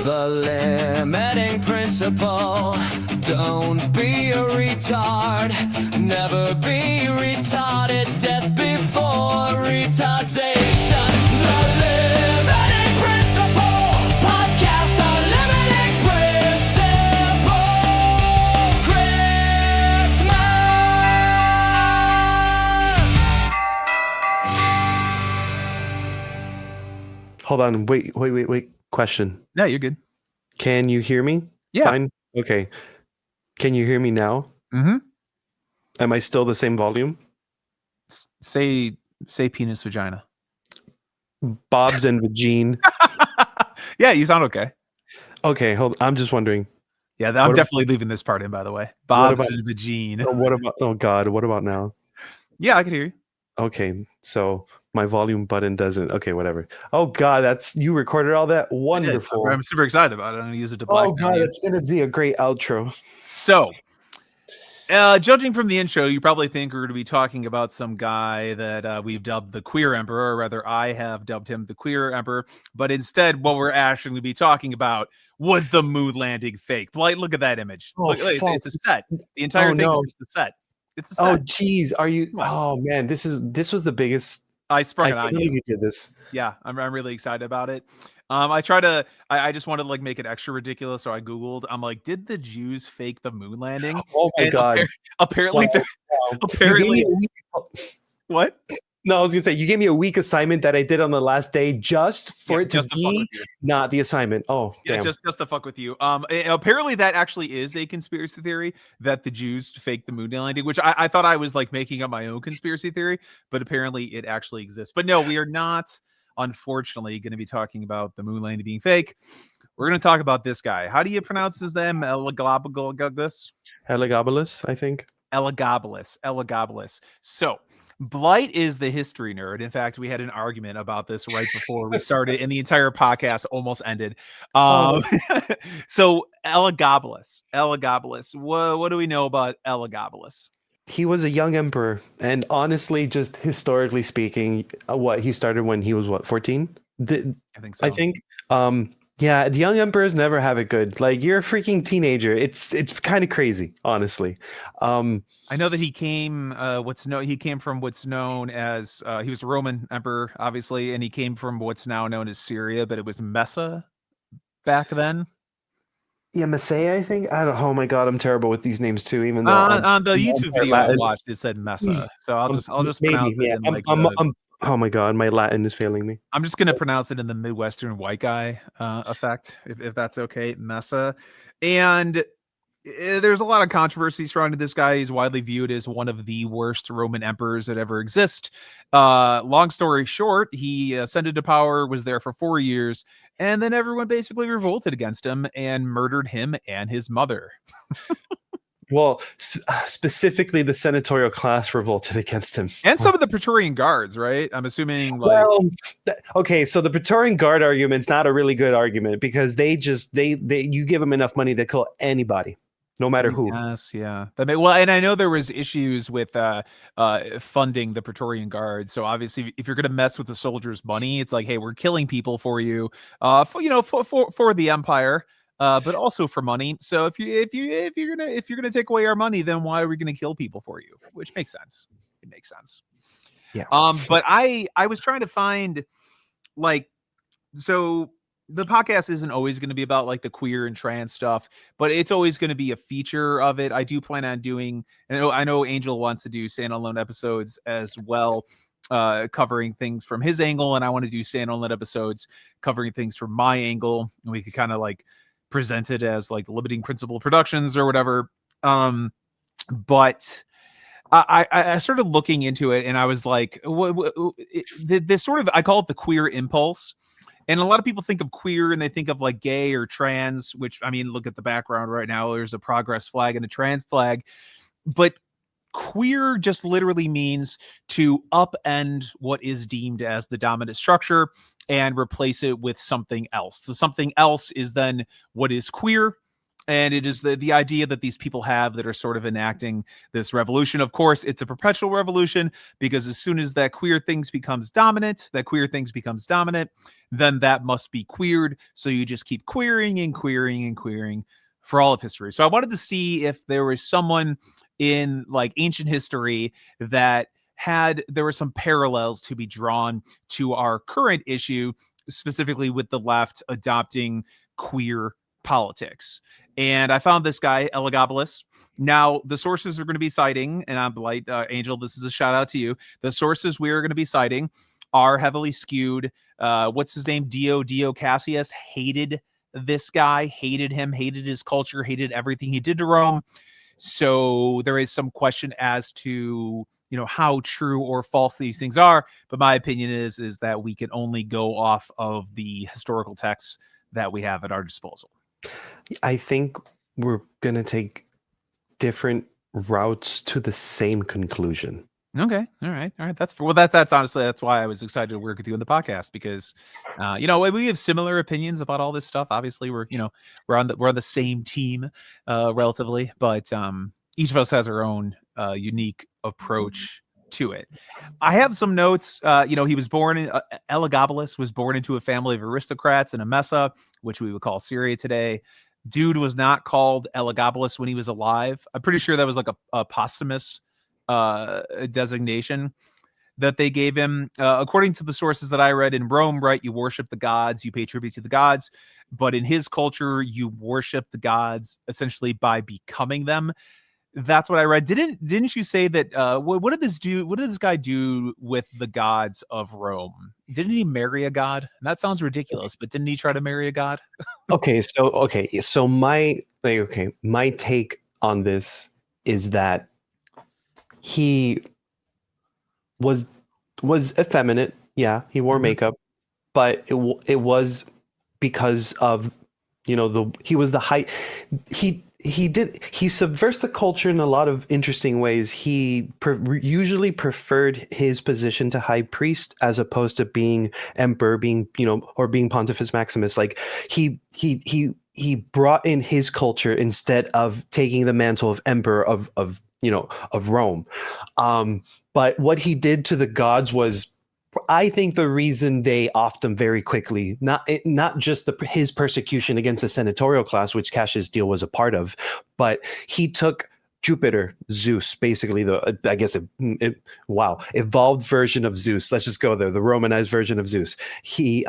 The limiting principle. Don't be a retard. Never be retarded. Death before retardation. The limiting principle. Podcast The Limiting Principle. Christmas. Hold on. Wait. Question. No, you're good. Can you hear me? Yeah. Fine. Okay. Can you hear me now? Mm-hmm. Am I still the same volume? Say penis vagina. Bob's and Vagine. Yeah, you sound okay. Okay, hold. I'm just wondering. Yeah, I'm definitely leaving this part in, by the way. Bob's and Vagine. What about? Oh God, what about now? Yeah, I can hear you. Okay, so my volume button doesn't. Okay, whatever. Oh God, you recorded all that. Wonderful. I'm super excited about it. I'm gonna use it to Oh God, it's gonna be a great outro. So, judging from the intro, you probably think we're going to be talking about some guy that we've dubbed the Kweer Emperor, or rather, I have dubbed him the Kweer Emperor. But instead, what we're actually going to be talking about was the moon landing fake. Blight, look at that image. Oh, look, it's a set. The entire thing is just a set. It's a set. Oh geez, are you? Oh man, this was the biggest. I sprung it on you. You did this. Yeah, I'm really excited about it. I just wanted to like make it extra ridiculous, so I googled. I'm like, did the Jews fake the moon landing? Oh my God! Apparently, what? No, I was gonna say you gave me a week assignment that I did on the last day just for it to be not the assignment. Oh, yeah, damn. just to fuck with you. Apparently that actually is a conspiracy theory that the Jews faked the moon landing, which I thought I was like making up my own conspiracy theory, but apparently it actually exists. But no, we are not, unfortunately, going to be talking about the moon landing being fake. We're going to talk about this guy. How do you pronounce his name? Elegabalus, I think. Elegabalus. So Blight is the history nerd. In fact, we had an argument about this right before we started, and the entire podcast almost ended. So Elegabalus. What do we know about Elegabalus? He was a young emperor, and honestly, just historically speaking, he started when he was 14? I think so. I think. Yeah, the young emperors never have it good. Like, you're a freaking teenager. It's kind of crazy, honestly. I know that he came from what's known as he was the Roman emperor, obviously, and he came from what's now known as Syria, but it was Messa back then. Yeah, Messiah, I think. I don't. Oh my God, I'm terrible with these names too. Even though on the YouTube video I watched, it said Messa, so I'll just pronounce it. In oh my God, my Latin is failing me. I'm just gonna pronounce it in the Midwestern white guy effect, if that's okay. Messa, and there's a lot of controversy surrounding this guy. He's widely viewed as one of the worst Roman emperors that ever exist. Long story short, he ascended to power, was there for 4 years, and then everyone basically revolted against him and murdered him and his mother. Well, specifically the senatorial class revolted against him. And some of the Praetorian guards, right? I'm assuming okay, so the Praetorian Guard argument's not a really good argument because they you give them enough money, they kill anybody. No matter who. Yes, yeah. Well, and I know there was issues with funding the Praetorian Guard. So obviously, if you're going to mess with the soldiers' money, it's like, hey, we're killing people for you, for the empire, but also for money. So if you're gonna take away our money, then why are we going to kill people for you? Which makes sense. It makes sense. Yeah. But I was trying to find so. The podcast isn't always going to be about like the queer and trans stuff, but it's always going to be a feature of it. I do plan on doing, and I know Angel wants to do standalone episodes as well, covering things from his angle, and I want to do standalone episodes covering things from my angle, and we could kind of like present it as like limiting principle productions or whatever. But I started looking into it, and I was like, this sort of, I call it the queer impulse. And a lot of people think of queer and they think of like gay or trans, which, I mean, look at the background right now. There's a progress flag and a trans flag. But queer just literally means to upend what is deemed as the dominant structure and replace it with something else. So something else is then what is queer. And it is the idea that these people have that are sort of enacting this revolution. Of course, it's a perpetual revolution, because as soon as that queer things becomes dominant, then that must be queered. So you just keep queering and queering and queering for all of history. So I wanted to see if there was someone in like ancient history that there were some parallels to be drawn to our current issue, specifically with the left adopting queer politics. And I found this guy, Elegabalus. Now, the sources are going to be citing, and I'm like, Angel, this is a shout out to you. The sources we are going to be citing are heavily skewed. What's his name? Dio Cassius hated this guy, hated him, hated his culture, hated everything he did to Rome. So there is some question as to, how true or false these things are. But my opinion is that we can only go off of the historical texts that we have at our disposal. I think we're going to take different routes to the same conclusion. Okay. All right. That's honestly, that's why I was excited to work with you on the podcast, because, we have similar opinions about all this stuff. Obviously we're on the same team, relatively, but, each of us has our own, unique approach to it. I have some notes. He was born Elagabalus was born into a family of aristocrats in Emesa, which we would call Syria today. Dude was not called Elagabalus when he was alive. I'm pretty sure that was like a posthumous designation that they gave him. According to the sources that I read, in Rome, right, you worship the gods, you pay tribute to the gods, but in his culture, you worship the gods essentially by becoming them. That's what I read. Didn't you say that? What did this guy do with the gods of Rome? Didn't he marry a god? And that sounds ridiculous, but didn't he try to marry a god? So my take on this is that he was effeminate. Yeah, he wore makeup, but it was because of he was the high. He subverts the culture in a lot of interesting ways. He usually preferred his position to high priest as opposed to being emperor, or being Pontifex Maximus. Like he brought in his culture instead of taking the mantle of emperor of Rome. But what he did to the gods was, I think, the reason they offed him very quickly. Not just his persecution against the senatorial class, which Cassius Dio was a part of, but he took Jupiter, Zeus, basically evolved version of Zeus. Let's just go there. The Romanized version of Zeus. He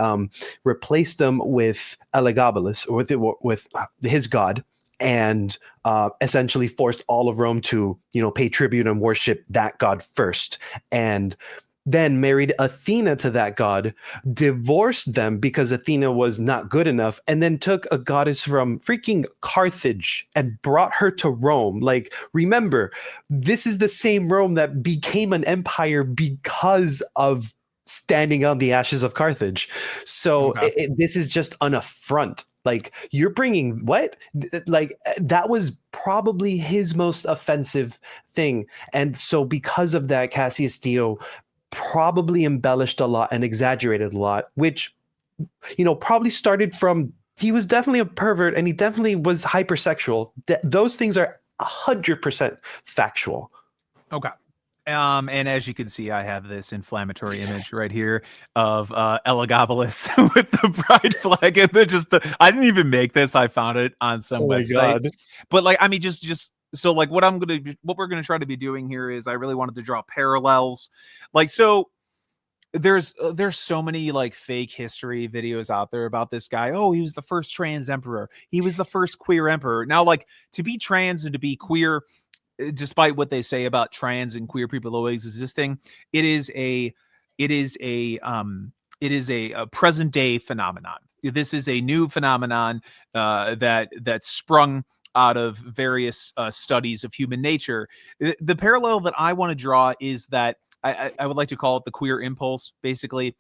replaced them with Elagabalus, with his god, and essentially forced all of Rome to pay tribute and worship that god first, and then married Athena to that god, divorced them because Athena was not good enough, and then took a goddess from freaking Carthage and brought her to Rome. Like, remember, this is the same Rome that became an empire because of standing on the ashes of Carthage. So this is just an affront. Like, you're bringing what? Like, that was probably his most offensive thing. And so because of that, Cassius Dio probably embellished a lot and exaggerated a lot, which, probably started from, he was definitely a pervert and he definitely was hypersexual. Those things are 100% factual. Okay. And as you can see, I have this inflammatory image right here of Elagabalus with the pride flag, and I didn't even make this. I found it on some website. God. But like, I mean, just so like what we're gonna try to be doing here is I really wanted to draw parallels. Like, so there's so many like fake history videos out there about this guy. Oh, he was the first trans emperor. He was the first queer emperor. Now, like, to be trans and to be queer, despite what they say about trans and queer people always existing, it is a present day phenomenon. This is a new phenomenon that sprung out of various studies of human nature. The parallel that I want to draw is that I would like to call it the queer impulse, basically,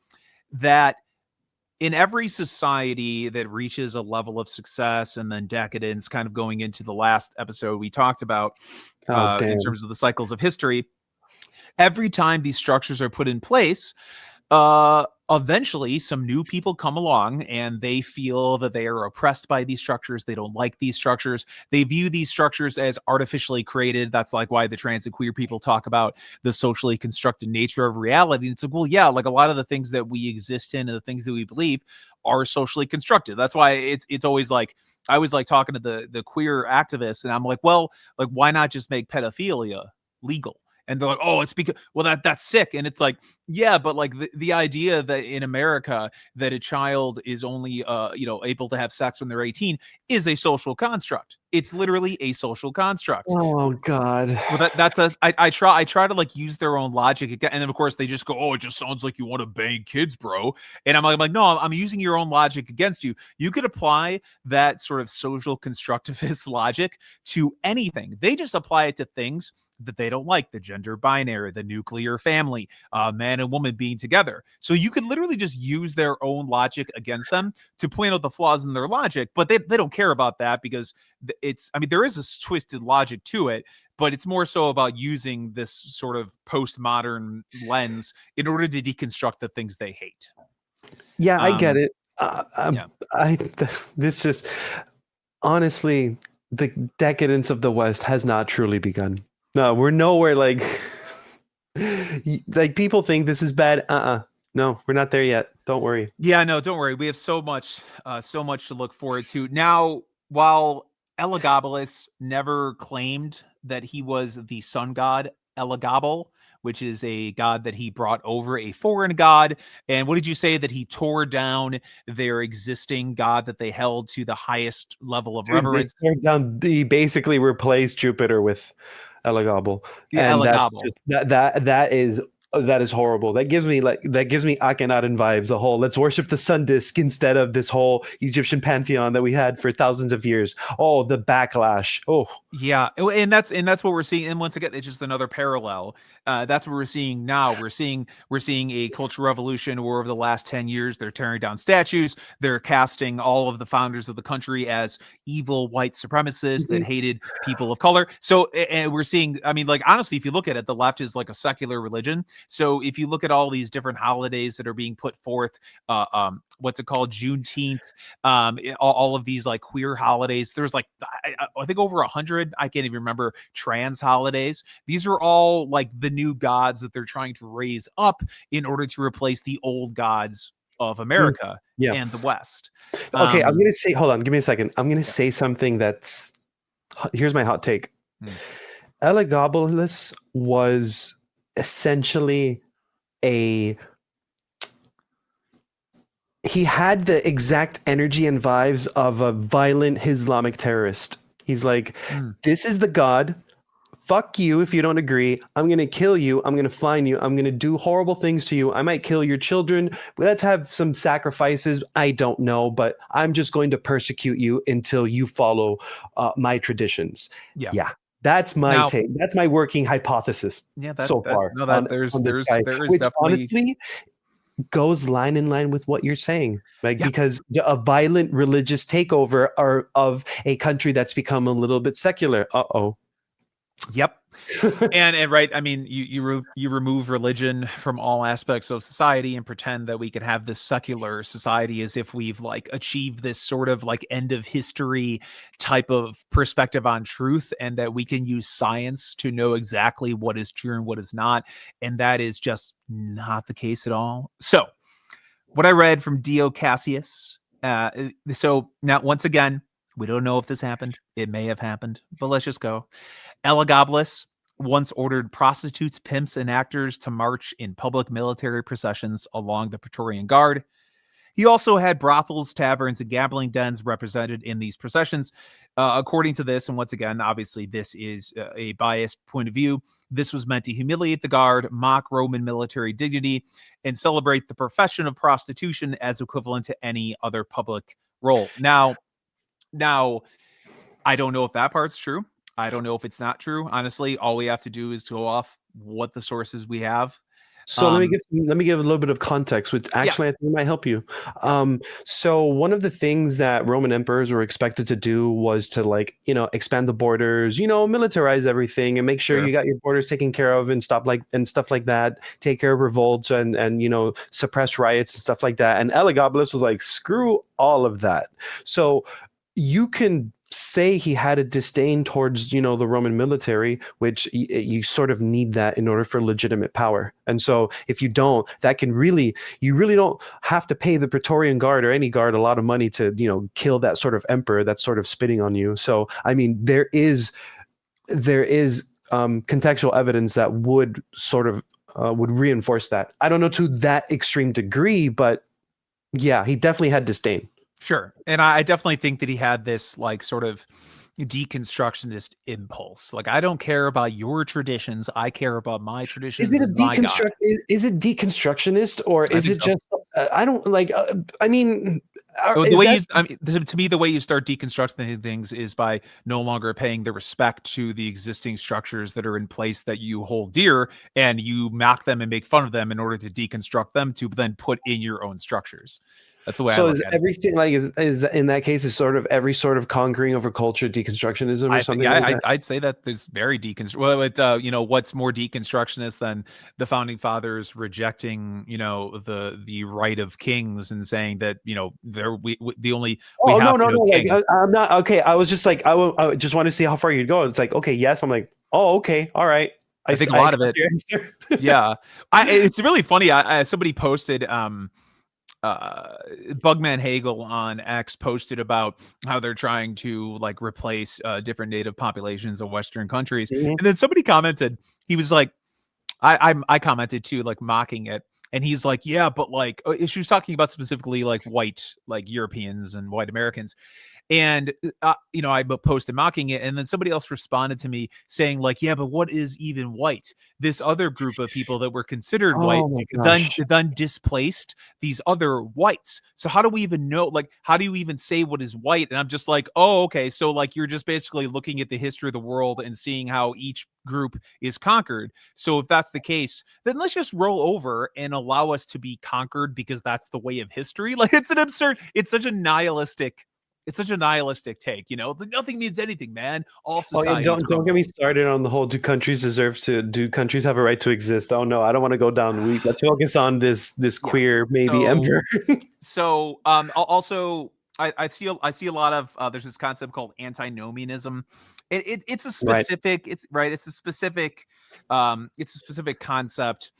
that in every society that reaches a level of success and then decadence, kind of going into the last episode we talked about in terms of the cycles of history, every time these structures are put in place, Eventually some new people come along and they feel that they are oppressed by these structures. They don't like these structures. They view these structures as artificially created. That's like why the trans and queer people talk about the socially constructed nature of reality. And it's like, well, yeah, like a lot of the things that we exist in and the things that we believe are socially constructed. That's why it's always like, I was like talking to the queer activists and I'm like, well, like, why not just make pedophilia legal? And they're like, oh, it's because, well, that's sick. And it's like, yeah, but like the idea that in America that a child is only, able to have sex when they're 18 is a social construct. It's literally a social construct. Oh God. Well, I try to like use their own logic again, and then of course they just go, "Oh, it just sounds like you want to bang kids, bro." And I'm like, no, I'm using your own logic against you. You could apply that sort of social constructivist logic to anything. They just apply it to things that they don't like: the gender binary, the nuclear family, man and woman being together. So you could literally just use their own logic against them to point out the flaws in their logic, but they don't care about that because there is a twisted logic to it, but it's more so about using this sort of postmodern lens in order to deconstruct the things they hate. Yeah, I get it. Yeah. This just, honestly, the decadence of the West has not truly begun. No, we're nowhere like like people think this is bad. No, we're not there yet. Don't worry. Yeah, no, don't worry. We have so much to look forward to. Now, while Elagabalus never claimed that he was the sun god Elagabal, which is a god that he brought over, a foreign god. And what did you say, that he tore down their existing god that they held to the highest level of reverence? He basically replaced Jupiter with Elegable. Yeah, And Elagabal. that is horrible. That gives me Akhenaten vibes. The whole let's worship the sun disk instead of this whole Egyptian pantheon that we had for thousands of years. Oh, the backlash. Oh, yeah, and that's what we're seeing. And once again, it's just another parallel. That's what we're seeing now. We're seeing a cultural revolution where over the last 10 years they're tearing down statues. They're casting all of the founders of the country as evil white supremacists that hated people of color. So, and we're seeing, honestly, if you look at it, the left is like a secular religion. So if you look at all these different holidays that are being put forth, what's it called, Juneteenth, all of these like queer holidays, there's like I think over 100, I can't even remember, trans holidays. These are all like the new gods that they're trying to raise up in order to replace the old gods of America and the West. Okay, I'm gonna say, hold on, give me a second. I'm gonna say something that's, here's my hot take. Elagabalus was essentially he had the exact energy and vibes of a violent Islamic terrorist. He's like, this is the god. Fuck you if you don't agree. I'm going to kill you. I'm going to find you. I'm going to do horrible things to you. I might kill your children. Let's have some sacrifices. I don't know, but I'm just going to persecute you until you follow my traditions. Yeah. That's my take. That's my working hypothesis. Yeah, far. No, that there is which definitely, honestly goes line in line with what you're saying, because a violent religious takeover of a country that's become a little bit secular. Yep. and right, you remove religion from all aspects of society and pretend that we could have this secular society as if we've like achieved this sort of like end of history type of perspective on truth, and that we can use science to know exactly what is true and what is not. And that is just not the case at all. So what I read from Dio Cassius, so now once again, we don't know if this happened. It may have happened, but let's just go. Elagabalus once ordered prostitutes, pimps, and actors to march in public military processions along the Praetorian Guard. He also had brothels, taverns, and gambling dens represented in these processions. According to this, and once again, obviously this is a biased point of view, this was meant to humiliate the guard, mock Roman military dignity, and celebrate the profession of prostitution as equivalent to any other public role. Now, I don't know if that part's true. I don't know if it's not true. Honestly, all we have to do is go off what the sources we have. So let me give a little bit of context, which actually I think might help you. So one of the things that Roman emperors were expected to do was to, like, expand the borders, militarize everything and make sure you got your borders taken care of and stuff like that, take care of revolts and suppress riots and stuff like that. And Elagabalus was like, screw all of that. So you can say he had a disdain towards the Roman military, which you sort of need that in order for legitimate power. And so if you don't, you really don't have to pay the Praetorian Guard or any guard a lot of money to kill that sort of emperor that's sort of spitting on you. So I mean, there is contextual evidence that would sort of would reinforce that. I don't know to that extreme degree, but yeah, he definitely had disdain. Sure. And I definitely think that he had this like sort of deconstructionist impulse. Like, I don't care about your traditions. I care about my traditions. Is it deconstructionist, or is it just, I don't like, I mean, to me, the way you start deconstructing things is by no longer paying the respect to the existing structures that are in place that you hold dear, and you mock them and make fun of them in order to deconstruct them to then put in your own structures. That's the way I look at everything it. Like is in that case is sort of every sort of conquering over culture deconstructionism or something like that? I'd say that there's very what's more deconstructionist than the founding fathers rejecting the right of kings and saying that I'm not okay. I was just like I just want to see how far you'd go. It's like, okay, yes. I'm like, oh, okay, all right. I think a lot of it. Yeah, it's really funny. Somebody posted. Bugman Hagel on X posted about how they're trying to like replace different native populations of Western countries, and then somebody commented. He was like, I commented too, like mocking it, and he's like, yeah, but like she was talking about specifically like white, like Europeans and white Americans. And, I posted mocking it. And then somebody else responded to me saying like, yeah, but what is even white? This other group of people that were considered white then displaced these other whites. So how do we even know, like, how do you even say what is white? And I'm just like, oh, okay. So like, you're just basically looking at the history of the world and seeing how each group is conquered. So if that's the case, then let's just roll over and allow us to be conquered because that's the way of history. Like, it's such a nihilistic take, It's like nothing means anything, man. All society. Don't get me started on the whole do countries have a right to exist? Oh no, I don't want to go down the week. Let's focus on this queer emperor. So also I see a lot of there's this concept called antinomianism. It's a specific it's a specific concept.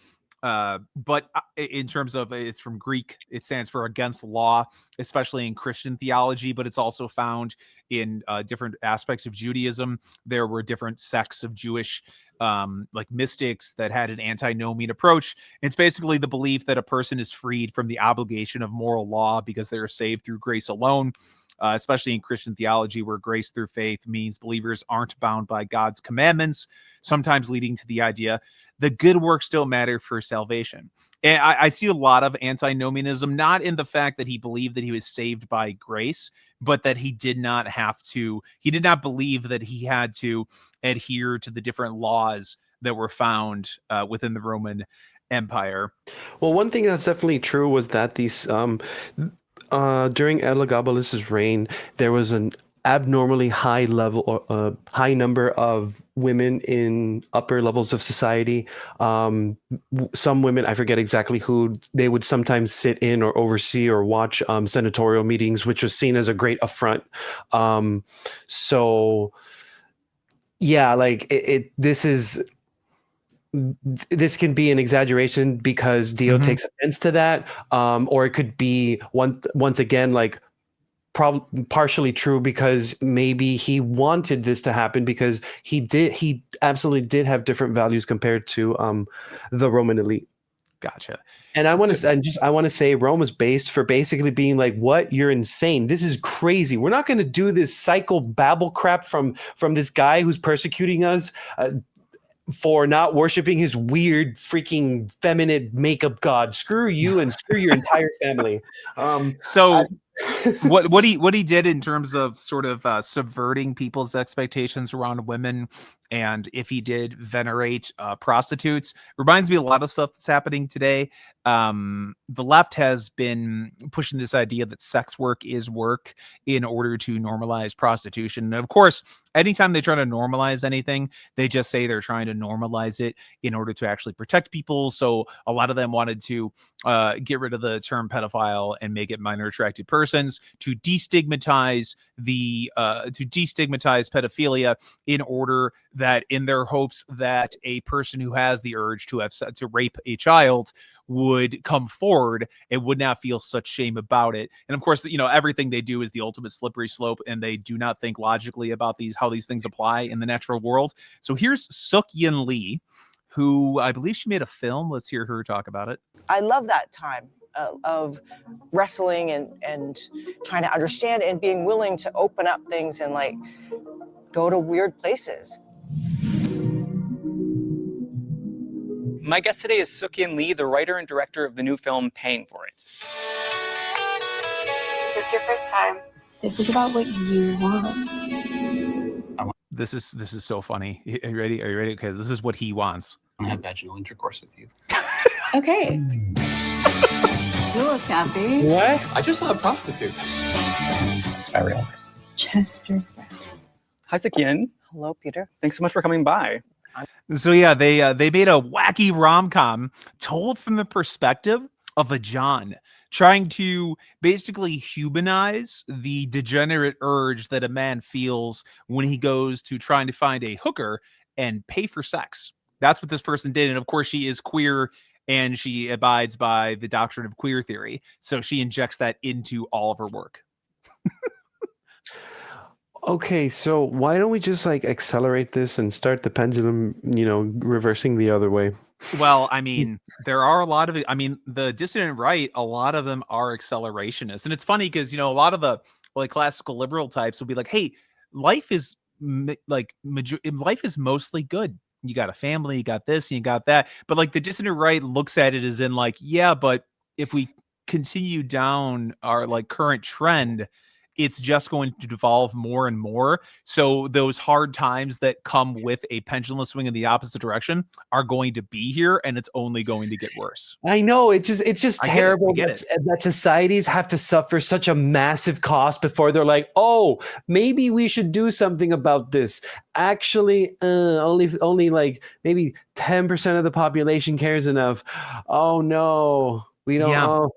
But in terms of it's from Greek, it stands for against law, especially in Christian theology, but it's also found in different aspects of Judaism. There were different sects of Jewish like mystics that had an antinomian approach. It's basically the belief that a person is freed from the obligation of moral law because they are saved through grace alone. Especially in Christian theology, where grace through faith means believers aren't bound by God's commandments, sometimes leading to the idea the good works don't matter for salvation. And I see a lot of antinomianism, not in the fact that he believed that he was saved by grace, but that he did not believe that he had to adhere to the different laws that were found within the Roman Empire. Well, one thing that's definitely true was that these during Elagabalus's reign, there was an abnormally high number of women in upper levels of society. Some women, I forget exactly who, they would sometimes sit in or oversee or watch senatorial meetings, which was seen as a great affront. So yeah, like this can be an exaggeration because Dio takes offense to that, or it could be once again like partially true because maybe he wanted this to happen because he absolutely did have different values compared to the Roman elite. Gotcha. And I want to say Rome was based for basically being like, what? You're insane. This is crazy. We're not going to do this cycle babble crap from this guy who's persecuting us for not worshiping his weird freaking feminine makeup god. Screw you and screw your entire family. What he did in terms of sort of subverting people's expectations around women And if he did venerate prostitutes, reminds me a lot of stuff that's happening today. The left has been pushing this idea that sex work is work in order to normalize prostitution. And of course, anytime they try to normalize anything, they just say they're trying to normalize it in order to actually protect people. So a lot of them wanted to get rid of the term pedophile and make it minor attracted persons, to destigmatize pedophilia, in order that, in their hopes that a person who has the urge to rape a child would come forward and would not feel such shame about it. And of course, everything they do is the ultimate slippery slope, and they do not think logically about how these things apply in the natural world. So here's Suk-Yin Lee, who I believe she made a film. Let's hear her talk about it. I love that time of wrestling and trying to understand and being willing to open up things and like go to weird places. My guest today is Suk-Yin Lee, the writer and director of the new film Paying for It. Is this your first time? This is about what you want. This is so funny. Are you ready? Are you ready? Okay, this is what he wants. I have vaginal intercourse with you. Okay. You look happy. What? I just saw a prostitute. It's my real name. Chester. Hi, Suk-Yin. Hello, Peter. Thanks so much for coming by. So yeah, they made a wacky rom-com told from the perspective of a John, trying to basically humanize the degenerate urge that a man feels when he goes to trying to find a hooker and pay for sex. That's what this person did. And of course, she is queer and she abides by the doctrine of queer theory. So she injects that into all of her work. Okay, so why don't we just like accelerate this and start the pendulum, reversing the other way? Well, I mean, there are a lot of the dissident right, a lot of them are accelerationists. And it's funny because, a lot of the like classical liberal types will be like, hey, life is life is mostly good. You got a family, you got this, and you got that. But like the dissident right looks at it as in like, yeah, but if we continue down our like current trend, it's just going to devolve more and more. So those hard times that come with a pendulum swing in the opposite direction are going to be here, and it's only going to get worse. I know it's just terrible that societies have to suffer such a massive cost before they're like, oh, maybe we should do something about this. Actually, only like maybe 10% of the population cares enough. Oh no, we don't. Oh,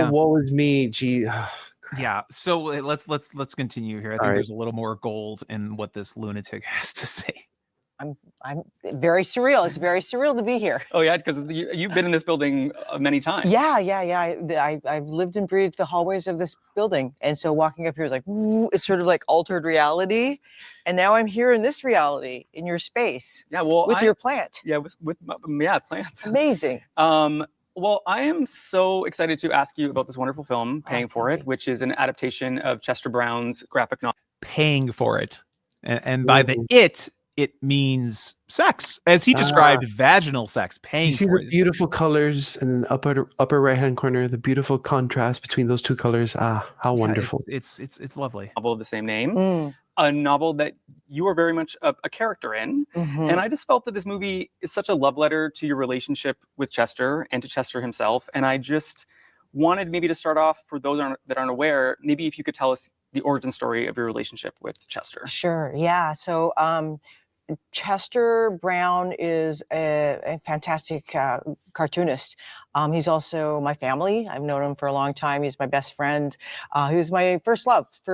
woe is me. Gee. Yeah, so let's continue here. I think there's a little more gold in what this lunatic has to say. I'm very surreal. It's very surreal to be here. Oh yeah, because you've been in this building many times. Yeah. I've lived and breathed the hallways of this building, and so walking up here is like, woo, it's sort of like altered reality, and now I'm here in this reality in your space. Yeah, well, with your plant. Yeah, with plants. Amazing. Well, I am so excited to ask you about this wonderful film, Paying for It, which is an adaptation of Chester Brown's graphic novel. Paying for it. And by the it means sex, as he described vaginal sex. Paying you see for the beautiful colors and the upper right hand corner, the beautiful contrast between those two colors. How wonderful. It's lovely. Novel of the same name. A novel that you are very much a character in. Mm-hmm. And I just felt that this movie is such a love letter to your relationship with Chester and to Chester himself. And I just wanted maybe to start off, for those that aren't aware, maybe if you could tell us the origin story of your relationship with Chester. Sure. Yeah. So Chester Brown is a fantastic cartoonist. He's also my family. I've known him for a long time. He's my best friend. He was my first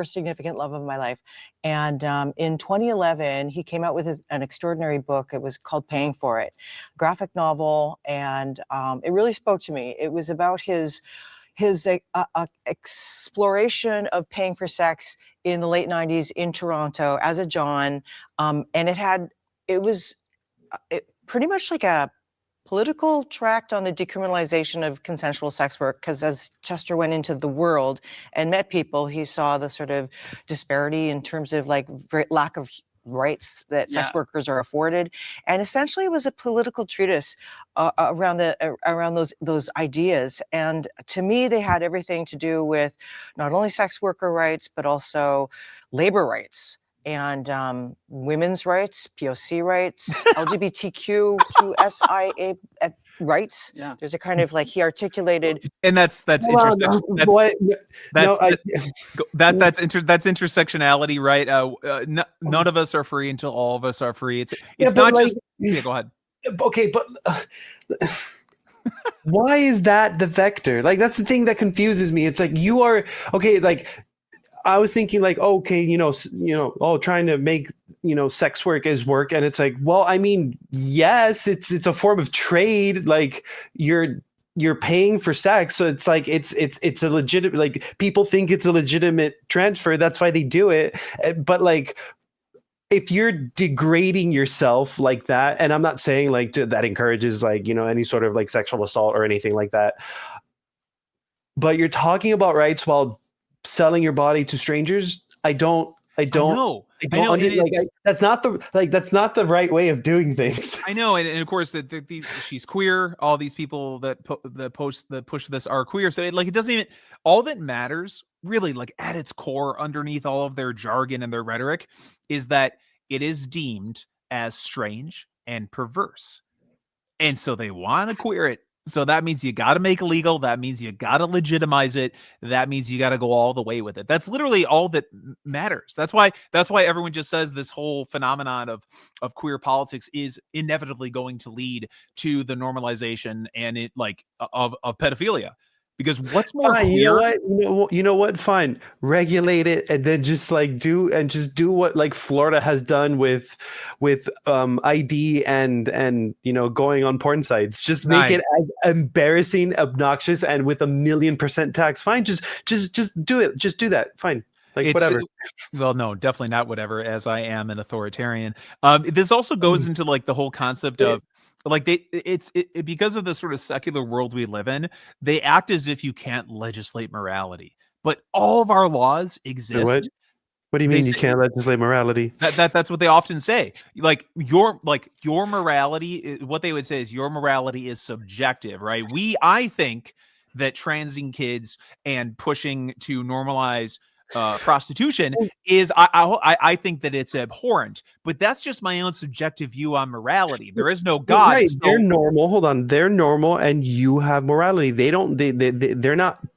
significant love of my life. And in 2011, he came out with an extraordinary book. It was called Paying for It, graphic novel. And it really spoke to me. It was about his exploration of paying for sex in the late 90s in Toronto as a John. And it was pretty much like a political tract on the decriminalization of consensual sex work, because as Chester went into the world and met people, he saw the sort of disparity in terms of like lack of rights that sex workers are afforded, and essentially it was a political treatise around those ideas. And to me, they had everything to do with not only sex worker rights but also labor rights and women's rights, POC rights, LGBTQ2SIA rights. Yeah. There's a kind of like he articulated. And that's Hold on, intersection. boy, no, That's intersectionality, right? None of us are free until all of us are free. It's but not like- just. Yeah, go ahead. okay, but why is that the vector? Like, that's the thing that confuses me. It's like you are okay. Like, I was thinking, like, okay, trying to make sex work is work, and it's like, well, I mean, yes, it's a form of trade. Like, you're paying for sex, so it's like it's a legitimate, like, people think it's a legitimate transfer. That's why they do it. But like, if you're degrading yourself like that, and I'm not saying like that encourages like any sort of like sexual assault or anything like that, but you're talking about rights while selling your body to strangers. I don't know. That's not the right way of doing things. I know, and of course she's queer. All these people that push this are queer. So it doesn't even. All that matters, really, like at its core, underneath all of their jargon and their rhetoric, is that it is deemed as strange and perverse, and so they want to queer it. So that means you got to make it legal. That means you got to legitimize it. That means you got to go all the way with it. That's literally all that matters. That's why everyone just says this whole phenomenon of queer politics is inevitably going to lead to the normalization and it of pedophilia. Because what's more fine, queer? You know what? Fine, regulate it, and then just do what like Florida has done with ID and going on porn sites. Just make it as embarrassing, obnoxious, and with 1,000,000% tax. Fine, just do it. Just do that. Fine. Whatever. Well, no, definitely not whatever, as I am an authoritarian. This also goes into like the whole concept of like it's because of the sort of secular world we live in, they act as if you can't legislate morality. But all of our laws exist. What do you mean you can't legislate morality? That's what they often say. Your morality, what they would say is your morality is subjective, right? I think that transing kids and pushing to normalize prostitution is I think that it's abhorrent, but that's just my own subjective view on morality. There is no God. Right. They're normal. Hold on. They're normal, and you have morality. They're not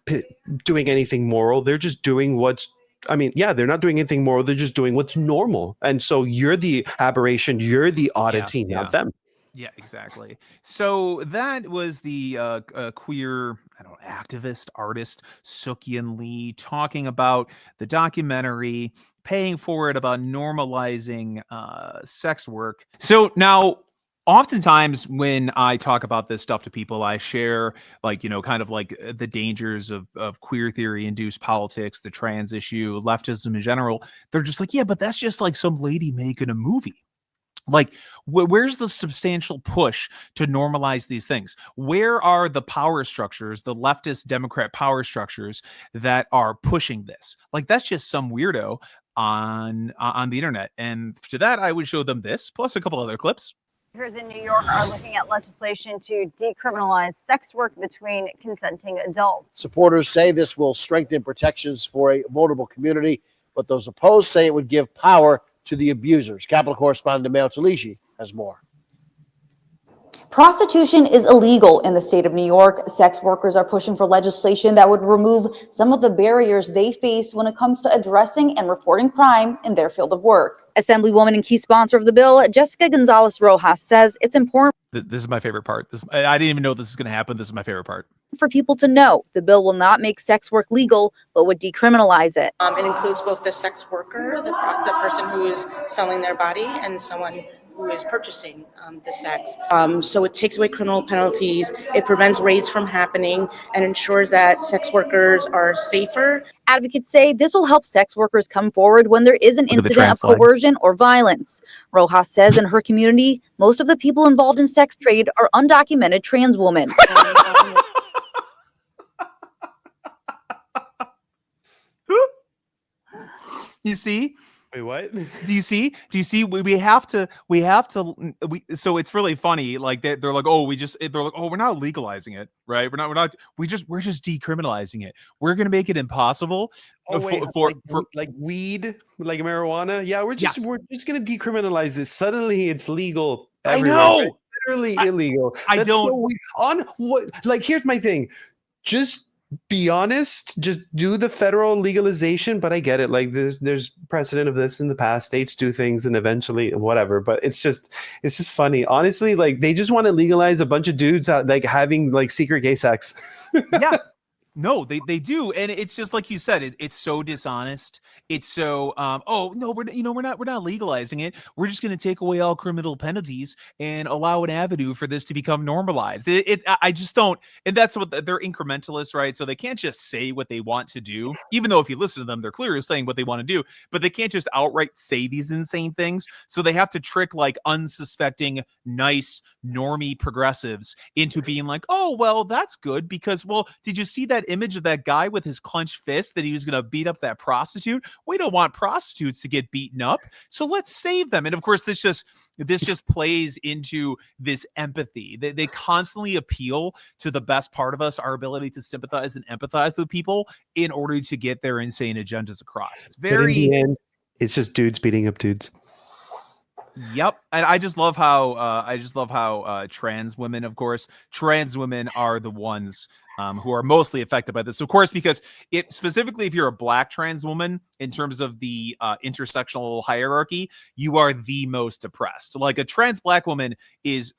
doing anything moral. They're just doing they're not doing anything moral. They're just doing what's normal. And so you're the aberration. You're the oddity, not them. Yeah, exactly. So that was the queer, activist, artist, Sukhian Lee, talking about the documentary, paying for it, about normalizing sex work. So now, oftentimes when I talk about this stuff to people, I share kind of like the dangers of queer theory induced politics, the trans issue, leftism in general. They're just like, yeah, but that's just like some lady making a movie. Like, where's the substantial push to normalize these things? Where are the power structures, the leftist Democrat power structures that are pushing this? Like, that's just some weirdo on the internet. And to that, I would show them this, plus a couple other clips. Lawmakers in New York are looking at legislation to decriminalize sex work between consenting adults. Supporters say this will strengthen protections for a vulnerable community, but those opposed say it would give power to the abusers. Capitol correspondent Mail Talishi has more. Prostitution is illegal in the state of New York. Sex workers are pushing for legislation that would remove some of the barriers they face when it comes to addressing and reporting crime in their field of work. Assemblywoman and key sponsor of the bill, Jessica Gonzalez Rojas, says it's important. This is my favorite part. I didn't even know this is going to happen. This is my favorite part. For people to know the bill will not make sex work legal, but would decriminalize it. It includes both the sex worker, the person who is selling their body, and someone who is purchasing the sex. So it takes away criminal penalties, it prevents raids from happening, and ensures that sex workers are safer. Advocates say this will help sex workers come forward when there is an incident of coercion or violence. Rojas says in her community, most of the people involved in sex trade are undocumented trans women. You see, Wait, what? Do you see? We have to. So it's really funny. Like they're like, oh, they're like, oh, we're not legalizing it, right? We're just decriminalizing it. We're gonna make it impossible Like weed, like marijuana. Yeah, we're just gonna decriminalize this. Suddenly, it's legal. Everywhere. I know. It's literally illegal. I don't. So weird. On what? Like, here's my thing. Just be honest. Just do the federal legalization. But I get it. Like, there's precedent of this in the past. States do things, and eventually, whatever. But it's just funny. Honestly, like they just want to legalize a bunch of dudes like having like secret gay sex. Yeah. No, they do, and it's just like you said. It's so dishonest. It's so oh no, we're not legalizing it. We're just going to take away all criminal penalties and allow an avenue for this to become normalized. I just don't, and that's what they're incrementalists, right? So they can't just say what they want to do, even though if you listen to them, they're clearly saying what they want to do, but they can't just outright say these insane things. So they have to trick like unsuspecting, nice, normie progressives into being like, oh well, that's good because did you see that image of that guy with his clenched fist that he was going to beat up that prostitute? We don't want prostitutes to get beaten up, so let's save them. And of course, this just plays into this empathy. They constantly appeal to the best part of us, our ability to sympathize and empathize with people in order to get their insane agendas across. It's very. But in the end, it's just dudes beating up dudes. Yep, and I just love how trans women, of course, trans women are the ones who are mostly affected by this, of course, because specifically if you're a black trans woman in terms of the intersectional hierarchy, you are the most oppressed. Like a trans black woman is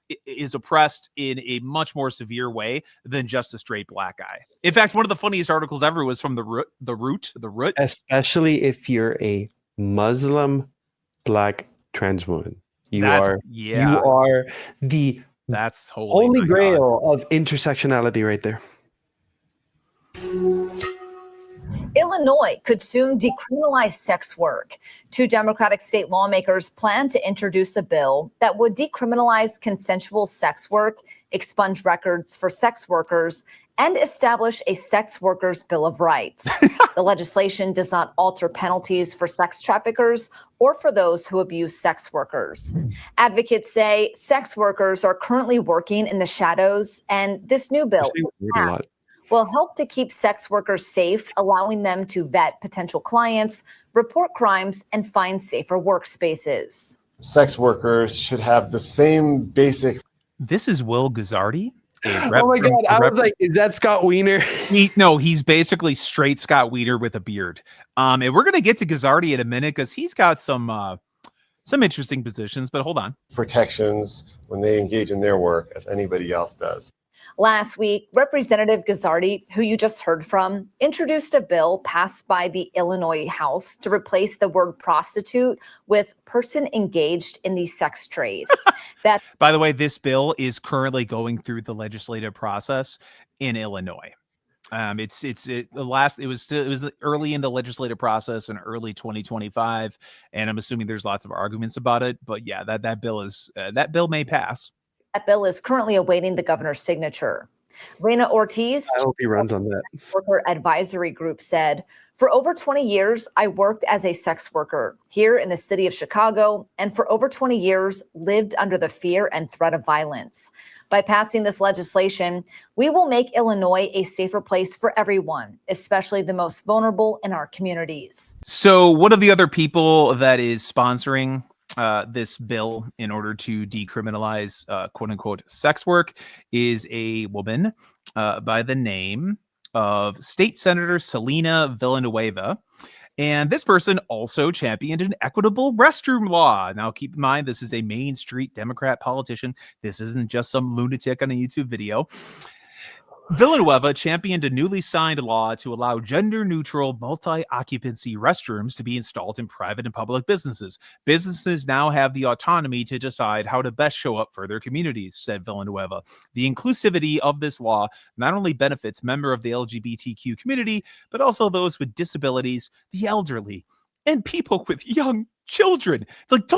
oppressed in a much more severe way than just a straight black guy. In fact, one of the funniest articles ever was from the root, especially if you're a Muslim black trans woman. You are the holy grail of intersectionality right there. Illinois could soon decriminalize sex work. 2 Democratic state lawmakers plan to introduce a bill that would decriminalize consensual sex work, expunge records for sex workers, and establish a sex workers' bill of rights. The legislation does not alter penalties for sex traffickers or for those who abuse sex workers. Advocates say sex workers are currently working in the shadows, and this new bill will help to keep sex workers safe, allowing them to vet potential clients, report crimes, and find safer workspaces. Sex workers should have the same basic. This is Will Guzzardi. Oh my God! I was like, "Is that Scott Wiener?" He's basically straight Scott Wiener with a beard. And we're gonna get to Guzzardi in a minute because he's got some interesting positions. But hold on, protections when they engage in their work as anybody else does. Last week, Representative Guzzardi, who you just heard from, introduced a bill passed by the Illinois House to replace the word prostitute with person engaged in the sex trade. By the way, this bill is currently going through the legislative process in Illinois. It was early in the legislative process in early 2025, and I'm assuming there's lots of arguments about it. But yeah, that bill may pass. That bill is currently awaiting the governor's signature. Reina Ortiz, I hope he runs on that. Worker Advisory Group, said, "For over 20 years, I worked as a sex worker here in the city of Chicago, and for over 20 years, lived under the fear and threat of violence. By passing this legislation, we will make Illinois a safer place for everyone, especially the most vulnerable in our communities." So one of the other people that is sponsoring this bill in order to decriminalize quote unquote sex work is a woman by the name of State Senator Selena Villanueva. And this person also championed an equitable restroom law. Now, keep in mind, this is a Main Street Democrat politician. This isn't just some lunatic on a YouTube video. Villanueva championed a newly signed law to allow gender-neutral multi-occupancy restrooms to be installed in private and public businesses. Businesses now have the autonomy to decide how to best show up for their communities, said Villanueva. The inclusivity of this law not only benefits members of the LGBTQ community, but also those with disabilities, the elderly, and people with young children. It's like,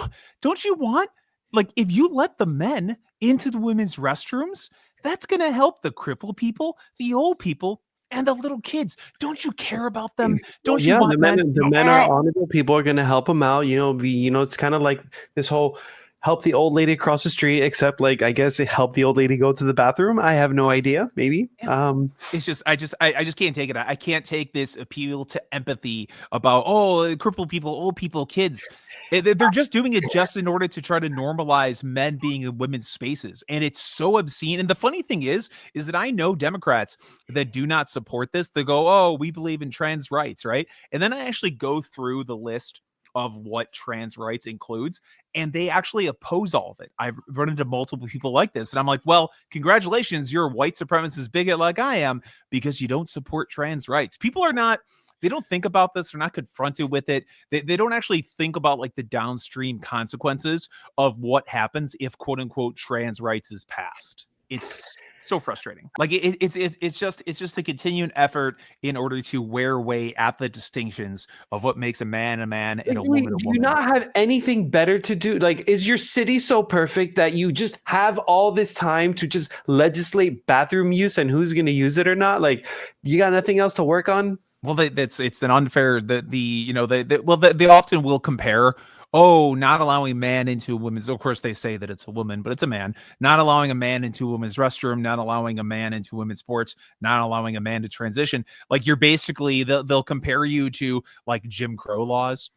don't you want, like, if you let the men into the women's restrooms, that's going to help the crippled people, the old people, And the little kids, don't you care about them? Don't Yeah, you want the men are honorable people, are going to help them out. It's kind of like this whole help the old lady across the street, except like, I guess it helped the old lady go to the bathroom. I have no idea. Maybe. It's just, I just can't take it. I can't take this appeal to empathy about, crippled people, old people, kids. They're just doing it just in order to try to normalize men being in women's spaces. And it's so obscene. And the funny thing is that I know Democrats that do not support this. They go, oh, we believe in trans rights, right? And then I actually go through the list of what trans rights includes, and they actually oppose all of it. I've run into multiple people like this, and I'm like, well, congratulations, you're a white supremacist bigot like I am, because you don't support trans rights. People are not, they don't think about this. They're not confronted with it. They don't actually think about like the downstream consequences of what happens if quote unquote trans rights is passed. It's so frustrating. Like it's just a continuing effort in order to wear away at the distinctions of what makes a man and a woman a woman. Do you not have anything better to do? Like, is your city so perfect that you just have all this time to just legislate bathroom use and who's going to use it or not? Like, you got nothing else to work on? Well, it's an unfair they often will compare, not allowing man into a woman's, of course they say that it's a woman, but it's a man, not allowing a man into a woman's restroom, not allowing a man into women's sports, not allowing a man to transition. Like, you're basically, they'll compare you to like Jim Crow laws.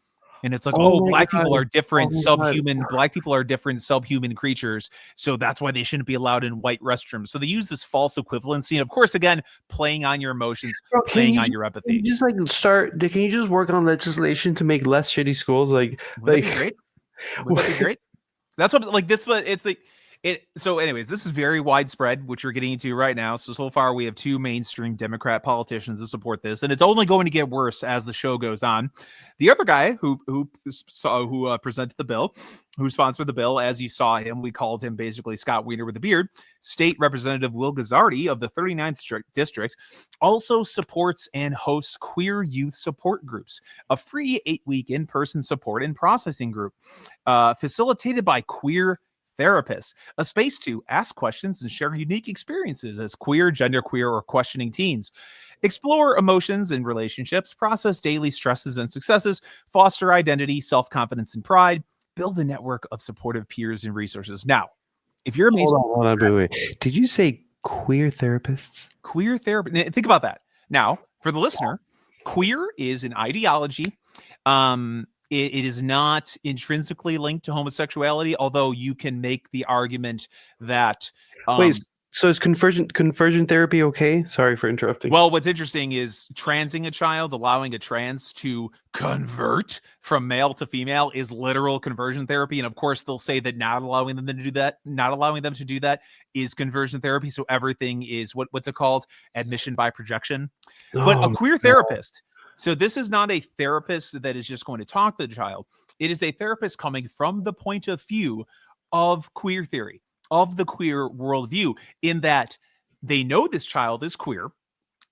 And it's like, black people are different subhuman. Black people are different subhuman creatures. So that's why they shouldn't be allowed in white restrooms. So they use this false equivalency. And of course, again, playing on your emotions, playing on your empathy. Can you just work on legislation to make less shitty schools? Would that be great? Would that be great? That's what, like, this, but it's like, so anyways, this is very widespread, which we're getting into right now. So far we have two mainstream Democrat politicians that support this, and it's only going to get worse as the show goes on. The other guy who presented the bill, who sponsored the bill, as you saw him, we called him basically Scott Wiener with a beard, State Representative Will Guzzardi of the 39th District, also supports and hosts queer youth support groups, a free 8-week in-person support and processing group facilitated by queer therapists, a space to ask questions and share unique experiences as queer, genderqueer, or questioning teens. Explore emotions and relationships, process daily stresses and successes, foster identity, self-confidence, and pride, build a network of supportive peers and resources. Now, if you're amazing, hold on, wait. Did you say queer therapists? Queer therapy. Think about that. Now, for the listener, queer is an ideology. It is not intrinsically linked to homosexuality, although you can make the argument that. Wait, so is conversion therapy okay? Sorry for interrupting. Well, what's interesting is transing a child, allowing a trans to convert from male to female is literal conversion therapy. And of course, they'll say that not allowing them to do that is conversion therapy. So everything is what's it called? Admission by projection. But a queer therapist. So this is not a therapist that is just going to talk to the child. It is a therapist coming from the point of view of queer theory, of the queer worldview, in that they know this child is queer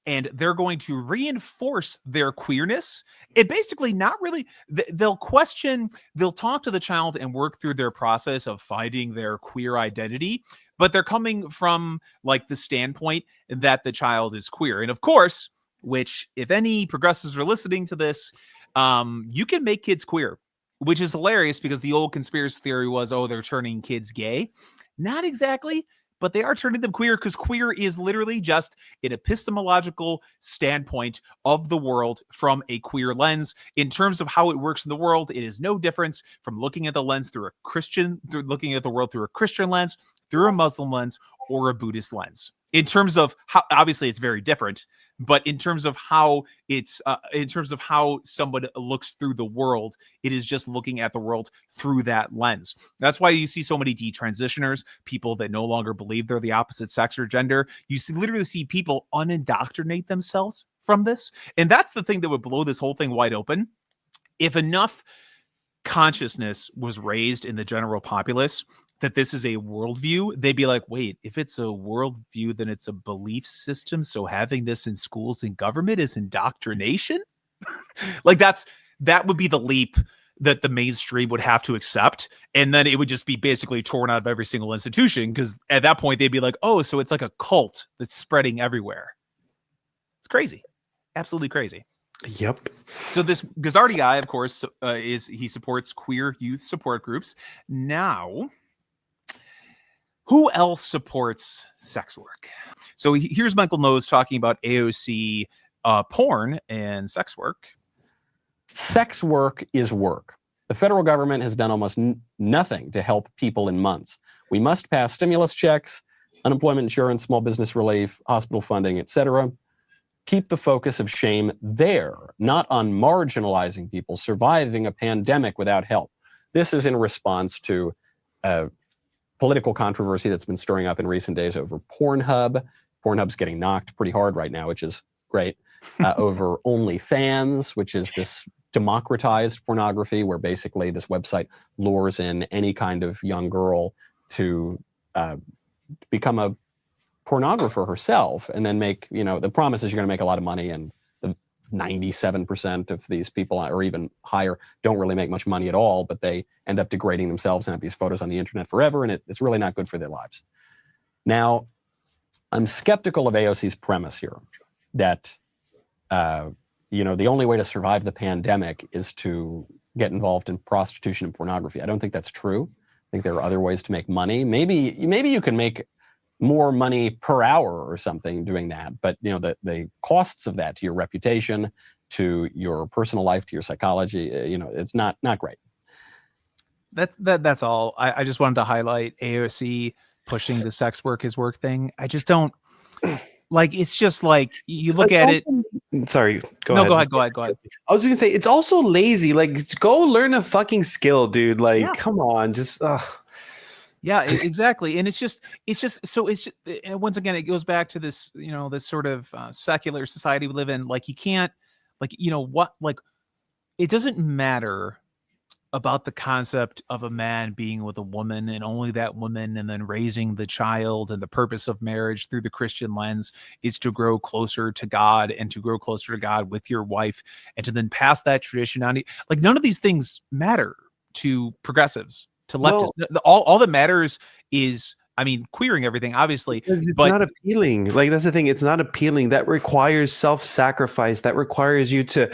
and they're going to reinforce their queerness. It basically not really, they'll talk to the child and work through their process of finding their queer identity, but they're coming from like the standpoint that the child is queer. And of course, which if any progressives are listening to this, you can make kids queer, which is hilarious because the old conspiracy theory was, they're turning kids gay. Not exactly, but they are turning them queer because queer is literally just an epistemological standpoint of the world from a queer lens. In terms of how it works in the world, it is no difference from looking at the world through a Christian lens, through a Muslim lens, or a Buddhist lens. In terms of how, obviously it's very different, but in terms of how someone looks through the world, it is just looking at the world through that lens. That's why you see so many detransitioners, people that no longer believe they're the opposite sex or gender. You literally see people unindoctrinate themselves from this. And that's the thing that would blow this whole thing wide open. If enough consciousness was raised in the general populace that this is a worldview, they'd be like, wait, if it's a worldview, then it's a belief system. So having this in schools and government is indoctrination? Like that would be the leap that the mainstream would have to accept. And then it would just be basically torn out of every single institution. Because at that point they'd be like, so it's like a cult that's spreading everywhere. It's crazy. Absolutely crazy. Yep. So this Gazzardi guy, of course, he supports queer youth support groups. Now, who else supports sex work? So here's Michael Knowles talking about AOC porn and sex work. Sex work is work. The federal government has done almost nothing to help people in months. We must pass stimulus checks, unemployment insurance, small business relief, hospital funding, etc. Keep the focus of shame there, not on marginalizing people surviving a pandemic without help. This is in response to political controversy that's been stirring up in recent days over Pornhub. Pornhub's getting knocked pretty hard right now, which is great. Over OnlyFans, which is this democratized pornography where basically this website lures in any kind of young girl to become a pornographer herself and then make, the promise is you're going to make a lot of money, and the 97% of these people, or even higher, don't really make much money at all, but they end up degrading themselves and have these photos on the internet forever, and it's really not good for their lives. Now, I'm skeptical of AOC's premise here that the only way to survive the pandemic is to get involved in prostitution and pornography. I don't think that's true. I think there are other ways to make money. Maybe you can make more money per hour or something doing that, but the costs of that to your reputation, to your personal life, to your psychology, it's not great. That's all. I just wanted to highlight AOC pushing the sex work is work thing. I just don't like. It's just like you look at it. Sorry, go ahead. Go ahead. I was gonna say it's also lazy. Like, go learn a fucking skill, dude. Like, come on, just. Yeah, exactly. And and once again, it goes back to this, this sort of secular society we live in. Like, you can't, it doesn't matter about the concept of a man being with a woman and only that woman, and then raising the child, and the purpose of marriage through the Christian lens is to grow closer to God, and to grow closer to God with your wife, and to then pass that tradition on. Like, none of these things matter to progressives, to leftists. All that matters is, queering everything, obviously. It's not appealing. Like, that's the thing. It's not appealing. That requires self-sacrifice. That requires you to,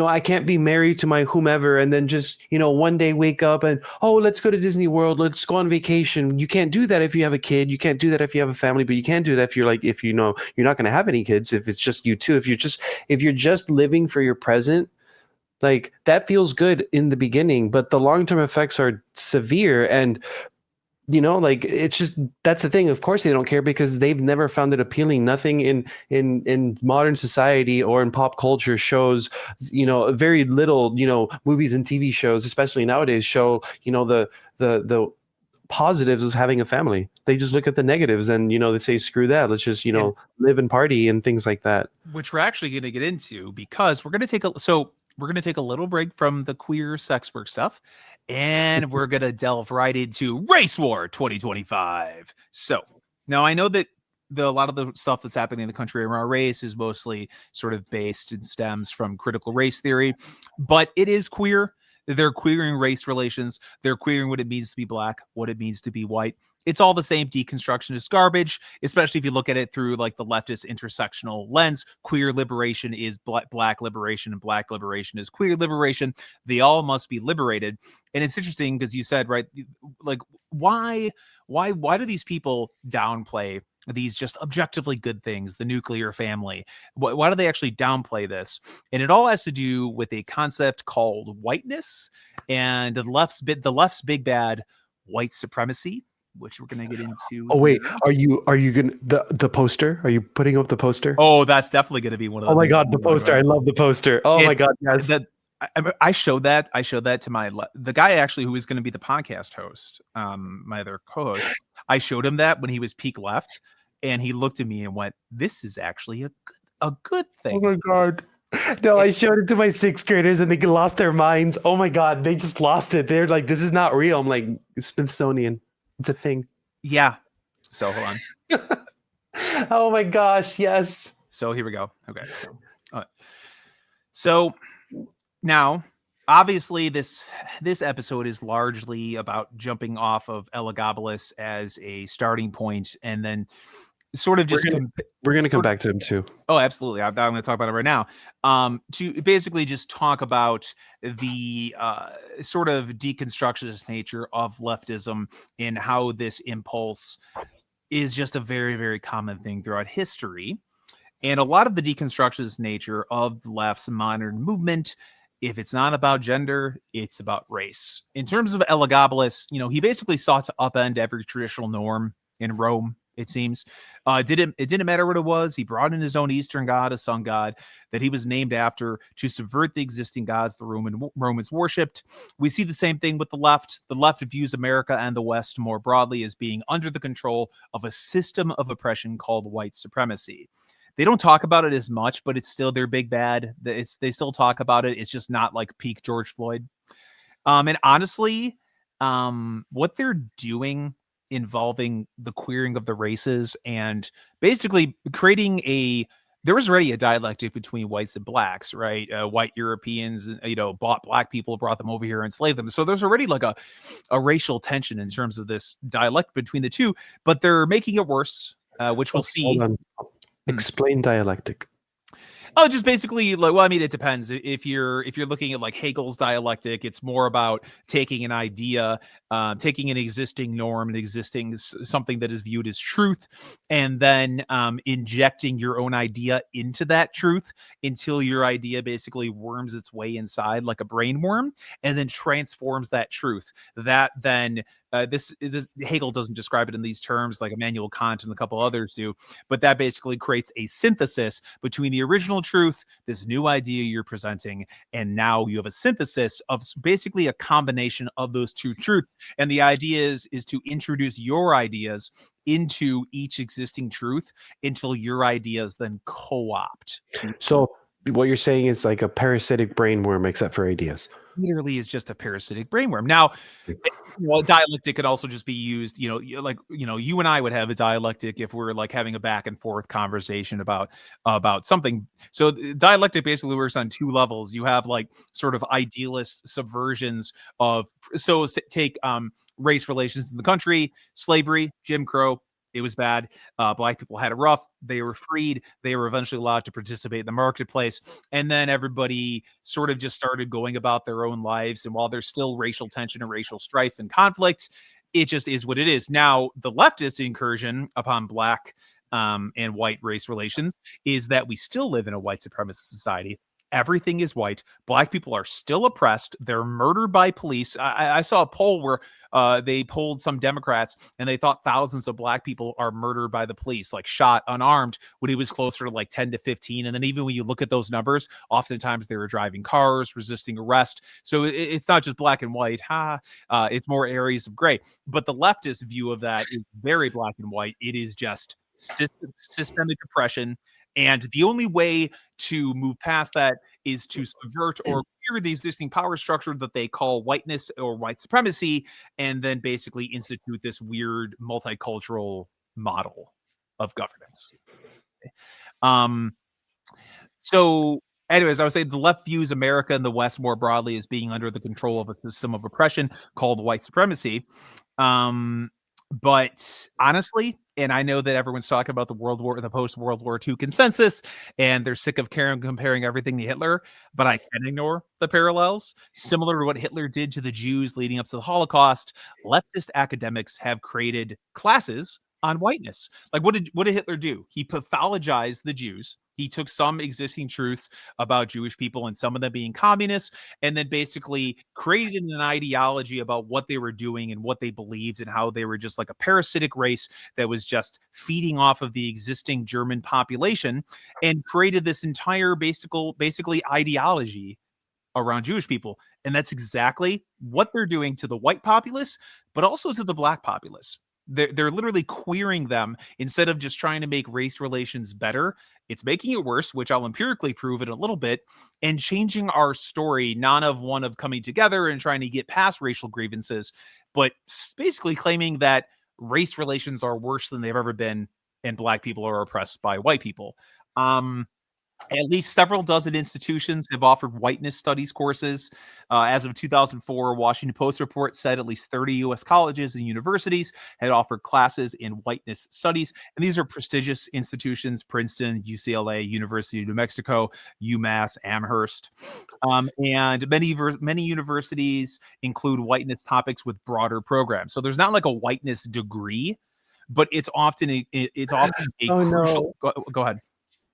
I can't be married to my whomever and then just, one day wake up and, let's go to Disney World. Let's go on vacation. You can't do that if you have a kid. You can't do that if you have a family, but you can do that if you're you're not going to have any kids, if it's just you two. If you're just living for your present, like, that feels good in the beginning, but the long-term effects are severe. And, it's just, that's the thing. Of course they don't care, because they've never found it appealing. Nothing in modern society or in pop culture shows, very little, movies and TV shows, especially nowadays, show, the positives of having a family. They just look at the negatives and, they say, screw that. Let's just, live and party and things like that. Which we're actually going to get into, because we're going to take a little break from the queer sex work stuff, and we're going to delve right into Race War 2025. So now I know that a lot of the stuff that's happening in the country around race is mostly sort of based and stems from critical race theory, but it is queer. They're queering race relations. They're queering what it means to be black, what it means to be white. It's all the same deconstructionist garbage, especially if you look at it through the leftist intersectional lens. Queer liberation is black liberation, and black liberation is queer liberation. They all must be liberated. And it's interesting because you said, right, why do these people downplay these just objectively good things, the nuclear family? Why do they actually downplay this? And it all has to do with a concept called whiteness and the left's big bad white supremacy, which we're going to get into. Oh wait, are you going to the poster? Are you putting up the poster? Oh, that's definitely going to be one of them. Oh my God, the poster. I love the poster. Oh my God, yes. I showed that to the guy actually who is going to be the podcast host, my other co-host. I showed him that when he was peak left, and he looked at me and went, "This is actually a good thing." Oh my God. No, I showed it to my 6th graders and they lost their minds. Oh my God, they just lost it. They're like, "This is not real." I'm like, "It's Smithsonian. It's a thing." Yeah. So hold on. Oh my gosh, yes. So here we go. Okay. So now, obviously, this episode is largely about jumping off of Elagabalus as a starting point, and then sort of just we're going to come back to him too. Oh, absolutely. I'm going to talk about it right now. To basically just talk about the sort of deconstructionist nature of leftism and how this impulse is just a very, very common thing throughout history. And a lot of the deconstructionist nature of the left's modern movement, if it's not about gender, it's about race. In terms of Elagabalus, he basically sought to upend every traditional norm in Rome, it seems. It didn't matter what it was. He brought in his own Eastern god, a sun god that he was named after, to subvert the existing gods the Romans worshipped. We see the same thing with the left. The left views America and the West more broadly as being under the control of a system of oppression called white supremacy. They don't talk about it as much, but it's still their big bad. They still talk about it. It's just not like peak George Floyd. And honestly, what they're doing involving the queering of the races and basically creating there was already a dialectic between whites and blacks, right? White Europeans, bought black people, brought them over here, enslaved them. So there's already like a racial tension in terms of this dialect between the two, but they're making it worse, which we'll see. Hold on. Explain dialectic. Oh, just basically it depends. If you're looking at like Hegel's dialectic, it's more about taking an idea, taking an existing norm, an existing something that is viewed as truth, and then injecting your own idea into that truth until your idea basically worms its way inside like a brain worm and then transforms that truth. That then this Hegel doesn't describe it in these terms like Immanuel Kant and a couple others do, but that basically creates a synthesis between the original truth, this new idea you're presenting, and now you have a synthesis of basically a combination of those two truths. And the idea is to introduce your ideas into each existing truth until your ideas then co-opt. So what you're saying is like a parasitic brainworm except for ideas. Literally is just a parasitic brainworm. Now, dialectic could also just be used, you and I would have a dialectic if we're like having a back and forth conversation about something. So dialectic basically works on two levels. You have like sort of idealist subversions of, so take race relations in the country, slavery, Jim Crow. It was bad. Black people had it rough. They were freed. They were eventually allowed to participate in the marketplace. And then everybody sort of just started going about their own lives. And while there's still racial tension and racial strife and conflict, it just is what it is. Now, the leftist incursion upon black and white race relations is that we still live in a white supremacist society. Everything is white. Black people are still oppressed. They're murdered by police. I saw a poll where they polled some Democrats and they thought thousands of black people are murdered by the police, like shot unarmed, when it was closer to like 10 to 15. And then even when you look at those numbers, oftentimes they were driving cars, resisting arrest. So it's not just black and white. It's more areas of gray. But the leftist view of that is very black and white. It is just systemic oppression. And the only way to move past that is to subvert or clear the existing power structure that they call whiteness or white supremacy, and then basically institute this weird multicultural model of governance. So anyways, I would say the left views America and the West more broadly as being under the control of a system of oppression called white supremacy. But honestly, and I know that everyone's talking about the post-World War II consensus, and they're sick of comparing everything to Hitler, but I can ignore the parallels. Similar to what Hitler did to the Jews leading up to the Holocaust, leftist academics have created classes on whiteness. Like what did Hitler do? He pathologized the Jews. He took some existing truths about Jewish people and some of them being communists, and then basically created an ideology about what they were doing and what they believed and how they were just like a parasitic race that was just feeding off of the existing German population, and created this entire basically ideology around Jewish people. And that's exactly what they're doing to the white populace, but also to the black populace. They're literally queering them instead of just trying to make race relations better. It's making it worse, which I'll empirically prove in a little bit, and changing our story, not of one of coming together and trying to get past racial grievances, but basically claiming that race relations are worse than they've ever been and black people are oppressed by white people. At least several dozen institutions have offered whiteness studies courses. As of 2004, a Washington Post report said at least 30 U.S. colleges and universities had offered classes in whiteness studies. And these are prestigious institutions: Princeton, UCLA, University of New Mexico, UMass, Amherst. And many universities include whiteness topics with broader programs. So there's not like a whiteness degree, but it's often a crucial. No. Go ahead.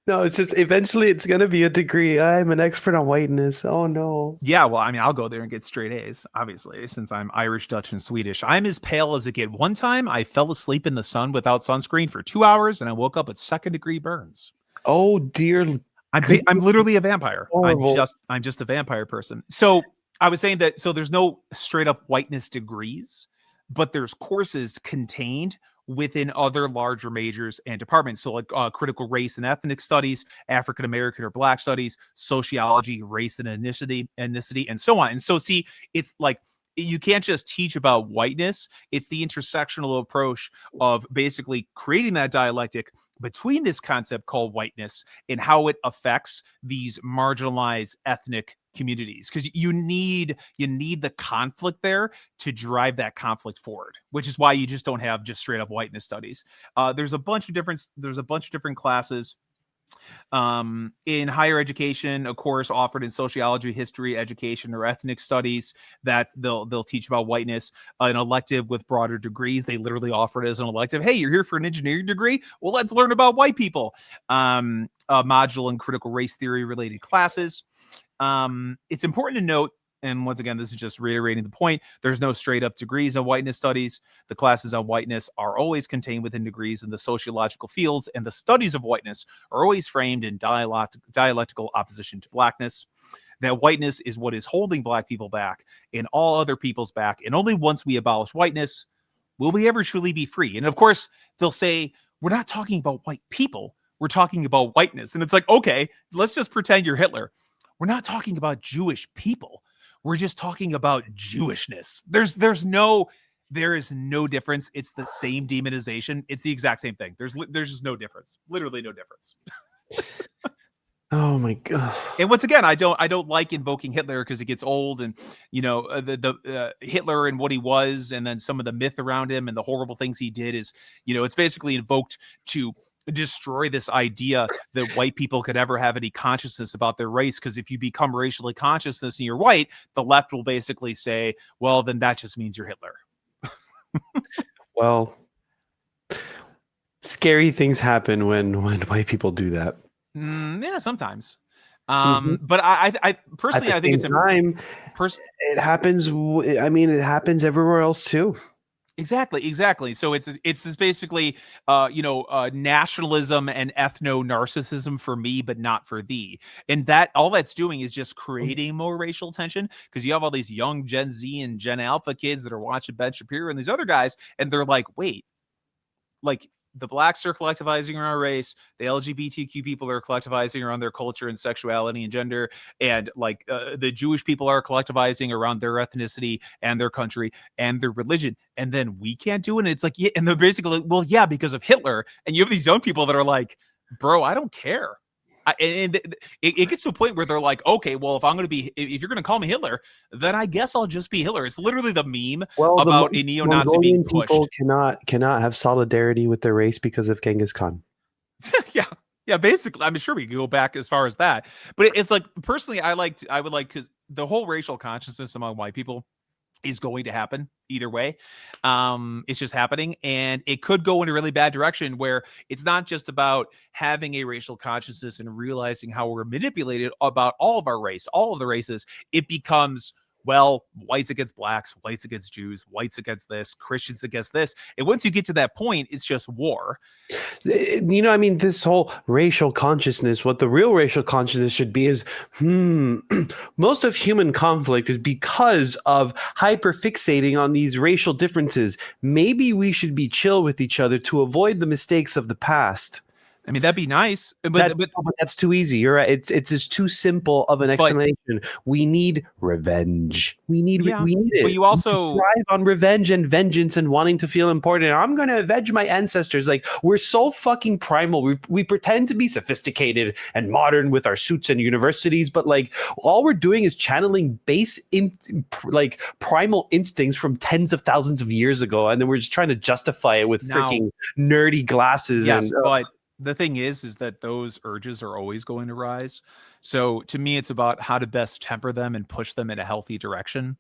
No, it's just eventually it's going to be a degree. I'm an expert on whiteness. Oh, no. Yeah, well, I mean, I'll go there and get straight A's, obviously, since I'm Irish, Dutch, and Swedish. I'm as pale as it get. One time, I fell asleep in the sun without sunscreen for 2 hours, and I woke up with second-degree burns. Oh, dear. I'm literally a vampire. Horrible. I'm just a vampire person. So I was saying that, so there's no straight-up whiteness degrees, but there's courses contained within other larger majors and departments. So like critical race and ethnic studies, African American or Black studies, sociology, race and ethnicity, and so on. And so see, it's like you can't just teach about whiteness. It's the intersectional approach of basically creating that dialectic between this concept called whiteness and how it affects these marginalized ethnic communities, because you need the conflict there to drive that conflict forward, which is why you just don't have just straight up whiteness studies. There's a bunch of different classes in higher education, a course offered in sociology, history, education, or ethnic studies that they'll teach about whiteness. An elective with broader degrees, they literally offer it as an elective. Hey, you're here for an engineering degree? Well, let's learn about white people. A module in critical race theory related classes. It's important to note, and once again, this is just reiterating the point, there's no straight up degrees on whiteness studies. The classes on whiteness are always contained within degrees in the sociological fields, and the studies of whiteness are always framed in dialectical opposition to blackness. That whiteness is what is holding Black people back and all other peoples back. And only once we abolish whiteness will we ever truly be free. And of course, they'll say, we're not talking about white people, we're talking about whiteness. And it's like, okay, let's just pretend you're Hitler. We're not talking about Jewish people. We're just talking about Jewishness. There is no difference. It's the same demonization. It's the exact same thing. There's just no difference. Literally no difference. Oh my God. And once again, I don't like invoking Hitler because it gets old, and the Hitler and what he was, and then some of the myth around him and the horrible things he did is, it's basically invoked to destroy this idea that white people could ever have any consciousness about their race, because if you become racially conscious and you're white, the left will basically say, well, then that just means you're Hitler. Well, scary things happen when white people do that. Yeah, sometimes. But I personally, I think it's it happens. I mean, it happens everywhere else too. Exactly. So it's this basically, nationalism and ethno-narcissism for me, but not for thee. And that all that's doing is just creating more racial tension, because you have all these young Gen Z and Gen Alpha kids that are watching Ben Shapiro and these other guys, and they're like, wait, like the Blacks are collectivizing around race, the LGBTQ people are collectivizing around their culture and sexuality and gender, and like the Jewish people are collectivizing around their ethnicity and their country and their religion, and then we can't do it. And it's like, yeah, and they're basically like, well, yeah, because of Hitler. And you have these young people that are like, bro, I don't care. And it gets to a point where they're like, okay, well, if you're going to call me Hitler, then I guess I'll just be Hitler. It's literally the meme about a neo-Nazi being pushed. People cannot have solidarity with their race because of Genghis Khan. Yeah, basically. I'm sure we can go back as far as that. But it's like, personally, I would like, because the whole racial consciousness among white people is going to happen either way. It's just happening, and it could go in a really bad direction where it's not just about having a racial consciousness and realizing how we're manipulated about all of our race, all of the races. It becomes, well, whites against blacks, whites against Jews, whites against this, Christians against this. And once you get to that point, it's just war. I mean, this whole racial consciousness, what the real racial consciousness should be is, most of human conflict is because of hyperfixating on these racial differences. Maybe we should be chill with each other to avoid the mistakes of the past. I mean, that'd be nice, but But that's too easy. You're right. It's just too simple of an explanation. We need revenge. We need it. But you also thrive on revenge and vengeance and wanting to feel important. I'm going to avenge my ancestors. Like, we're so fucking primal. We pretend to be sophisticated and modern with our suits and universities, but like all we're doing is channeling like primal instincts from tens of thousands of years ago, and then we're just trying to justify it with freaking nerdy glasses. Yes, and but the thing is that those urges are always going to rise. So to me, it's about how to best temper them and push them in a healthy direction.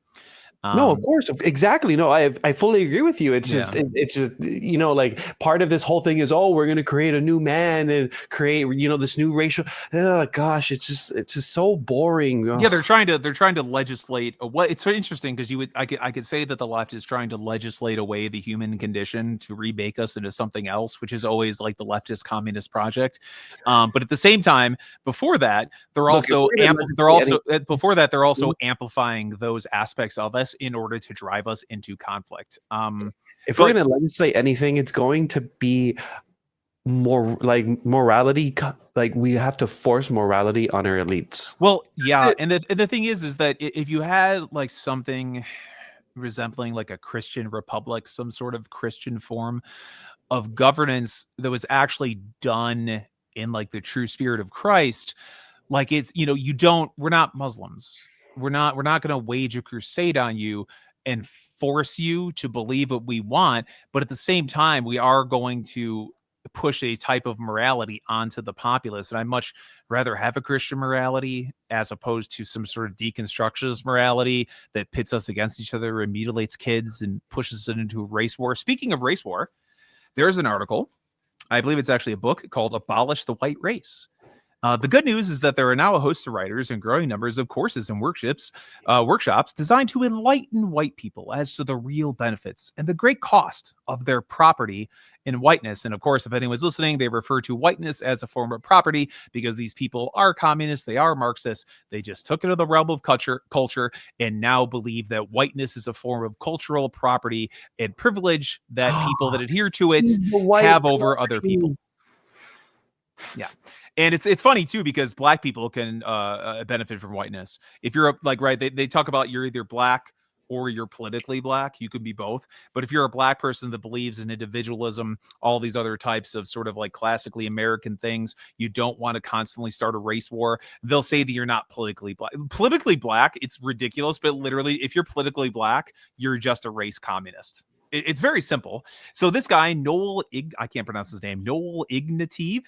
No, of course, exactly. No, I fully agree with you. It's just like part of this whole thing is, we're going to create a new man and create this new racial. Oh gosh, it's just so boring. Yeah, they're trying to legislate. It's very interesting because I could say that the left is trying to legislate away the human condition to remake us into something else, which is always like the leftist communist project. But at the same time, before that, they're also amplifying those aspects of us in order to drive us into conflict. If we're going to legislate anything, it's going to be more like morality. Like, we have to force morality on our elites. Well, yeah, and the thing is that if you had like something resembling like a Christian republic, some sort of Christian form of governance that was actually done in like the true spirit of Christ, like it's we're not Muslims. We're not going to wage a crusade on you and force you to believe what we want. But at the same time, we are going to push a type of morality onto the populace. And I much rather have a Christian morality as opposed to some sort of deconstructionist morality that pits us against each other and mutilates kids and pushes it into a race war. Speaking of race war, there's an article, I believe it's actually a book, called Abolish the White Race. The good news is that there are now a host of writers and growing numbers of courses and workshops designed to enlighten white people as to the real benefits and the great cost of their property in whiteness. And of course, if anyone's listening, they refer to whiteness as a form of property because these people are communists, they are Marxists, they just took it to the realm of culture and now believe that whiteness is a form of cultural property and privilege that people that adhere to it have over other people. Yeah. And it's funny too, because black people can benefit from whiteness. If you're they talk about you're either black or you're politically black. You could be both. But if you're a black person that believes in individualism, all these other types of sort of like classically American things, you don't want to constantly start a race war. They'll say that you're not politically black. Politically black, it's ridiculous. But literally, if you're politically black, you're just a race communist. It's very simple. So this guy, I can't pronounce his name, Noel Ignatieff,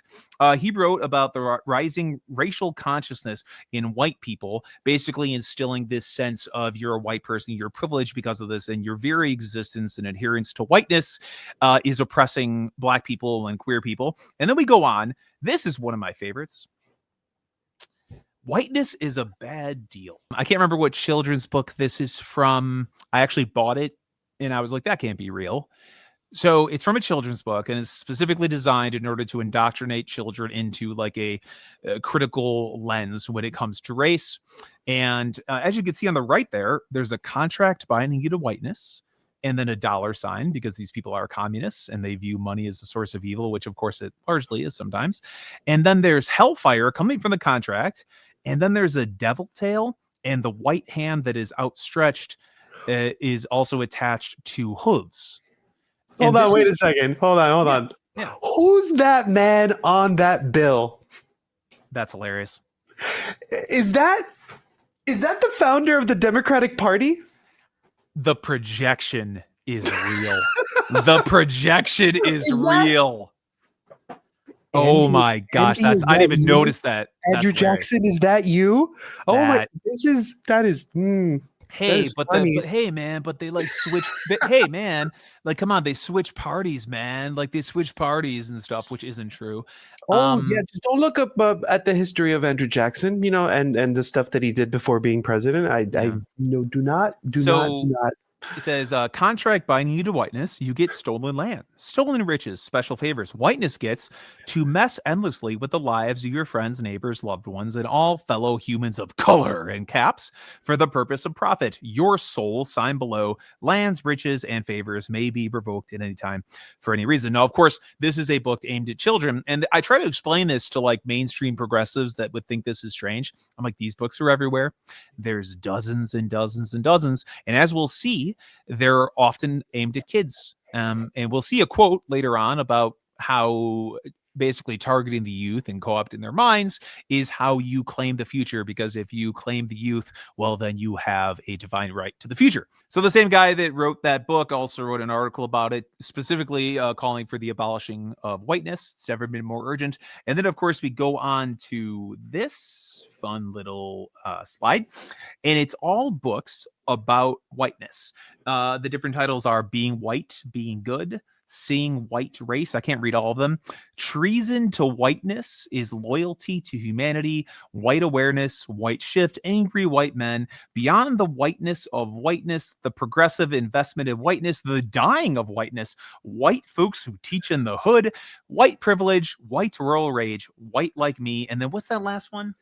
he wrote about the rising racial consciousness in white people, basically instilling this sense of you're a white person, you're privileged because of this, and your very existence and adherence to whiteness is oppressing black people and queer people. And then we go on. This is one of my favorites. Whiteness is a bad deal. I can't remember what children's book this is from. I actually bought it. And I was like, that can't be real. So it's from a children's book and is specifically designed in order to indoctrinate children into like a critical lens when it comes to race. And as you can see on the right there, there's a contract binding you to whiteness and then a $sign because these people are communists and they view money as a source of evil, which of course it largely is sometimes. And then there's hellfire coming from the contract. And then there's a devil tail and the white hand that is outstretched is also attached to hooves. Hold on, wait a second. Hold on. Yeah. Who's that man on that bill? That's hilarious. Is that the founder of the Democratic Party? The projection is real. The projection is real. Oh my gosh, I didn't even notice that. Andrew Jackson, is that you? Oh my, that is. Hey, but they like switch. Hey, man, like, come on, they switch parties, man. Like they switch parties and stuff, which isn't true. Just don't look up at the history of Andrew Jackson, and the stuff that he did before being president. Do not. It says, contract binding you to whiteness, you get stolen land, stolen riches, special favors. Whiteness gets to mess endlessly with the lives of your friends, neighbors, loved ones, and all fellow humans of color, in caps, for the purpose of profit. Your soul, signed below, lands, riches, and favors may be revoked at any time for any reason. Now, of course, this is a book aimed at children, and I try to explain this to like mainstream progressives that would think this is strange. I'm like, these books are everywhere. There's dozens and dozens and dozens, and as we'll see, they're often aimed at kids. And we'll see a quote later on about how basically targeting the youth and co-opting their minds is how you claim the future, because if you claim the youth, well, then you have a divine right to the future. So the same guy that wrote that book also wrote an article about it, specifically calling for the abolishing of whiteness. It's never been more urgent. And then, of course, we go on to this fun little slide, and it's all books about whiteness. The different titles are Being White, Being Good, Seeing White Race. I can't read all of them. Treason to Whiteness is Loyalty to Humanity, White Awareness, White Shift, Angry White Men, Beyond the Whiteness of Whiteness, The Progressive Investment in Whiteness, The Dying of Whiteness, White Folks Who Teach in the Hood, White Privilege, White Royal Rage, White Like Me, and then what's that last one?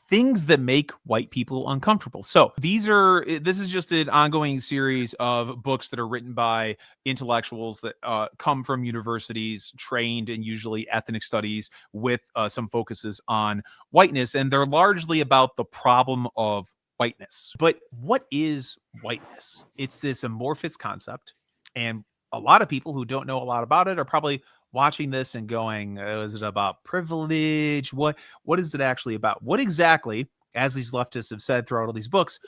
Things that make white people uncomfortable. So this is just an ongoing series of books that are written by intellectuals that come from universities trained in usually ethnic studies with some focuses on whiteness. And they're largely about the problem of whiteness. But what is whiteness? It's this amorphous concept. And a lot of people who don't know a lot about it are probably watching this and going, is it about privilege? What is it actually about? What exactly, as these leftists have said throughout all these books,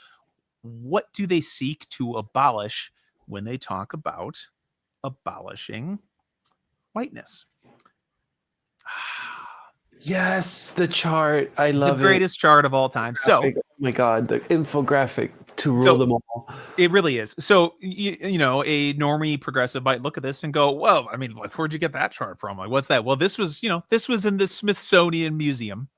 what do they seek to abolish when they talk about abolishing whiteness? Yes, the chart. I love the greatest chart of all time. So, oh my God, the infographic to rule them all. It really is. So, you know, a normie progressive might look at this and go, well, I mean, like, where'd you get that chart from? Like, what's that? Well, this was in the Smithsonian Museum,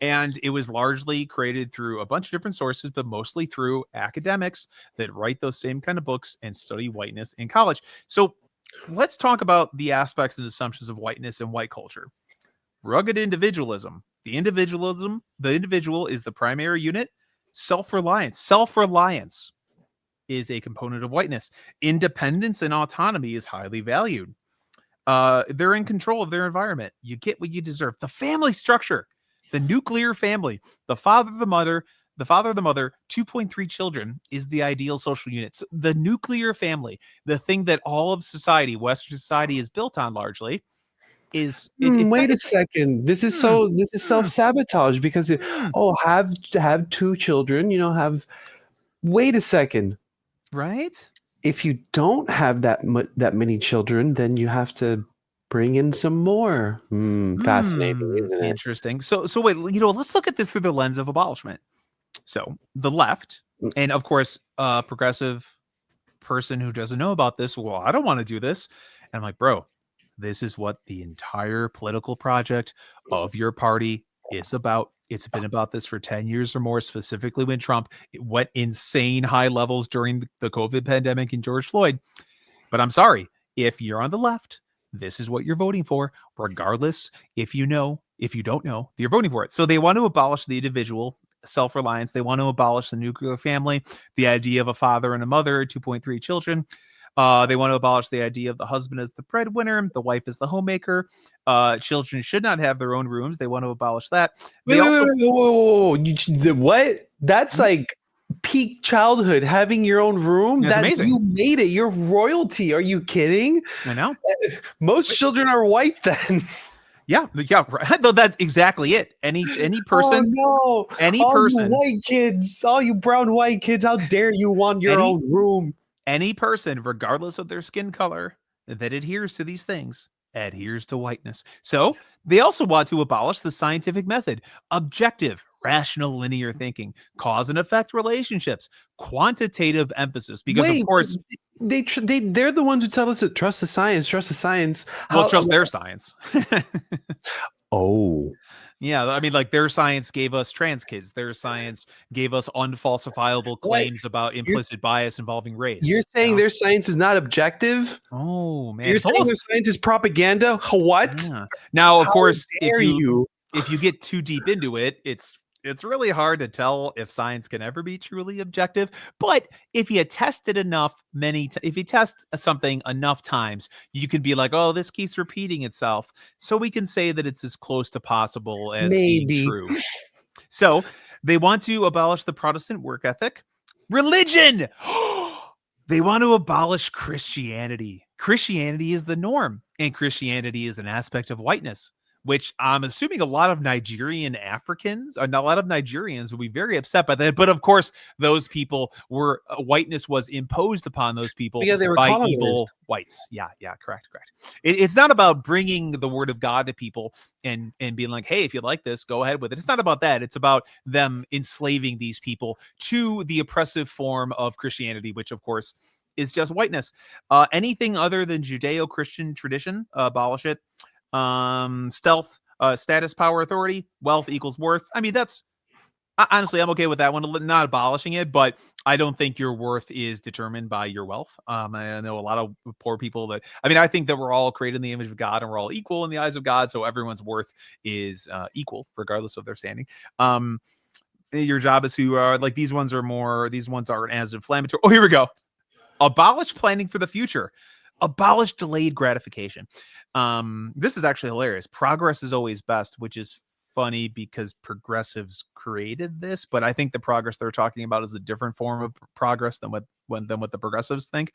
and it was largely created through a bunch of different sources, but mostly through academics that write those same kind of books and study whiteness in college. So let's talk about the aspects and assumptions of whiteness and white culture. Rugged individualism. The individual is the primary unit. Self-reliance is a component of whiteness. Independence and autonomy is highly valued. They're in control of their environment. You get what you deserve. The family structure, the nuclear family, the father, the mother, 2.3 children is the ideal social unit. So the nuclear family, the thing that all of society, Western society, is built on largely, is wait a second. This is self-sabotage because have two children, wait a second. Right? If you don't have that many children, then you have to bring in some more. Fascinating, isn't it? Interesting. So wait, let's look at this through the lens of abolishment. So the left, and of course, a progressive person who doesn't know about this, well, I don't want to do this. And I'm like, bro, this is what the entire political project of your party is about. It's been about this for 10 years or more, specifically when Trump went insane high levels during the COVID pandemic and George Floyd. But I'm sorry, if you're on the left, this is what you're voting for, regardless if you don't know, you're voting for it. So they want to abolish the individual, self-reliance. They want to abolish the nuclear family, the idea of a father and a mother, 2.3 children. They want to abolish the idea of the husband as the breadwinner, the wife as the homemaker. Children should not have their own rooms. They want to abolish that. What? That's like peak childhood, having your own room. That's amazing. You made it. You're royalty. Are you kidding? I know. Most children are white then. Yeah, right. Though that's exactly it. Any person, all person, you white kids, all you brown white kids, how dare you want your own room? Any person, regardless of their skin color, that adheres to these things adheres to whiteness. So they also want to abolish the scientific method, objective, rational, linear thinking, cause and effect relationships, quantitative emphasis. Because of course, they're the ones who tell us to trust the science. Trust the science. Well, trust their science. Oh. Yeah, I mean, like their science gave us trans kids. Their science gave us unfalsifiable claims about implicit bias involving race. You're saying their science is not objective? Oh man, You're it's saying almost their science is propaganda? What? yeah. Now, of How course, if dare you get too deep into it, it's really hard to tell if science can ever be truly objective. But if you test it enough, if you test something enough times, you can be like, oh, this keeps repeating itself. So we can say that it's as close to possible as being Maybe. true. So they want to abolish the Protestant work ethic. Religion! They want to abolish Christianity. Christianity is the norm, and Christianity is an aspect of whiteness, which I'm assuming a lot of Nigerians will be very upset by that. But of course, those people were whiteness was imposed upon those people They were by colonized. evil whites. Yeah, correct. It's not about bringing the word of God to people and being like, hey, if you like this, go ahead with it. It's not about that. It's about them enslaving these people to the oppressive form of Christianity, which of course is just whiteness. Anything other than Judeo-Christian tradition, abolish it. Stealth, status, power, authority, wealth equals worth. I mean, honestly, I'm okay with that one, not abolishing it, but I don't think your worth is determined by your wealth. I know a lot of poor people I think that we're all created in the image of God and we're all equal in the eyes of God. So everyone's worth is equal regardless of their standing. Your job is to these ones aren't as inflammatory. Oh, here we go. Abolish planning for the future. Abolish delayed gratification. This is actually hilarious. Progress is always best, which is funny because progressives created this, but I think the progress they're talking about is a different form of progress than what the progressives think.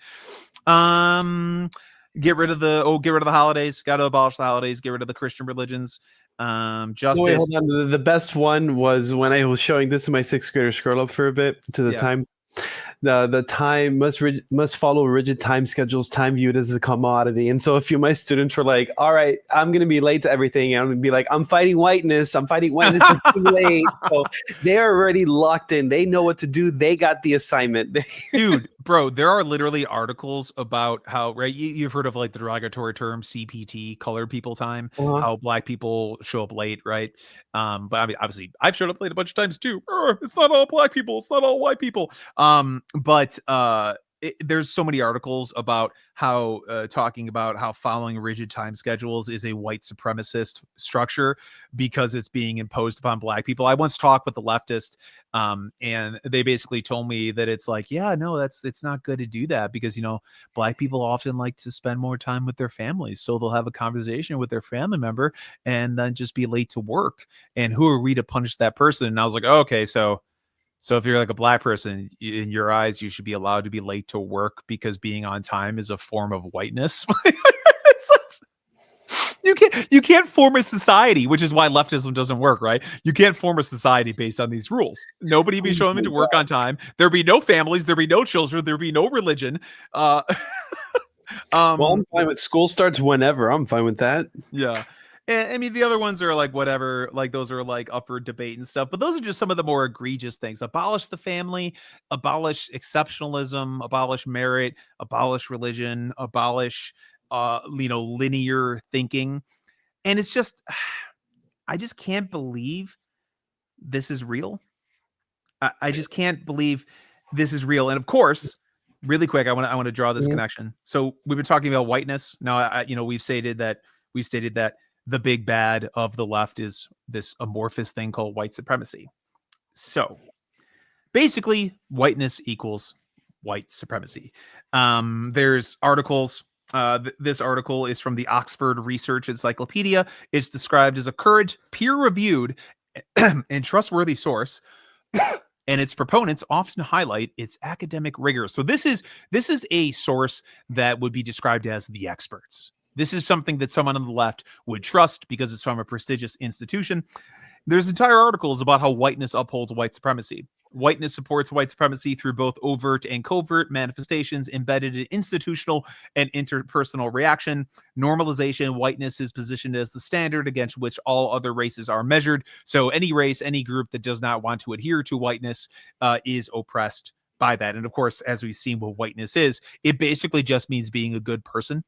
Get rid of the holidays. Got to abolish the holidays. Get rid of the Christian religions. Justice. Wait, hold on. The best one was when I was showing this to my sixth grader. Scroll up for a bit to the time. The time must follow rigid time schedules, time viewed as a commodity. And so a few of my students were like, all right, I'm going to be late to everything. And I'm going to be like, I'm fighting whiteness. I'm fighting whiteness. It's too late. So they're already locked in. They know what to do. They got the assignment. Dude, bro, there are literally articles about how, right, you've heard of like the derogatory term CPT, colored people time, how black people show up late, right? But I mean, obviously, I've showed up late a bunch of times too. It's not all black people. It's not all white people. But there's so many articles about how talking about how following rigid time schedules is a white supremacist structure because it's being imposed upon black people. I once talked with a leftist and they basically told me that it's like, yeah, no, it's not good to do that because, black people often like to spend more time with their families. So they'll have a conversation with their family member and then just be late to work. And who are we to punish that person? And I was like, oh, okay, So if you're like a black person, in your eyes, you should be allowed to be late to work because being on time is a form of whiteness. You can't form a society, which is why leftism doesn't work, right? You can't form a society based on these rules. Nobody be showing me to work on time. There'd be no families. There'd be no children. There'd be no religion. Well, I'm fine with school starts whenever. I'm fine with that. Yeah. And I mean, the other ones are like whatever, like those are like up for debate and stuff, but those are just some of the more egregious things. Abolish the family, abolish exceptionalism, abolish merit, abolish religion, abolish, linear thinking. And it's just, I just can't believe this is real. I just can't believe this is real. And of course, really quick, I want to draw this connection. So we've been talking about whiteness. Now, we've stated that the big bad of the left is this amorphous thing called white supremacy. So basically, whiteness equals white supremacy. There's articles. This article is from the Oxford Research Encyclopedia. It's described as a current, peer-reviewed, and trustworthy source. And its proponents often highlight its academic rigor. So this is a source that would be described as the experts. This is something that someone on the left would trust because it's from a prestigious institution. There's entire articles about how whiteness upholds white supremacy. Whiteness supports white supremacy through both overt and covert manifestations embedded in institutional and interpersonal reaction. Normalization, whiteness is positioned as the standard against which all other races are measured. So any race, any group that does not want to adhere to whiteness is oppressed by that. And of course, as we've seen what whiteness is, it basically just means being a good person.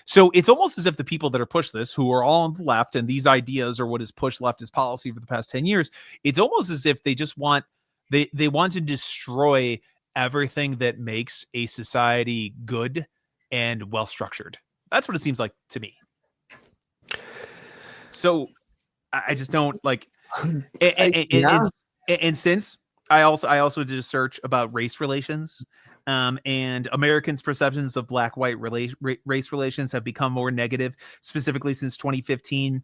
So it's almost as if the people that are pushed this, who are all on the left, and these ideas are what has pushed leftist policy for the past 10 years, it's almost as if they just want, they want to destroy everything that makes a society good and well-structured. That's what it seems like to me. So I just don't like, and since I also did a search about race relations, and Americans' perceptions of black-white race relations have become more negative, specifically since 2015.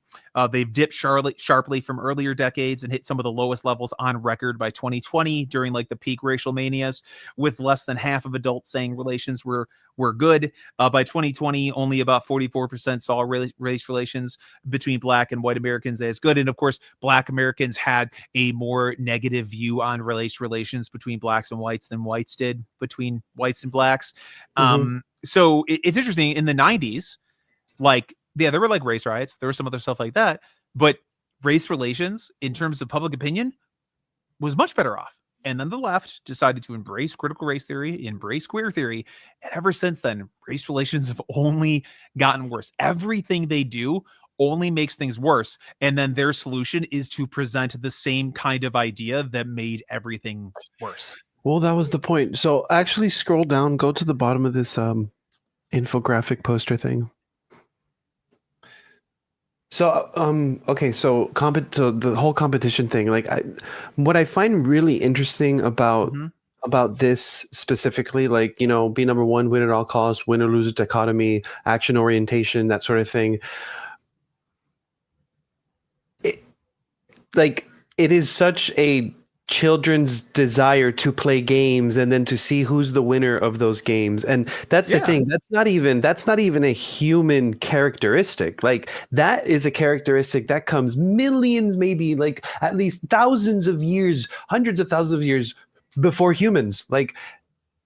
They've dipped sharply from earlier decades and hit some of the lowest levels on record by 2020 during like the peak racial manias, with less than half of adults saying relations were good. By 2020, only about 44% saw race relations between black and white Americans as good. And of course, black Americans had a more negative view on race relations between blacks and whites than whites did between whites and blacks. So it's interesting. In the 90s, like, yeah, there were like race riots, there was some other stuff like that, but race relations in terms of public opinion was much better off. And then the left decided to embrace critical race theory, embrace queer theory. And ever since then, race relations have only gotten worse. Everything they do only makes things worse. And then their solution is to present the same kind of idea that made everything worse. Well, that was the point. So actually scroll down, go to the bottom of this infographic poster thing. So, okay, so the whole competition thing, like what I find really interesting about this specifically, like, you know, be number one, win at all costs, win or lose dichotomy, action orientation, that sort of thing. It is such a children's desire to play games and then to see who's the winner of those games. And that's the thing. That's not even a human characteristic. Like, that is a characteristic that comes millions, maybe like at least thousands of years, hundreds of thousands of years before humans. Like,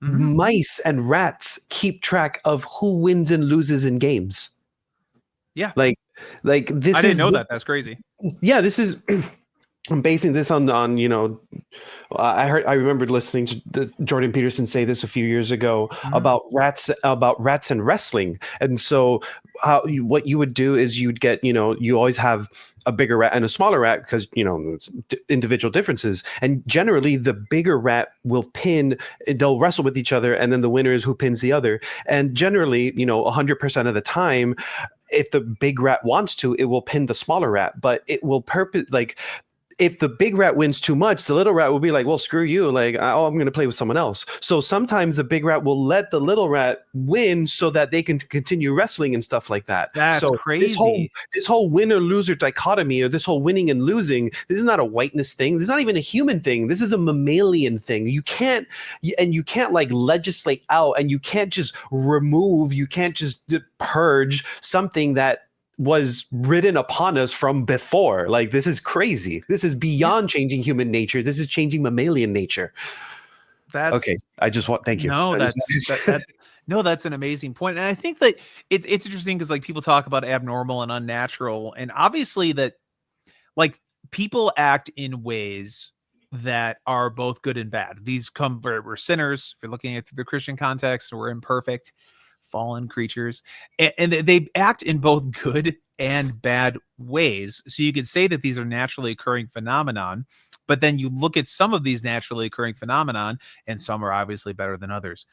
mice and rats keep track of who wins and loses in games. Yeah. Like this. I didn't know that. That's crazy. Yeah, this is. I'm basing this on you know, I remembered listening to Jordan Peterson say this a few years ago about rats and wrestling. And so what you would do is you'd get, you know, you always have a bigger rat and a smaller rat because, you know, individual differences. And generally the bigger rat will they'll wrestle with each other, and then the winner is who pins the other. And generally, you know, 100% of the time, if the big rat wants to, it will pin the smaller rat, but it will if the big rat wins too much, the little rat will be like, well, screw you. Like, I'm going to play with someone else. So sometimes the big rat will let the little rat win so that they can continue wrestling and stuff like that. That's crazy. This whole winner loser dichotomy, or this whole winning and losing, this is not a whiteness thing. This is not even a human thing. This is a mammalian thing. You can't like legislate out, and you can't just purge something that was written upon us from before. Like, this is crazy. This is beyond changing human nature. This is changing mammalian nature. That's okay. Thank you. No, that's an amazing point. And I think that it's interesting because, like, people talk about abnormal and unnatural, and obviously that, like, people act in ways that are both good and bad. These we're sinners. If you're looking at the Christian context, we're imperfect, fallen creatures, and they act in both good and bad ways. So you could say that these are naturally occurring phenomenon, but then you look at some of these naturally occurring phenomenon, and some are obviously better than others.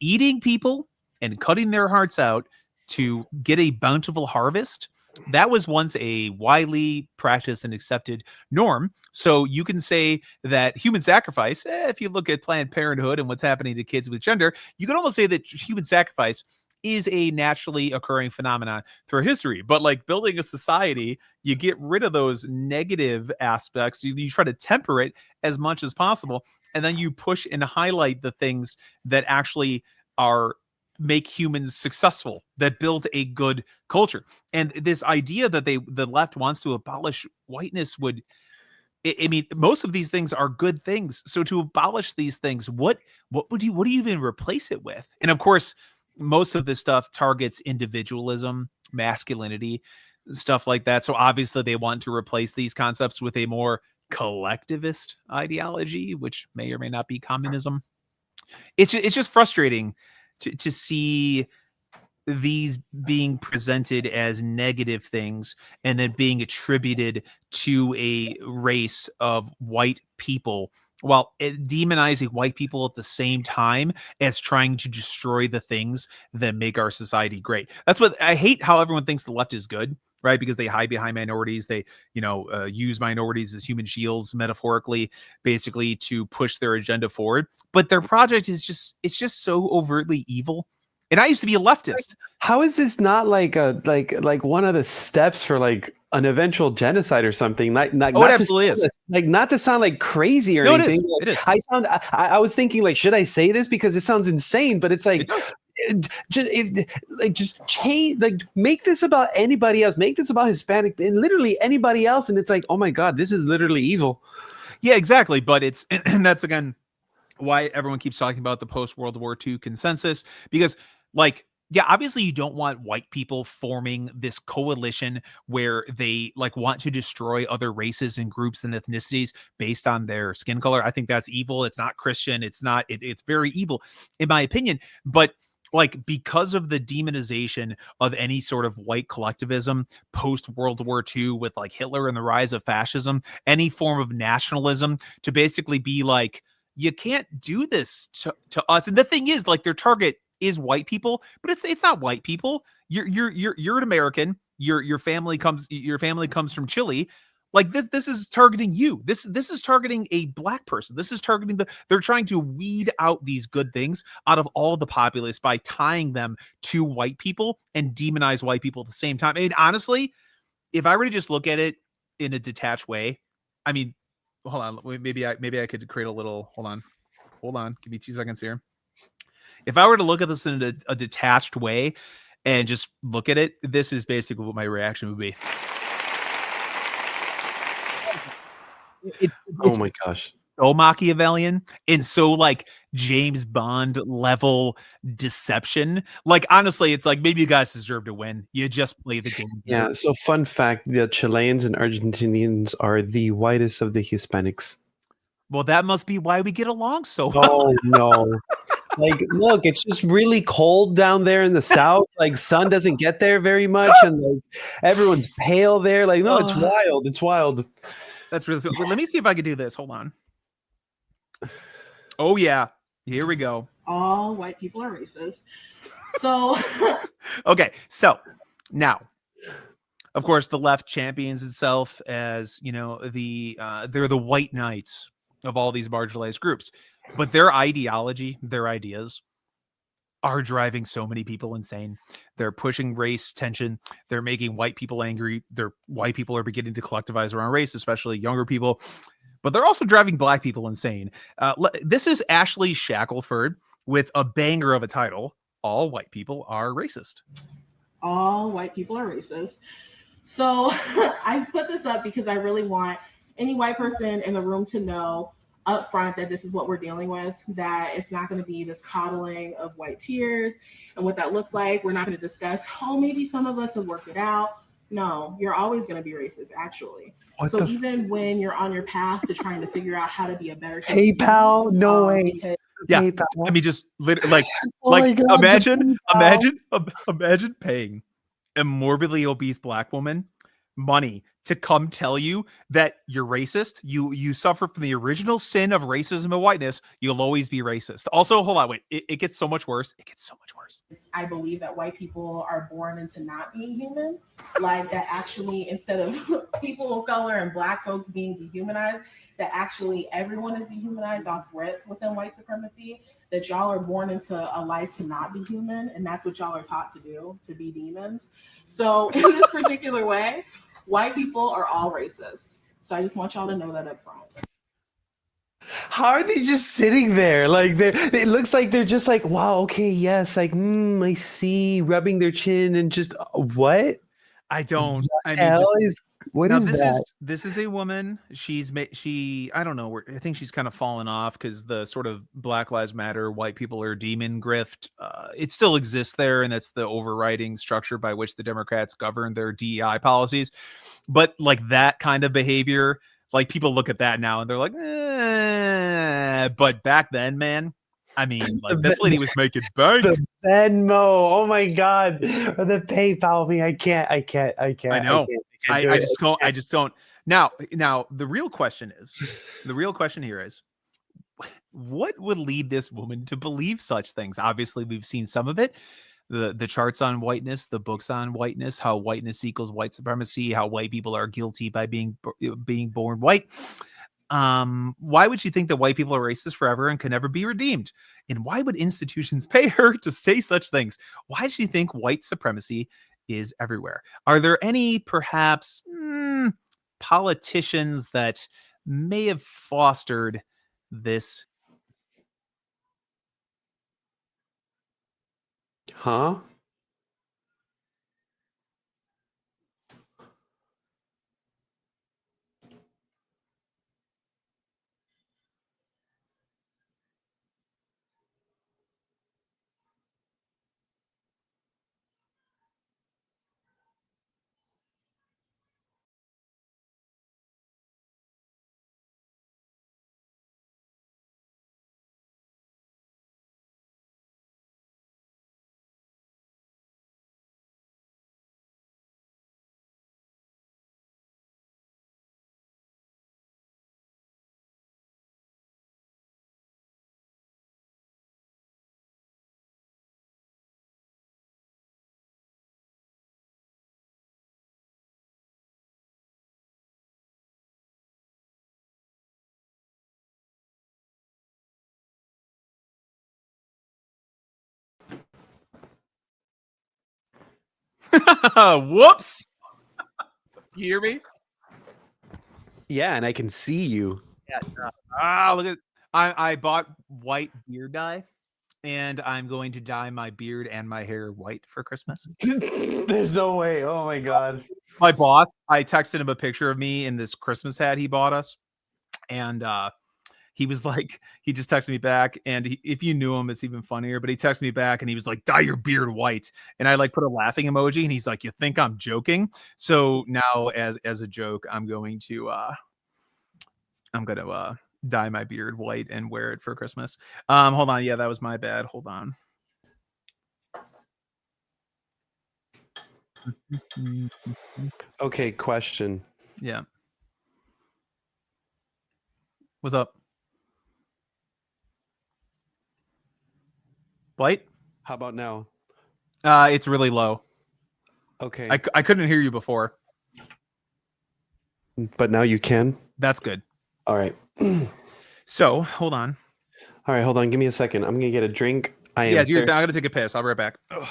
Eating people and cutting their hearts out to get a bountiful harvest, that was once a widely practiced and accepted norm. So you can say that human sacrifice, if you look at Planned Parenthood and what's happening to kids with gender, you can almost say that human sacrifice is a naturally occurring phenomenon through history. But like building a society, you get rid of those negative aspects. You try to temper it as much as possible. And then you push and highlight the things that actually make humans successful, that build a good culture. And this idea that the left wants to abolish whiteness I mean, most of these things are good things. So to abolish these things, what do you even replace it with? And of course, most of this stuff targets individualism, masculinity, stuff like that. So obviously they want to replace these concepts with a more collectivist ideology, which may or may not be communism. It's just frustrating to see these being presented as negative things and then being attributed to a race of white people, while demonizing white people at the same time as trying to destroy the things that make our society great. That's what I hate, how everyone thinks the left is good, right? Because they hide behind minorities. They, use minorities as human shields, metaphorically, basically to push their agenda forward. But their project is it's just so overtly evil. And I used to be a leftist. How is this not like one of the steps for like an eventual genocide or something? It absolutely is. Not to sound like crazy or anything. It is. I was thinking, like, should I say this because it sounds insane? But it's like, just change, like, make this about anybody else. Make this about Hispanic and literally anybody else. And it's like, oh my God, this is literally evil. Yeah, exactly. But and that's again why everyone keeps talking about the post-World War II consensus, because obviously you don't want white people forming this coalition where they want to destroy other races and groups and ethnicities based on their skin color. I think that's evil. It's not Christian. It's very evil in my opinion. But because of the demonization of any sort of white collectivism post World War II with Hitler and the rise of fascism, any form of nationalism to basically be you can't do this to us. And the thing is, their target is white people, but it's not white people. You're an American. Your family comes from Chile. This is targeting you. This is targeting a black person. This is targeting they're trying to weed out these good things out of all the populace by tying them to white people and demonize white people at the same time. And honestly, if I were to just look at it in a detached way, I mean, hold on, maybe I could create a little, hold on, give me 2 seconds here. If I were to look at this in a detached way and just look at it, this is basically what my reaction would be. It's oh my gosh, so Machiavellian and so James Bond level deception. Honestly, it's maybe you guys deserve to win. You just play the game. Yeah. So fun fact, the Chileans and Argentinians are the whitest of the Hispanics. Well, that must be why we get along so well. Oh no. Look, it's just really cold down there in the south. Sun doesn't get there very much, and everyone's pale there. No, it's wild. It's wild. That's really cool. Let me see if I can do this. Hold on. Oh yeah, here we go. All white people are racist. So okay, so now, of course, the left champions itself as they're the white knights of all these marginalized groups. But their ideology, their ideas are driving so many people insane. They're pushing race tension. They're making white people angry. White people are beginning to collectivize around race, especially younger people. But they're also driving black people insane. This is Ashley Shackelford with a banger of a title. All white people are racist. All white people are racist. So I put this up because I really want any white person in the room to know up front that this is what we're dealing with, that it's not going to be this coddling of white tears and what that looks like. We're not going to discuss, maybe some of us have worked it out. No, you're always going to be racist, actually. So even when you're on your path to trying to figure out how to be a better PayPal, no way. Yeah, PayPal. I mean, just imagine paying a morbidly obese black woman money to come tell you that you're racist, you suffer from the original sin of racism and whiteness, you'll always be racist. Also, hold on, wait, it gets so much worse. It gets so much worse. I believe that white people are born into not being human, that actually, instead of people of color and black folks being dehumanized, that actually everyone is dehumanized off rip within white supremacy, that y'all are born into a life to not be human, and that's what y'all are taught to do, to be demons. So in this particular way, white people are all racist. So I just want y'all to know that up front. How are they just sitting there? It looks like they're just wow, okay, yes, I see, rubbing their chin and just what? I don't. What is that? This is a woman. I don't know. I think she's kind of fallen off because the sort of Black Lives Matter, white people are demon grift. It still exists there, and that's the overriding structure by which the Democrats govern their DEI policies. But that kind of behavior, people look at that now and they're like, eh. But back then, man, I mean, like this lady was making bank. The Venmo. Oh my God. Or the PayPal me. I can't. I know. I just don't. Now the real question here is, what would lead this woman to believe such things? Obviously, we've seen some of it. The charts on whiteness, the books on whiteness, how whiteness equals white supremacy, how white people are guilty by being born white. Why would she think that white people are racist forever and can never be redeemed? And why would institutions pay her to say such things? Why does she think white supremacy is everywhere? Are there any perhaps politicians that may have fostered this? Huh? Whoops. You hear me? Yeah, and I can see you. Yeah. Look at I bought white beard dye, and I'm going to dye my beard and my hair white for Christmas. There's no way. Oh my God. My boss, I texted him a picture of me in this Christmas hat he bought us, and he was like, he just texted me back, and if you knew him, it's even funnier. But he texted me back, and he was like, "Dye your beard white," and I like put a laughing emoji, and he's like, "You think I'm joking?" So now, as a joke, I'm gonna dye my beard white and wear it for Christmas. Hold on, yeah, that was my bad. Hold on. Okay, question. Yeah. What's up? Blight? How about now? It's really low. Okay. I couldn't hear you before. But now you can? That's good. All right. So, hold on. All right, hold on. Give me a second. I'm going to get a drink. I got to take a piss. I'll be right back. Ugh.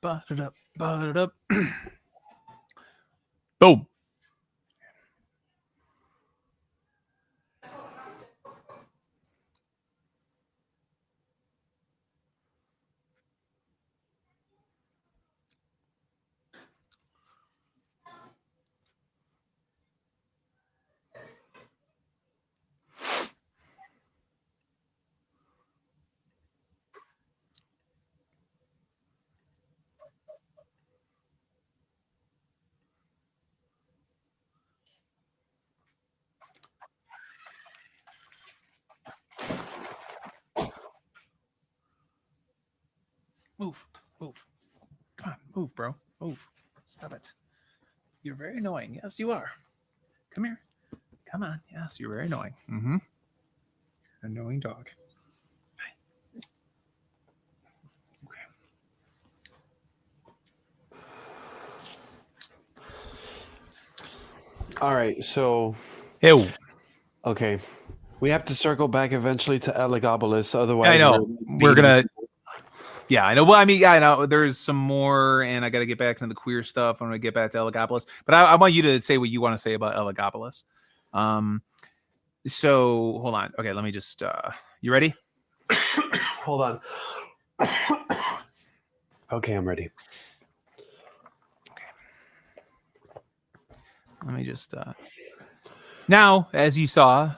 Ba-da-da, ba-da-da. Boom. Move. Come on, move, bro. Move. Stop it. You're very annoying. Yes, you are. Come here. Come on. Yes, you're very annoying. Mm-hmm. Annoying dog. All right, so Ew. Okay, we have to circle back eventually to Elagabalus. Otherwise, I know we're gonna. Yeah, I know. Well, I mean, yeah, I know there's some more, and I got to get back into the queer stuff. I'm gonna get back to Elagabalus, but I want you to say what you want to say about Elagabalus. So hold on. Okay, let me just. You ready? Hold on. Okay, I'm ready. Let me just now, as you saw,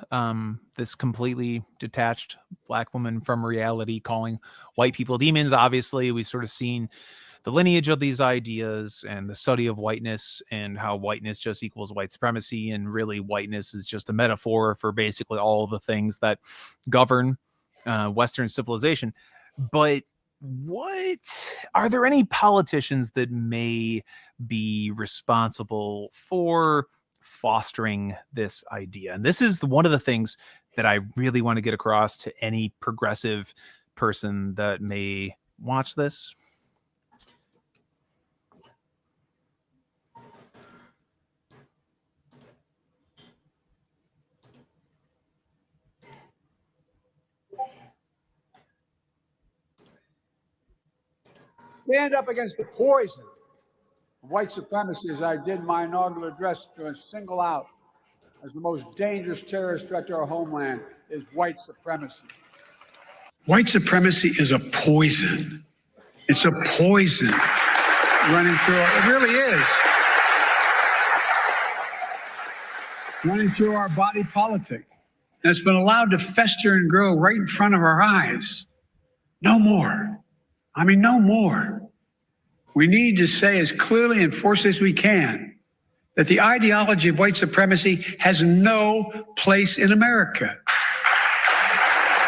this completely detached black woman from reality calling white people demons. Obviously, we've sort of seen the lineage of these ideas and the study of whiteness and how whiteness just equals white supremacy, and really whiteness is just a metaphor for basically all the things that govern Western civilization. But what are there any politicians that may be responsible for fostering this idea? And this is one of the things that I really want to get across to any progressive person that may watch this. Stand up against the poison of white supremacy, as I did my inaugural address, to single out as the most dangerous terrorist threat to our homeland is white supremacy. White supremacy is a poison. It's a poison running through it really is. Running through our body politic. And it's been allowed to fester and grow right in front of our eyes. No more. I mean, no more. We need to say as clearly and forcefully as we can that the ideology of white supremacy has no place in America.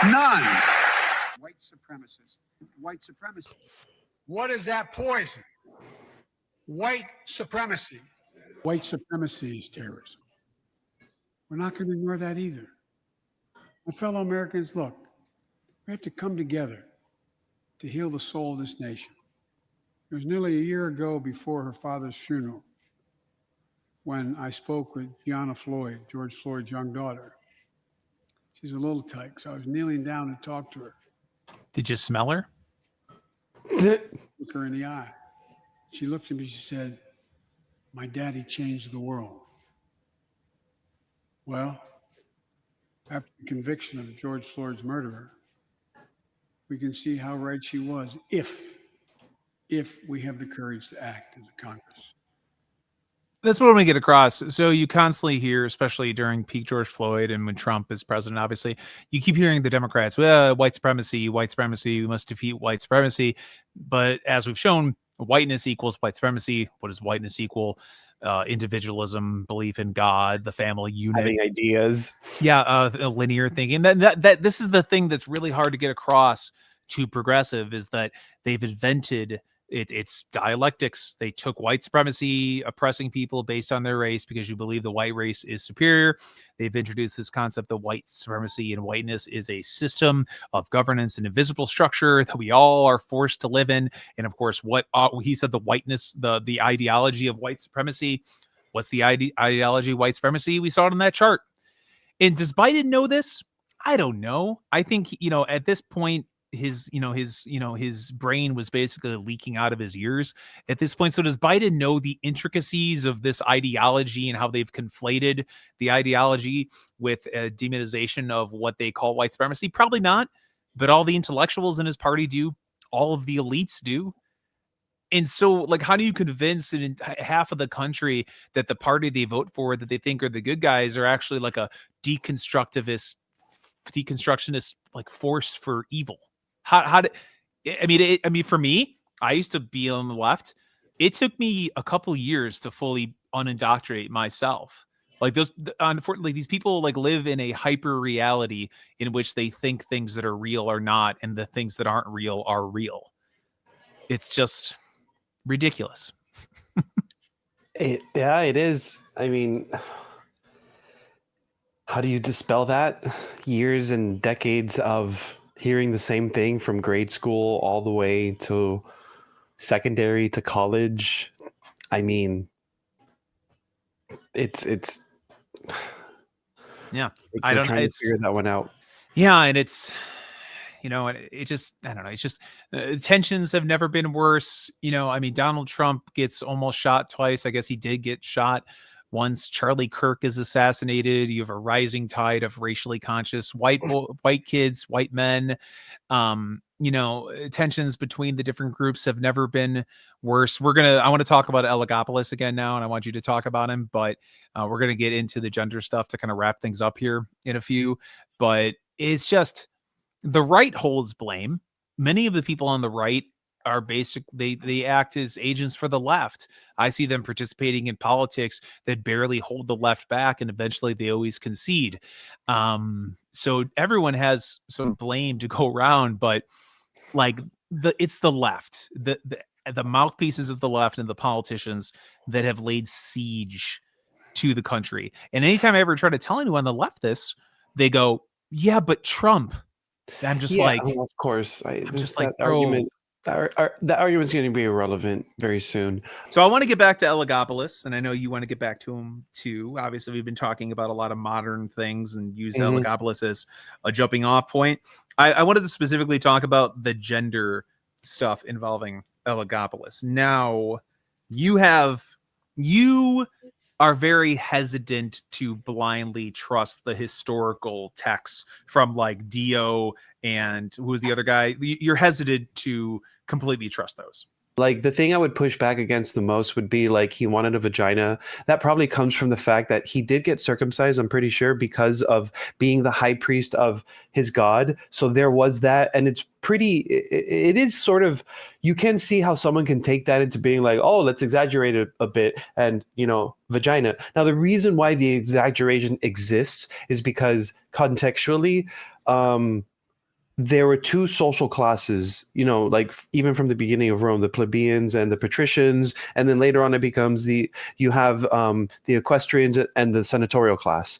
None. White supremacists. White supremacy. What is that poison? White supremacy. White supremacy is terrorism. We're not going to ignore that either. My fellow Americans, look, we have to come together to heal the soul of this nation. It was nearly a year ago before her father's funeral when I spoke with Gianna Floyd, George Floyd's young daughter. She's a little tyke, so I was kneeling down to talk to her. Did you smell her? Look her in the eye. She looked at me, she said, "My daddy changed the world." Well, after the conviction of George Floyd's murderer, we can see how right she was if we have the courage to act as a Congress. That's what we get across. So you constantly hear, especially during peak George Floyd and when Trump is president, obviously, you keep hearing the Democrats, well, white supremacy, we must defeat white supremacy. But as we've shown, whiteness equals white supremacy. What does whiteness equal? Individualism, belief in God, the family unit, having ideas. Yeah, linear thinking. That this is the thing that's really hard to get across to progressive, is that they've invented it's dialectics. They took white supremacy, oppressing people based on their race because you believe the white race is superior. They've introduced this concept of white supremacy, and whiteness is a system of governance, an invisible structure that we all are forced to live in. And of course, what he said, the whiteness, the ideology of white supremacy. What's the ideology of white supremacy? We saw it on that chart. And does Biden know this? I don't know. I think, at this point, his brain was basically leaking out of his ears at this point. So does Biden know the intricacies of this ideology and how they've conflated the ideology with a demonization of what they call white supremacy? Probably not, but all the intellectuals in his party do. All of the elites do. And so, how do you convince half of the country that the party they vote for, that they think are the good guys, are actually like a deconstructionist force for evil? For me, I used to be on the left. It took me a couple years to fully unindoctrinate myself. Unfortunately, these people live in a hyper reality in which they think things that are real are not, and the things that aren't real are real. it's just ridiculous. It is. I mean, how do you dispel that? Years and decades of hearing the same thing from grade school all the way to secondary to college. I mean, it's yeah. I don't trying to figure that one out. Yeah, and it's it just, I don't know. It's just tensions have never been worse. I mean, Donald Trump gets almost shot twice. I guess he did get shot once. Charlie Kirk is assassinated. You have a rising tide of racially conscious white kids, white men. Tensions between the different groups have never been worse. I want to talk about Elagabalus again now, and I want you to talk about him, but we're going to get into the gender stuff to kind of wrap things up here in a few. But it's just, the right holds blame. Many of the people on the right are they act as agents for the left. I see them participating in politics that barely hold the left back, and eventually they always concede. So everyone has some blame to go around, but it's the left, the mouthpieces of the left and the politicians that have laid siege to the country. And anytime I ever try to tell anyone on the left this, they go, "Yeah, but Trump." I'm just of course. That argument. That argument's going to be irrelevant very soon. So I want to get back to Elagabalus, and I know you want to get back to him too. Obviously, we've been talking about a lot of modern things and used Elagabalus as a jumping off point. I wanted to specifically talk about the gender stuff involving Elagabalus. Now, you are very hesitant to blindly trust the historical texts from Dio and who was the other guy. You're hesitant to completely trust those. The thing I would push back against the most would be he wanted a vagina. That probably comes from the fact that he did get circumcised, I'm pretty sure, because of being the high priest of his god. So there was that. And it is sort of, you can see how someone can take that into being oh, let's exaggerate it a bit and, vagina. Now, the reason why the exaggeration exists is because contextually, there were two social classes, even from the beginning of Rome, the plebeians and the patricians. And then later on, it becomes you have the equestrians and the senatorial class.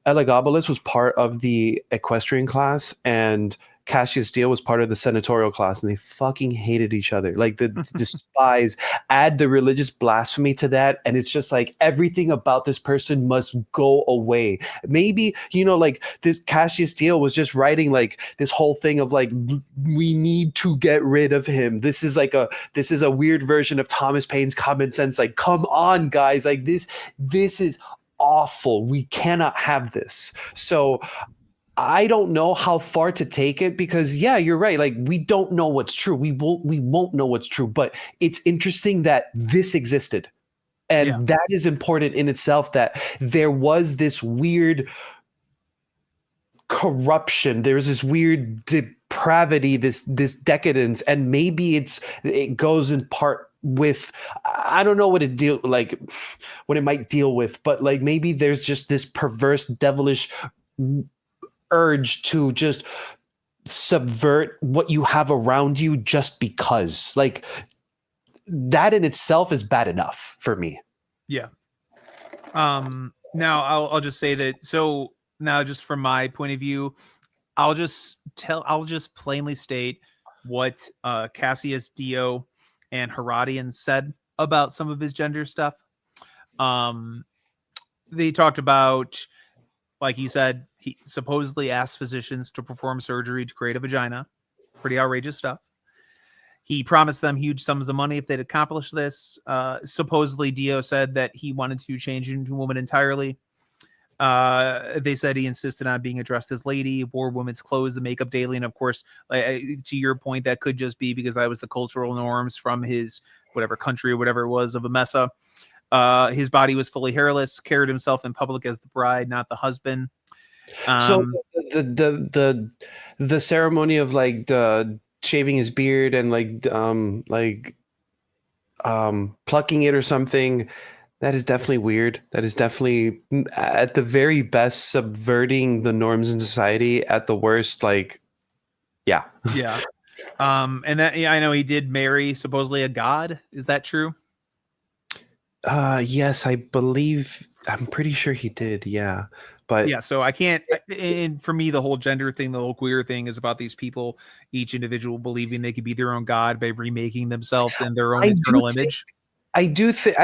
Elagabalus was part of the equestrian class, and Cassius Dio was part of the senatorial class, and they fucking hated each other. The despise, add the religious blasphemy to that, and it's just everything about this person must go away. Maybe, this Cassius Dio was just writing this whole thing of we need to get rid of him. This is a weird version of Thomas Paine's Common Sense. Come on, guys, this is awful. We cannot have this. So I don't know how far to take it because, yeah, you're right. We don't know what's true. We won't know what's true. But it's interesting that this existed. And that is important in itself, that there was this weird corruption. There's this weird depravity, this decadence. And maybe it goes in part with, I don't know what what it might deal with, but maybe there's just this perverse, devilish urge to just subvert what you have around you just because that in itself is bad enough for me. Yeah. Now I'll just say that. So now, just from my point of view, I'll just plainly state what Cassius Dio and Herodian said about some of his gender stuff. They talked about, like he said, he supposedly asked physicians to perform surgery to create a vagina. Pretty outrageous stuff. He promised them huge sums of money if they'd accomplish this. Supposedly, Dio said that he wanted to change into a woman entirely. They said he insisted on being addressed as lady, wore women's clothes, the makeup daily. And of course, to your point, that could just be because that was the cultural norms from his whatever country or whatever it was of Emesa. His body was fully hairless, carried himself in public as the bride, not the husband. So the ceremony of the shaving his beard and plucking it or something, that is definitely weird. That is definitely at the very best subverting the norms in society. At the worst, yeah. And that, yeah, I know he did marry supposedly a god. Is that true? Yes, I'm pretty sure he did. Yeah. But yeah, so I can't, and for me, the whole gender thing, the whole queer thing is about these people, each individual believing they could be their own god by remaking themselves in their own internal image. I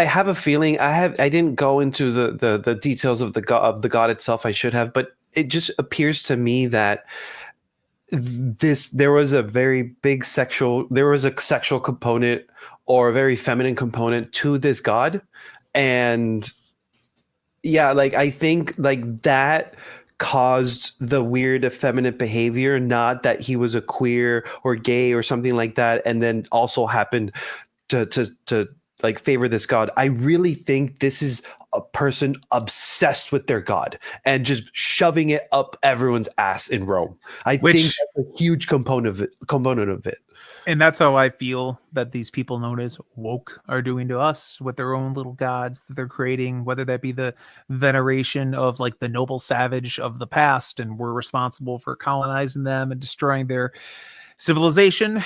have a feeling I didn't go into the details of the god itself. I should have, but it just appears to me that there was a sexual component or a very feminine component to this god. And yeah, like I think like that caused the weird effeminate behavior, not that he was a queer or gay or something like that, and then also happened to like favor this god. I really think this is a person obsessed with their god and just shoving it up everyone's ass in Rome. I think that's a huge component of it. And that's how I feel that these people known as woke are doing to us with their own little gods that they're creating, whether that be the veneration of like the noble savage of the past, and we're responsible for colonizing them and destroying their civilization,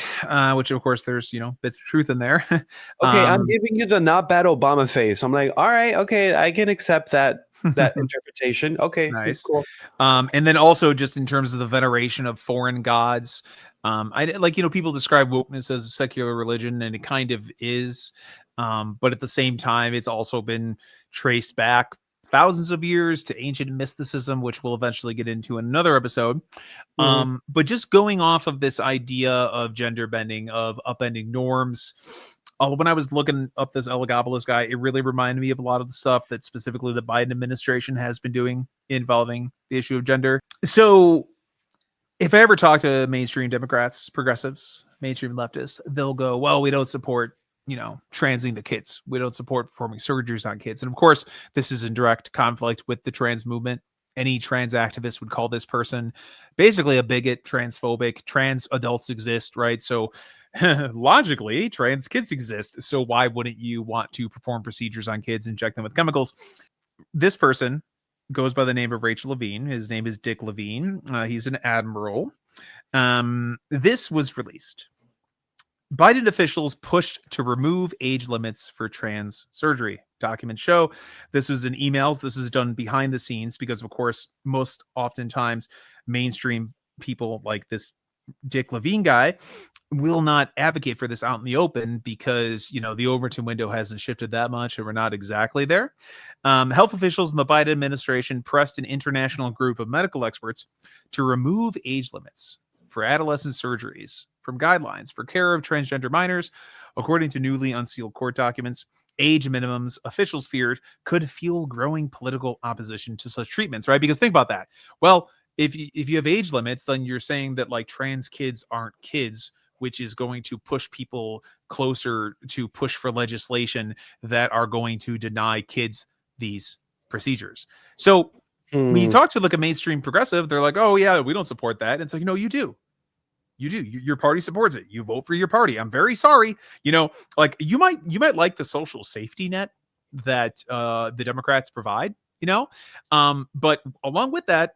which of course there's, bits of truth in there. Okay, I'm giving you the not bad Obama face. I'm like, all right, okay, I can accept that interpretation. Okay, nice. Cool. And then also just in terms of the veneration of foreign gods, people describe wokeness as a secular religion, and it kind of is, but at the same time, it's also been traced back thousands of years to ancient mysticism, which we'll eventually get into in another episode. But just going off of this idea of gender bending, of upending norms, when I was looking up this Elagabalus guy, it really reminded me of a lot of the stuff that specifically the Biden administration has been doing involving the issue of gender. So if I ever talk to mainstream Democrats, progressives, mainstream leftists, they'll go, well, we don't support, transing the kids. We don't support performing surgeries on kids. And of course, this is in direct conflict with the trans movement. Any trans activist would call this person basically a bigot, transphobic. Trans adults exist, right? So logically, trans kids exist. So why wouldn't you want to perform procedures on kids, inject them with chemicals? This person goes by the name of Rachel Levine. His name is Dick Levine. He's an admiral. This was released. Biden officials pushed to remove age limits for trans surgery. Documents show this was in emails. This is done behind the scenes because, of course, most oftentimes mainstream people like this Dick Levine guy will not advocate for this out in the open because, the Overton window hasn't shifted that much and we're not exactly there. Health officials in the Biden administration pressed an international group of medical experts to remove age limits for adolescent surgeries from guidelines for care of transgender minors. According to newly unsealed court documents, age minimums officials feared could fuel growing political opposition to such treatments, right? Because think about that. Well, if you have age limits, then you're saying that like trans kids aren't kids, which is going to push people closer to push for legislation that are going to deny kids these procedures. So when you talk to like a mainstream progressive, they're like, oh yeah, we don't support that. And it's like, no, you do. You do. Your party supports it. You vote for your party. I'm very sorry. Like you might like the social safety net that the Democrats provide, but along with that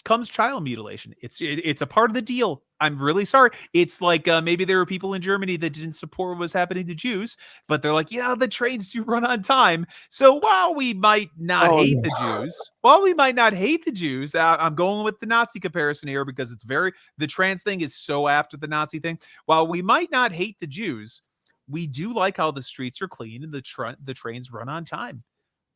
comes child mutilation. It's a part of the deal. I'm really sorry. It's like maybe there were people in Germany that didn't support what was happening to Jews, but they're like, the trains do run on time. So while we might not hate the Jews, I'm going with the Nazi comparison here because the trans thing is so apt with the Nazi thing. While we might not hate the Jews, we do like how the streets are clean and the trains run on time.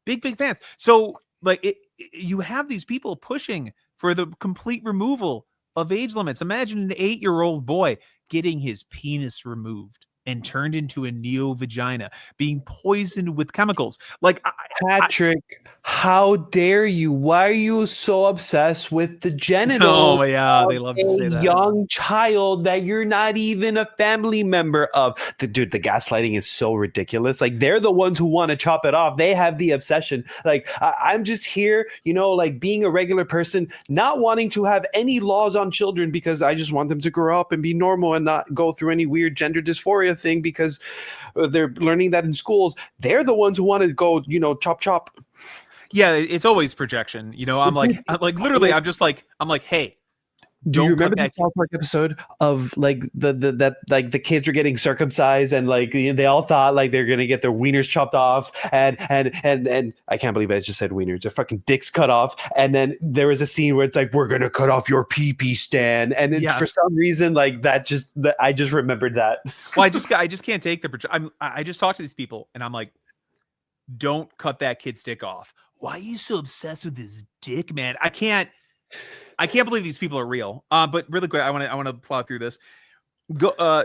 Big fans. So like you have these people pushing for the complete removal of age limits. Imagine an 8-year-old boy getting his penis removed and turned into a neo-vagina, being poisoned with chemicals. Like, Patrick, how dare you? Why are you so obsessed with the genitals? Oh, yeah, they love to say that. Young child that you're not even a family member of. The gaslighting is so ridiculous. Like, they're the ones who want to chop it off. They have the obsession. Like, I'm just here, like being a regular person, not wanting to have any laws on children because I just want them to grow up and be normal and not go through any weird gender dysphoria thing because they're learning that in schools. They're the ones who want to go, chop. Yeah, it's always projection. I'm like literally, I'm like, hey, Do you Don't cut remember the that South Park episode of like the kids are getting circumcised and like they all thought like they're gonna get their wieners chopped off and I can't believe I just said wieners, their fucking dicks cut off, and then there was a scene where it's like we're gonna cut off your pee stand, and it's, for some reason like I just remembered that. Well, I just can't take I just talked to these people and I'm like, don't cut that kid's dick off. Why are you so obsessed with his dick, man? I can't believe these people are real. But really quick, I want to plow through this.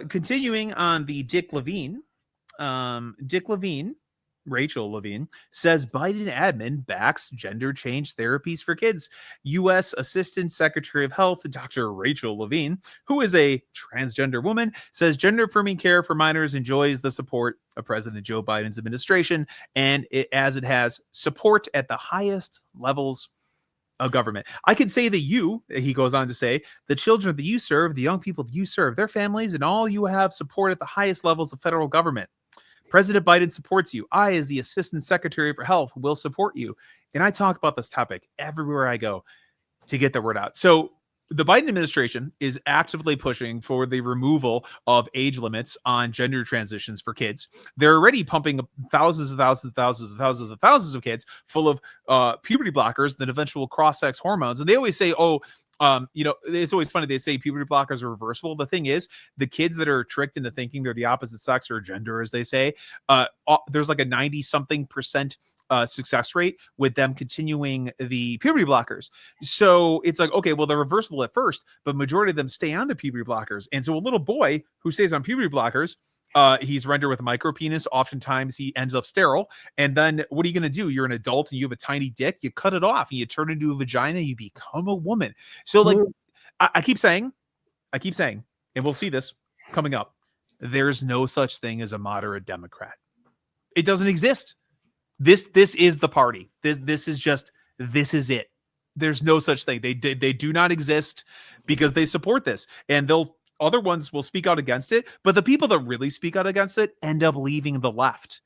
Continuing on the Dick Levine. Rachel Levine says Biden admin backs gender change therapies for kids. U.S. Assistant Secretary of Health, Dr. Rachel Levine, who is a transgender woman, says gender affirming care for minors enjoys the support of President Joe Biden's administration, and as it has support at the highest levels of government. I could say that he goes on to say, the children that you serve, the young people that you serve, their families, and all you have support at the highest levels of federal government. President Biden supports you. I, as the Assistant Secretary for Health, will support you. And I talk about this topic everywhere I go to get the word out. So the Biden administration is actively pushing for the removal of age limits on gender transitions for kids. They're already pumping thousands of kids full of puberty blockers, then eventual cross-sex hormones. And they always say, it's always funny. They say puberty blockers are reversible. The thing is, the kids that are tricked into thinking they're the opposite sex or gender, as they say, there's like a 90-something% success rate with them continuing the puberty blockers. So it's like, okay, well, they're reversible at first, but majority of them stay on the puberty blockers. And so a little boy who stays on puberty blockers, he's rendered with a micro penis. Oftentimes he ends up sterile. And then what are you going to do? You're an adult and you have a tiny dick. You cut it off and you turn into a vagina. You become a woman. So like, I keep saying, and we'll see this coming up. There's no such thing as a moderate Democrat. It doesn't exist. This is the party. This is it. There's no such thing. They do not exist because they support this, and other ones will speak out against it. But the people that really speak out against it end up leaving the left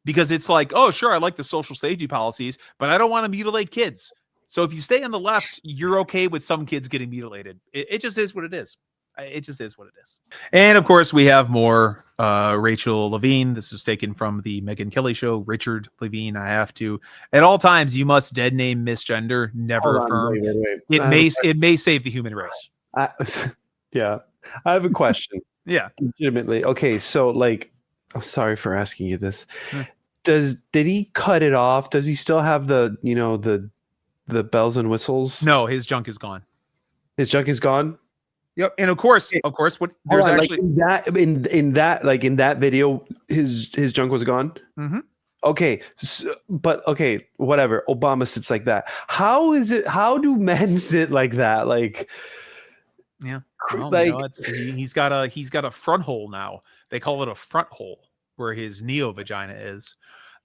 because it's like, oh, sure, I like the social safety policies, but I don't want to mutilate kids. So if you stay on the left, you're okay with some kids getting mutilated. It just is what it is. It just is what it is. And of course, we have more Rachel Levine. This was taken from the Megyn Kelly show. Richard Levine. I have to, at all times, you must dead name misgender, never affirm. Wait. It may save the human race. Yeah, I have a question. Yeah, legitimately. Okay, so like, I'm sorry for asking you this. Did he cut it off? Does he still have the bells and whistles? No, his junk is gone. His junk is gone. Yep, and of course, what there's actually like in that video, his junk was gone. Mm-hmm. Okay, but okay, whatever. Obama sits like that. How is it? How do men sit like that? Like, yeah, like he's got a front hole now. They call it a front hole where his neo vagina is.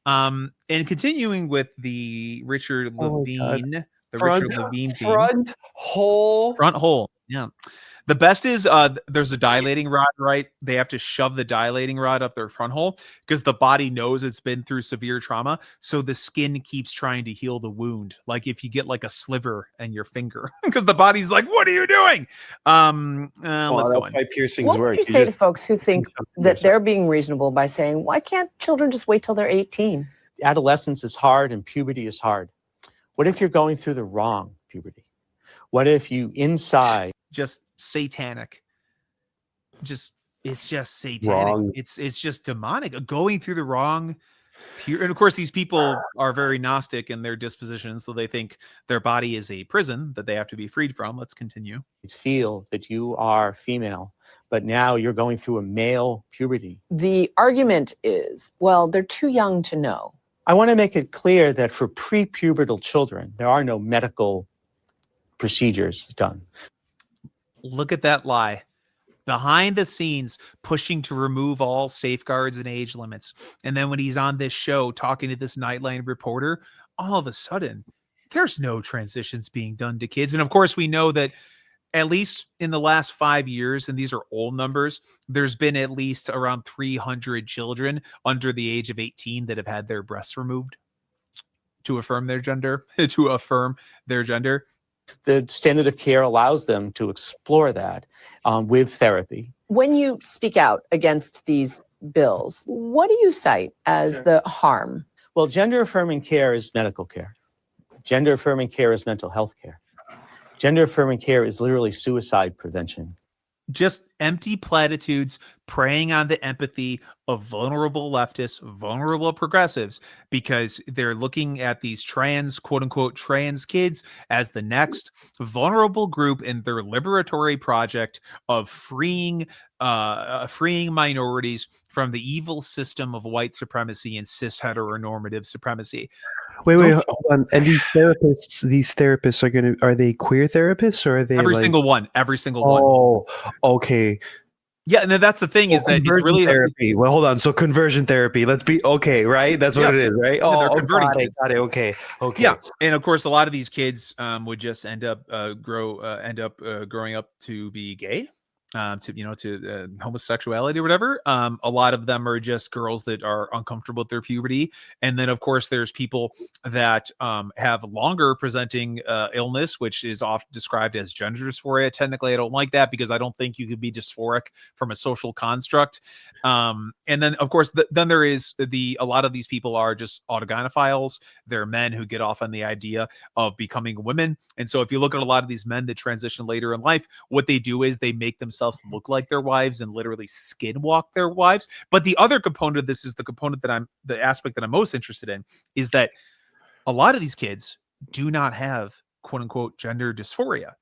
And continuing with the Richard Levine, Richard Levine theme. Front hole. Yeah. The best is there's a dilating rod, right? They have to shove the dilating rod up their front hole because the body knows it's been through severe trauma. So the skin keeps trying to heal the wound. Like if you get like a sliver in your finger because the body's like, what are you doing? Let's go on. Piercings what would you say to folks who think that they're being reasonable by saying, why can't children just wait till they're 18? Adolescence is hard and puberty is hard. What if you're going through the wrong puberty? What if you inside just satanic? It's just satanic. Wrong. It's just demonic. Going through the wrong and of course these people are very Gnostic in their disposition, so they think their body is a prison that they have to be freed from. Let's continue. Feel that you are female, but now you're going through a male puberty. The argument is, well, they're too young to know. I want to make it clear that for prepubertal children, there are no medical procedures done. Look at that lie. Behind the scenes, pushing to remove all safeguards and age limits. And then when he's on this show talking to this Nightline reporter, all of a sudden, there's no transitions being done to kids. And of course, we know that at least in the last 5 years, and these are old numbers, there's been at least around 300 children under the age of 18 that have had their breasts removed to affirm their gender, The standard of care allows them to explore that with therapy. When you speak out against these bills, what do you cite as the harm? Well, gender affirming care is medical care. Gender affirming care is mental health care. Gender affirming care is literally suicide prevention. Just empty platitudes preying on the empathy of vulnerable leftists, vulnerable progressives, because they're looking at these trans, quote unquote, trans kids as the next vulnerable group in their liberatory project of freeing minorities from the evil system of white supremacy and cis heteronormative supremacy. Wait, hold on. And these therapists are they queer therapists, or are they Every single one. Oh, okay. Yeah, and then that's the thing is that it's really therapy. Well, hold on. So conversion therapy. Let's be okay, right? That's what it is, right? Yeah, they're Oh, converting got it. kids. Got it. Okay. Okay. Yeah, and of course, a lot of these kids would just end up growing up to be gay, to homosexuality or whatever. A lot of them are just girls that are uncomfortable with their puberty, and then of course there's people that have longer presenting illness, which is often described as gender dysphoria. Technically, I don't like that because I don't think you could be dysphoric from a social construct. And then of course then there is a lot of these people are just autogynephiles. They're men who get off on the idea of becoming women, and so if you look at a lot of these men that transition later in life, what they do is they make themselves look like their wives and literally skinwalk their wives. But the other component of this is the aspect that I'm most interested in, is that a lot of these kids do not have quote unquote gender dysphoria.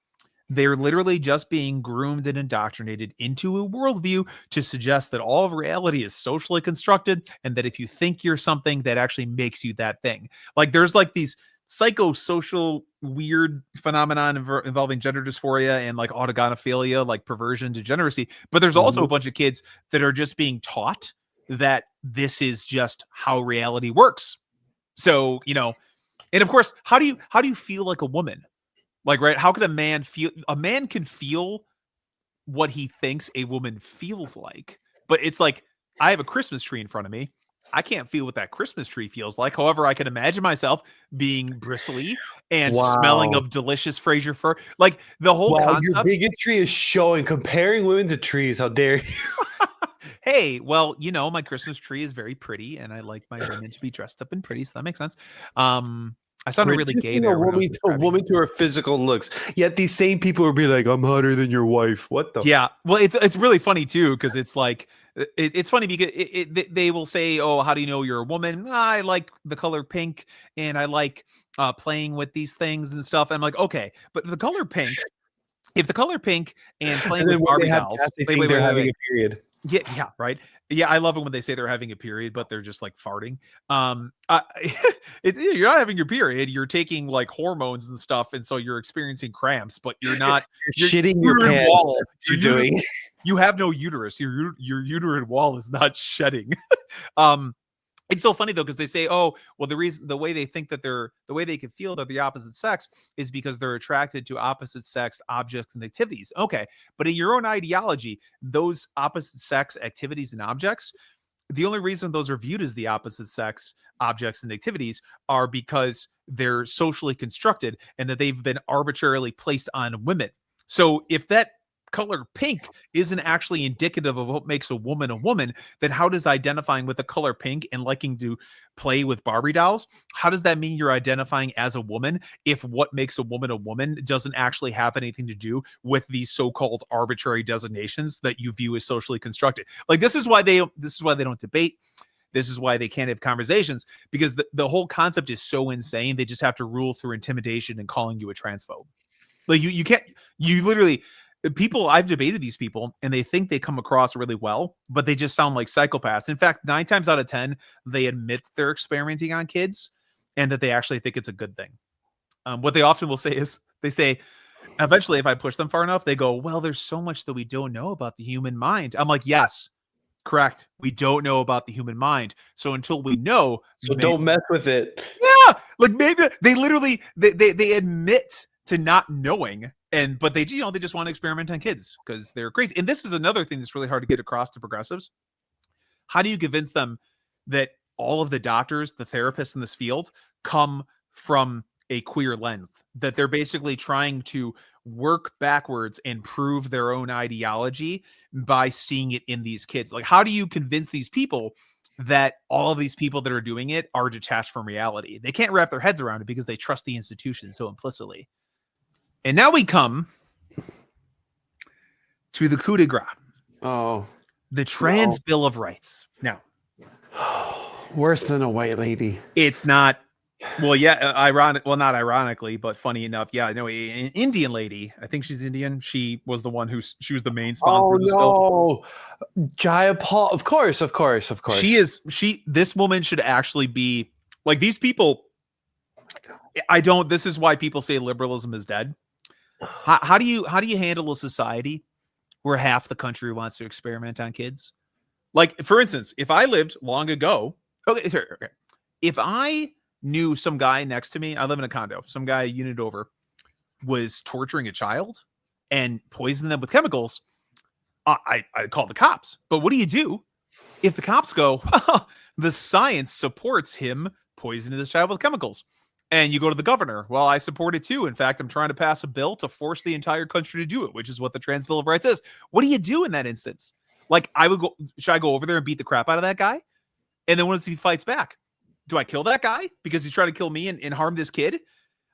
They're literally just being groomed and indoctrinated into a worldview to suggest that all of reality is socially constructed, and that if you think you're something, that actually makes you that thing. Like there's like these psychosocial weird phenomenon involving gender dysphoria and like autogynephilia, like perversion, degeneracy. But there's also a bunch of kids that are just being taught that this is just how reality works. So, and of course, how do you feel like a woman? Like, right? How could a man feel? A man can feel what he thinks a woman feels like, but it's like, I have a Christmas tree in front of me. I can't feel what that Christmas tree feels like. However, I can imagine myself being bristly and smelling of delicious Fraser fir. Like the whole concept. Your bigotry is showing, comparing women to trees. How dare you? Hey, well, my Christmas tree is very pretty, and I like my women to be dressed up and pretty, so that makes sense. I sounded really gay there. A woman to her physical looks. Yet these same people will be like, "I'm hotter than your wife." What the? Yeah, well, it's really funny too, because it's like it's funny because they will say, "Oh, how do you know you're a woman?" I like the color pink, and I like playing with these things and stuff. I'm like, okay, but the color pink. If the color pink and playing with Barbie dolls, wait, having a period. Yeah, right. Yeah, I love it when they say they're having a period, but they're just like farting. You're not having your period. You're taking like hormones and stuff, and so you're experiencing cramps, but you're not. You're shitting your pants. Wall. That's what you're doing. You have no uterus. Your uterine wall is not shedding. It's so funny though, because they say, "Oh, well, the way they think that the way they can feel they're the opposite sex is because they're attracted to opposite sex objects and activities." Okay, but in your own ideology, those opposite sex activities and objects, the only reason those are viewed as the opposite sex objects and activities are because they're socially constructed and that they've been arbitrarily placed on women. So if that color pink isn't actually indicative of what makes a woman, then how does identifying with the color pink and liking to play with Barbie dolls, how does that mean you're identifying as a woman if what makes a woman doesn't actually have anything to do with these so-called arbitrary designations that you view as socially constructed? Like this is why they don't debate. This is why they can't have conversations, because the whole concept is so insane. They just have to rule through intimidation and calling you a transphobe. Like you literally. People, I've debated these people and they think they come across really well, but they just sound like psychopaths. In fact, 9 times out of 10, they admit they're experimenting on kids and that they actually think it's a good thing. What they often will say is they say, eventually, if I push them far enough, they go, "Well, there's so much that we don't know about the human mind." I'm like, yes, correct. We don't know about the human mind. So until we know, don't mess with it. Yeah. Like maybe they literally, they admit to not knowing. But they just want to experiment on kids because they're crazy. And this is another thing that's really hard to get across to progressives. How do you convince them that all of the doctors, the therapists in this field come from a queer lens, that they're basically trying to work backwards and prove their own ideology by seeing it in these kids. Like, how do you convince these people that all of these people that are doing it are detached from reality? They can't wrap their heads around it because they trust the institution so implicitly. And now we come to the coup de grace. Oh, the Trans Bill of Rights. Now, worse than a white lady. it's not. Well, yeah, ironic. Well, not ironically, but funny enough, yeah. No, an Indian lady. I think she's Indian. She was the one she was the main sponsor of this bill. Jaya Paul. Of course. This woman should actually be like these people. I don't. This is why people say liberalism is dead. How do you handle a society where half the country wants to experiment on kids? Like, for instance, if I lived long ago, okay. If I knew some guy next to me, I live in a condo, some guy a unit over was torturing a child and poisoning them with chemicals, I'd call the cops. But what do you do if the cops go, well, the science supports him poisoning this child with chemicals? And you go to the governor. Well, I support it too. In fact, I'm trying to pass a bill to force the entire country to do it, which is what the Trans Bill of Rights is. What do you do in that instance? Like, should I go over there and beat the crap out of that guy? And then what if he fights back? Do I kill that guy because he's trying to kill me and harm this kid?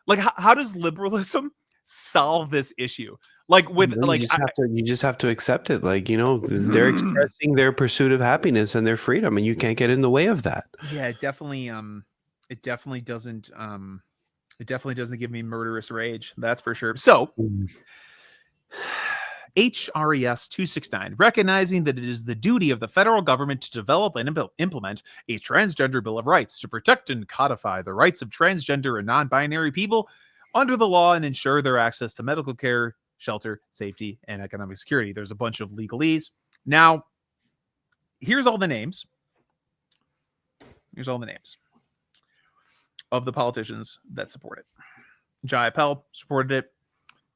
Like, how does liberalism solve this issue? Like, with you just have to accept it. Like, they're expressing their pursuit of happiness and their freedom, and you can't get in the way of that. Yeah, it definitely doesn't give me murderous rage. That's for sure. So, HRES 269, recognizing that it is the duty of the federal government to develop and implement a transgender bill of rights to protect and codify the rights of transgender and non-binary people under the law and ensure their access to medical care, shelter, safety, and economic security. There's a bunch of legalese. Now, here's all the names. Of the politicians that support it. Jaya Paul supported it.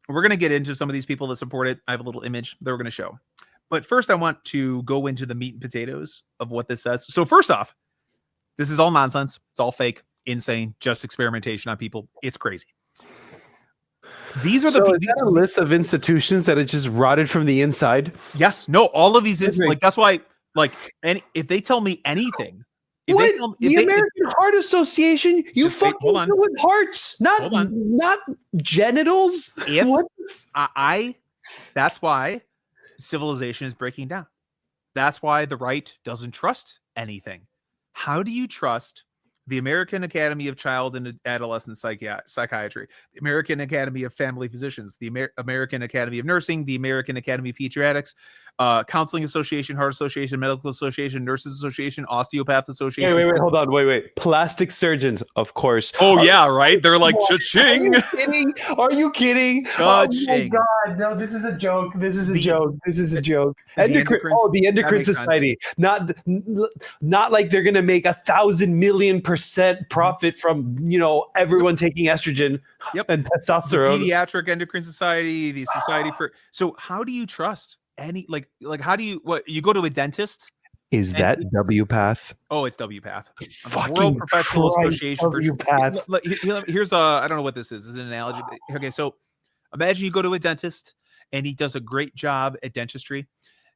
We're going to get into some of these people that support it. I have a little image that we're going to show. But first, I want to go into the meat and potatoes of what this says. So first off, this is all nonsense. It's all fake, insane, just experimentation on people. It's crazy. These are is that a list of institutions that are just rotted from the inside? Yes. No, all of these that's why, and if they tell me anything, the American Heart Association? You fucking do with hearts, not genitals. That's why civilization is breaking down. That's why the right doesn't trust anything. How do you trust the American Academy of Child and Adolescent Psychiatry, the American Academy of Family Physicians, the American Academy of Nursing, the American Academy of Pediatrics, Counseling Association, Heart Association, Medical Association, Nurses Association, Osteopath Association. Wait, hold on. Wait. Plastic surgeons, of course. Oh, yeah, right? They're like, cha-ching. Are you kidding? Oh, my God. No, this is a joke. This is a joke. The Endocrine Society. Not like they're going to make 1,000 million % profit from everyone taking estrogen and testosterone. The Pediatric Endocrine Society, the Society for. So how do you trust any like how do you you go to a dentist? Is that WPATH? Oh, it's WPATH. Fucking World Professional Association for WPATH. Here's I don't know what this is. This is an analogy. Okay, so imagine you go to a dentist and he does a great job at dentistry.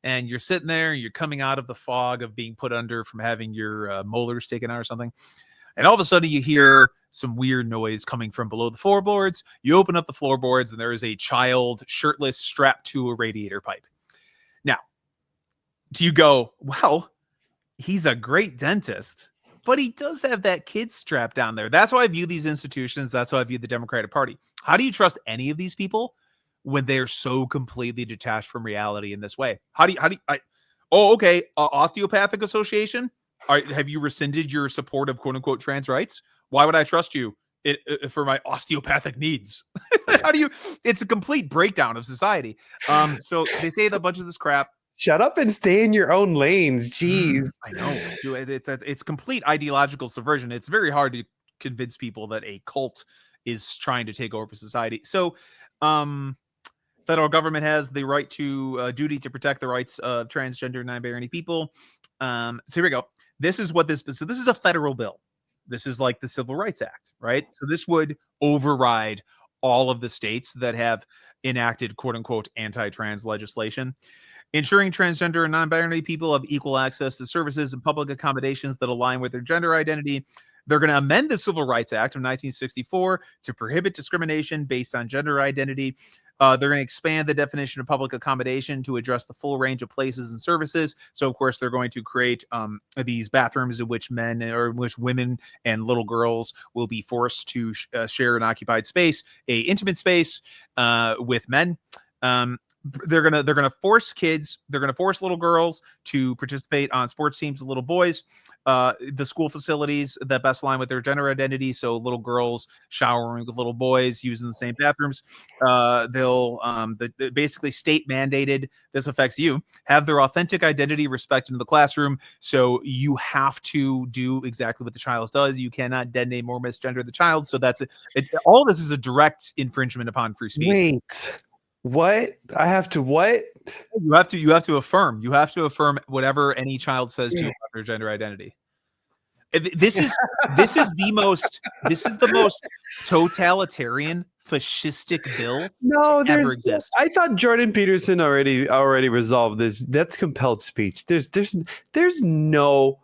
And you're sitting there, you're coming out of the fog of being put under from having your molars taken out or something. And all of a sudden you hear some weird noise coming from below the floorboards. You open up the floorboards and there is a child shirtless strapped to a radiator pipe. Now, do you go, well, he's a great dentist, but he does have that kid strapped down there. That's why I view these institutions. That's why I view the Democratic Party. How do you trust any of these people when they're so completely detached from reality in this way? Osteopathic Association. Have you rescinded your support of quote unquote trans rights? Why would I trust you for my osteopathic needs? It's a complete breakdown of society. So they say a bunch of this crap. Shut up and stay in your own lanes. Jeez. I know. It's complete ideological subversion. It's very hard to convince people that a cult is trying to take over society. So, federal government has the right to duty to protect the rights of transgender, non-binary people. So here we go. This is what this is. So this is a federal bill. This is like the Civil Rights Act, right? So this would override all of the states that have enacted quote unquote anti-trans legislation. Ensuring transgender and non-binary people have equal access to services and public accommodations that align with their gender identity. They're going to amend the Civil Rights Act of 1964 to prohibit discrimination based on gender identity. They're going to expand the definition of public accommodation to address the full range of places and services. So, of course, they're going to create these bathrooms in which men or in which women and little girls will be forced to share an occupied space, a intimate space with men. They're gonna force kids. They're gonna force little girls to participate on sports teams with little boys. The school facilities that best align with their gender identity. So little girls showering with little boys using the same bathrooms. They'll basically state mandated. This affects you. Have their authentic identity respected in the classroom. So you have to do exactly what the child does. You cannot detonate or misgender the child. So that's it. All this is a direct infringement upon free speech. Wait. What? I have to what? You have to affirm. You have to affirm whatever any child says to you about their gender identity. This is the most totalitarian, fascistic bill to ever exist. I thought Jordan Peterson already resolved this. That's compelled speech. There's no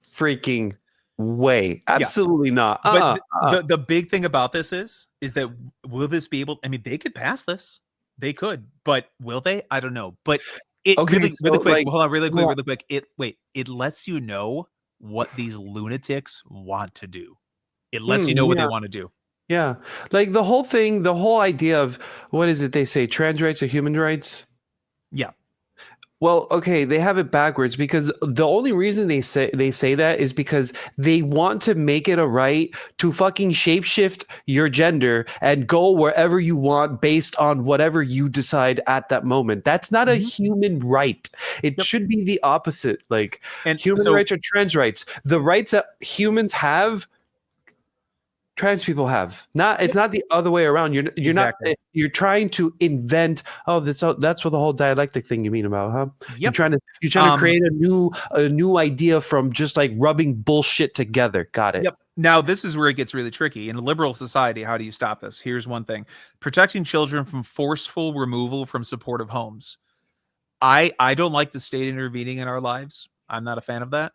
freaking way. Absolutely not. But the big thing about this is that will this be able? I mean, they could pass this. They could, but will they? I don't know. But it really quick. Hold on, really quick. It lets you know what these lunatics want to do. It lets you know what they want to do. Yeah, like the whole thing, the whole idea of what is it they say? Trans rights or human rights? Yeah. Well, okay, they have it backwards because the only reason they say that is because they want to make it a right to fucking shapeshift your gender and go wherever you want based on whatever you decide at that moment. That's not a human right. It should be the opposite. Like human rights or trans rights. The rights that humans have, trans people have. It's not the other way around. You're trying to invent. Oh, that's what the whole dialectic thing you mean about, huh? Yep. You're trying to create a new idea from just like rubbing bullshit together. Got it. Yep. Now this is where it gets really tricky. In a liberal society, how do you stop this? Here's one thing: protecting children from forceful removal from supportive homes. I don't like the state intervening in our lives. I'm not a fan of that.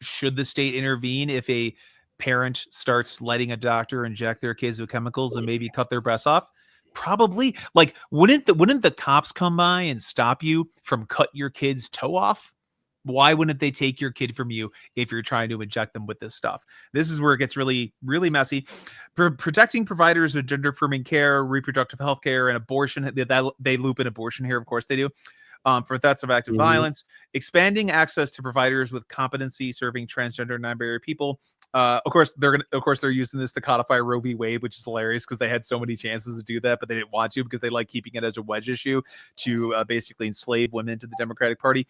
Should the state intervene if a parent starts letting a doctor inject their kids with chemicals and maybe cut their breasts off? Probably. Like, wouldn't the cops come by and stop you from cut your kid's toe off? Why wouldn't they take your kid from you if you're trying to inject them with this stuff? This is where it gets really, really messy. Protecting providers of gender affirming care, reproductive health care, and abortion. They loop in abortion here. Of course they do. For threats of active violence, expanding access to providers with competency serving transgender and non-binary people. Of course, they're using this to codify Roe v. Wade, which is hilarious because they had so many chances to do that, but they didn't want to because they like keeping it as a wedge issue to basically enslave women to the Democratic Party.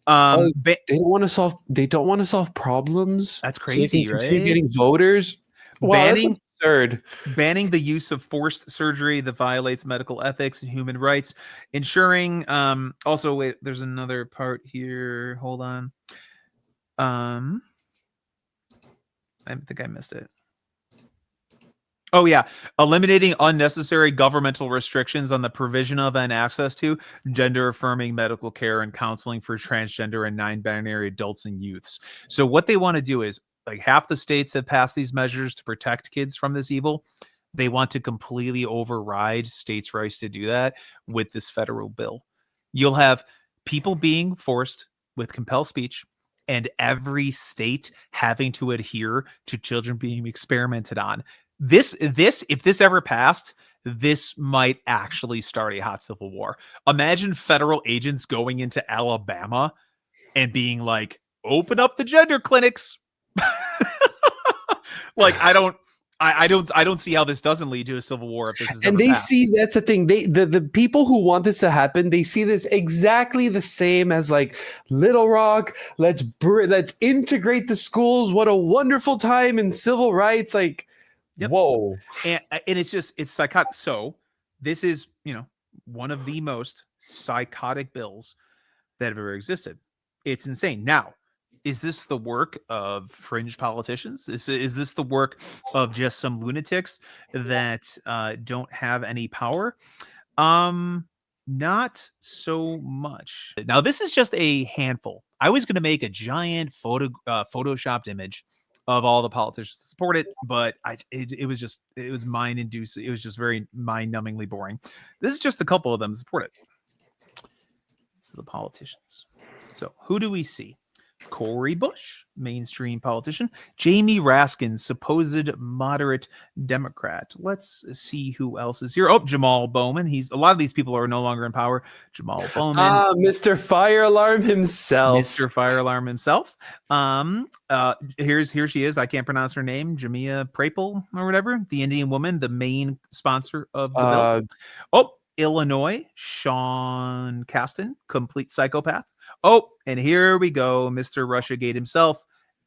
They don't want to solve problems. That's crazy, so right? Getting voters. Wow, that's absurd. Banning the use of forced surgery that violates medical ethics and human rights. Ensuring. Also, wait. There's another part here. Hold on. I think I missed it. Oh, yeah. Eliminating unnecessary governmental restrictions on the provision of and access to gender-affirming medical care and counseling for transgender and non-binary adults and youths. So what they want to do is, like, half the states have passed these measures to protect kids from this evil. They want to completely override states' rights to do that with this federal bill. You'll have people being forced with compelled speech and every state having to adhere to children being experimented on. If this ever passed, this might actually start a hot civil war. Imagine federal agents going into Alabama and being like, open up the gender clinics. Like, I don't see how this doesn't lead to a civil war if this is. And they see, that's the thing. The people who want this to happen, they see this exactly the same as like Little Rock. Let's integrate the schools. What a wonderful time in civil rights. Like, whoa. And it's psychotic. So this is, one of the most psychotic bills that have ever existed. It's insane. Now, Is this the work of fringe politicians? Is this the work of just some lunatics that don't have any power? Not so much. Now, this is just a handful. I was going to make a giant photoshopped image of all the politicians to support it, but it was mind inducing. It was just very mind numbingly boring. This is just a couple of them to support it. This is the politicians. So who do we see? Cori Bush, mainstream politician. Jamie Raskin, supposed moderate Democrat. Let's see who else is here. Oh, Jamal Bowman. A lot of these people are no longer in power. Jamal Bowman. Mr. Fire Alarm himself. Mr. Fire Alarm himself. Here she is. I can't pronounce her name. Jamia Prapel or whatever. The Indian woman, the main sponsor of the bill. Oh, Illinois, Sean Casten, complete psychopath. Oh, and here we go, Mr. Russiagate himself,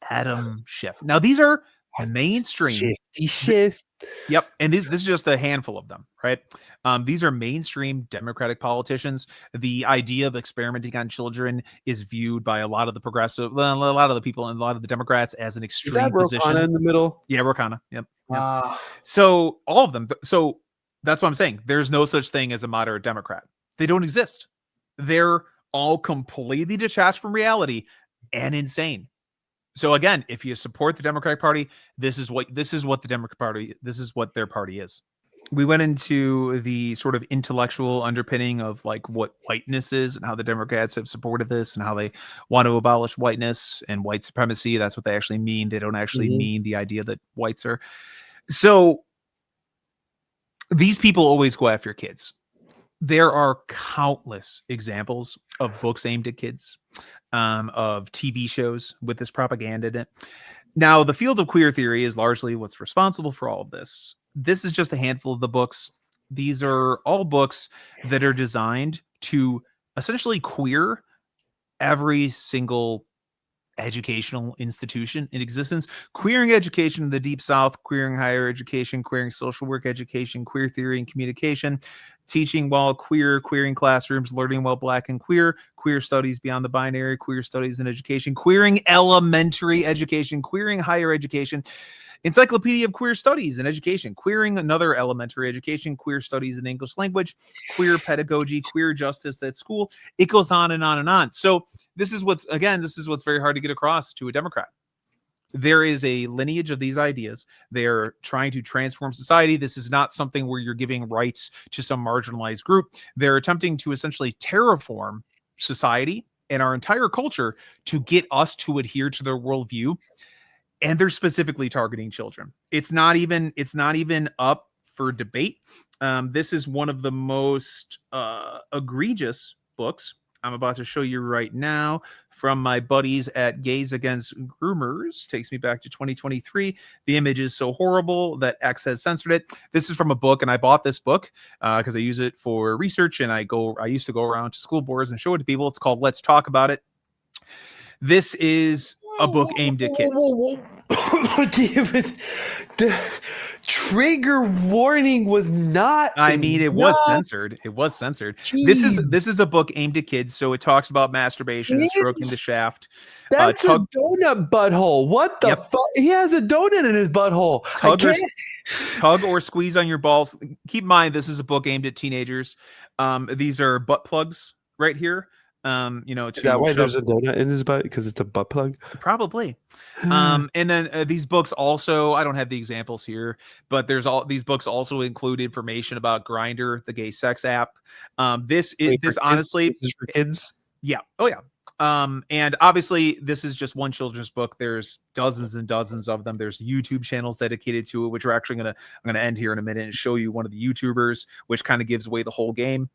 Adam Schiff. Now, these are mainstream. Schiff. Yep, and this is just a handful of them, right? These are mainstream Democratic politicians. The idea of experimenting on children is viewed by a lot of the progressive, a lot of the people and a lot of the Democrats as an extreme Is that position. Rokana in the middle? Yeah, Rokana. Yep. So all of them. So that's what I'm saying. There's no such thing as a moderate Democrat. They don't exist. They're all completely detached from reality and insane. So again, if you support the Democratic Party, this is what the Democratic Party, this is what their party is. We went into the sort of intellectual underpinning of like what whiteness is and how the Democrats have supported this and how they want to abolish whiteness and white supremacy. That's what they actually mean. They don't actually mean the idea that whites are. So these people always go after kids. There are countless examples of books aimed at kids, of TV shows with this propaganda in it. Now, the field of queer theory is largely what's responsible for all of this. This is just a handful of the books. These are all books that are designed to essentially queer every single educational institution in existence. Queering education in the Deep South, queering higher education, queering social work education, queer theory and communication, teaching while queer, queering classrooms, learning while Black and queer, queer studies beyond the binary, queer studies in education, queering elementary education, queering higher education, Encyclopedia of Queer Studies in Education, queering another elementary education, queer studies in English language, queer pedagogy, queer justice at school. It goes on and on and on. So this is what's very hard to get across to a Democrat. There is a lineage of these ideas. They're trying to transform society. This is not something where you're giving rights to some marginalized group. They're attempting to essentially terraform society and our entire culture to get us to adhere to their worldview. And they're specifically targeting children. It's not even up for debate. This is one of the most egregious books I'm about to show you right now from my buddies at Gays Against Groomers. Takes me back to 2023. The image is so horrible that X has censored it. This is from a book, and I bought this book because I use it for research, and I used to go around to school boards and show it to people. It's called Let's Talk About It. This is a book aimed at kids. The trigger warning was not. I mean, it was censored. It was censored. Jeez. This is a book aimed at kids, so it talks about masturbation and stroking the shaft. That's a donut butthole. What the fuck? He has a donut in his butthole. Tug or squeeze on your balls. Keep in mind, this is a book aimed at teenagers. These are butt plugs right here. Is that why there's a donut in his butt? Because it's a butt plug? Probably. And then these books also, I don't have the examples here, but these books also include information about Grindr, the gay sex app. This is for kids. Yeah. Oh yeah. And obviously this is just one children's book. There's dozens and dozens of them. There's YouTube channels dedicated to it, which we're actually I'm gonna end here in a minute and show you one of the YouTubers, which kind of gives away the whole game.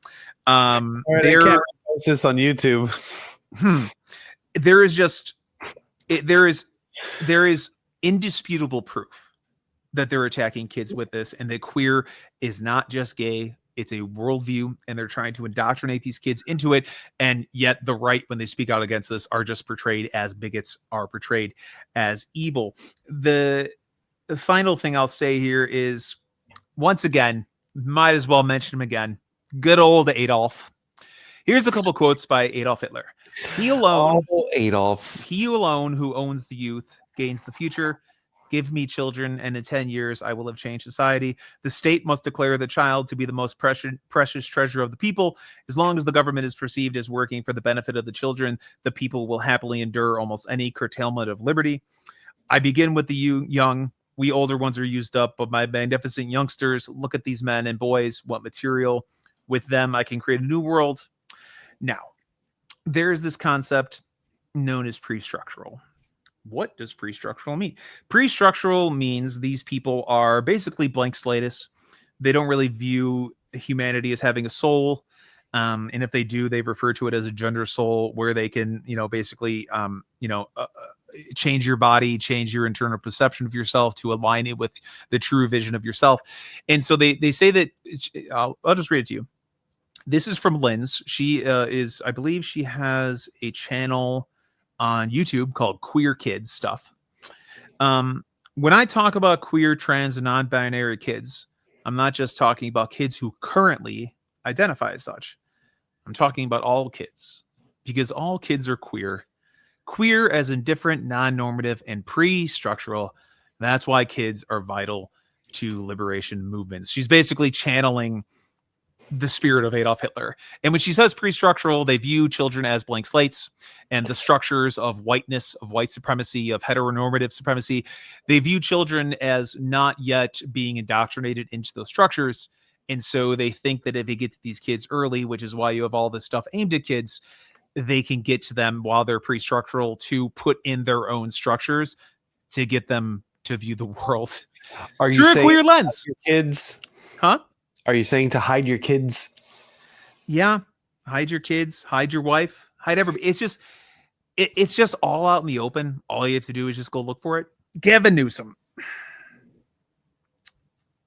I can't post this on YouTube. There is indisputable proof that they're attacking kids with this, and that queer is not just gay. It's a worldview, and they're trying to indoctrinate these kids into it. And yet the right, when they speak out against this, are just portrayed as bigots, are portrayed as evil. The final thing I'll say here is, once again, might as well mention him again. Good old Adolf. Here's a couple quotes by Adolf Hitler. He alone, Adolf. he alone who owns the youth gains the future. Give me children, and in 10 years I will have changed society. The state must declare the child to be the most precious treasure of the people. As long as the government is perceived as working for the benefit of the children, the people will happily endure almost any curtailment of liberty. I begin with the young. We older ones are used up, but my magnificent youngsters, look at these men and boys, what material. With them, I can create a new world. Now, there's this concept known as pre-structural. What does pre-structural mean? Pre-structural means these people are basically blank slates. They don't really view humanity as having a soul. And if they do, they refer to it as a gender soul, where they can, basically, change your body, change your internal perception of yourself to align it with the true vision of yourself. And so they say that, I'll just read it to you. This is from Lynn's. She I believe she has a channel on YouTube called Queer Kids Stuff. When I talk about queer, trans, and non-binary kids, I'm not just talking about kids who currently identify as such. I'm talking about all kids, because all kids are queer. Queer as in different, non-normative, and pre-structural. That's why kids are vital to liberation movements. She's basically channeling the spirit of Adolf Hitler. And when she says pre-structural, they view children as blank slates, and the structures of whiteness, of white supremacy, of heteronormative supremacy, they view children as not yet being indoctrinated into those structures. And so they think that if they get to these kids early, which is why you have all this stuff aimed at kids, they can get to them while they're pre-structural to put in their own structures to get them to view the world Are you through a saying queer lens. your kids? Huh? Are you saying to hide your kids? Yeah. Hide your kids, hide your wife, hide everybody. It's just all out in the open. All you have to do is just go look for it. Gavin Newsom.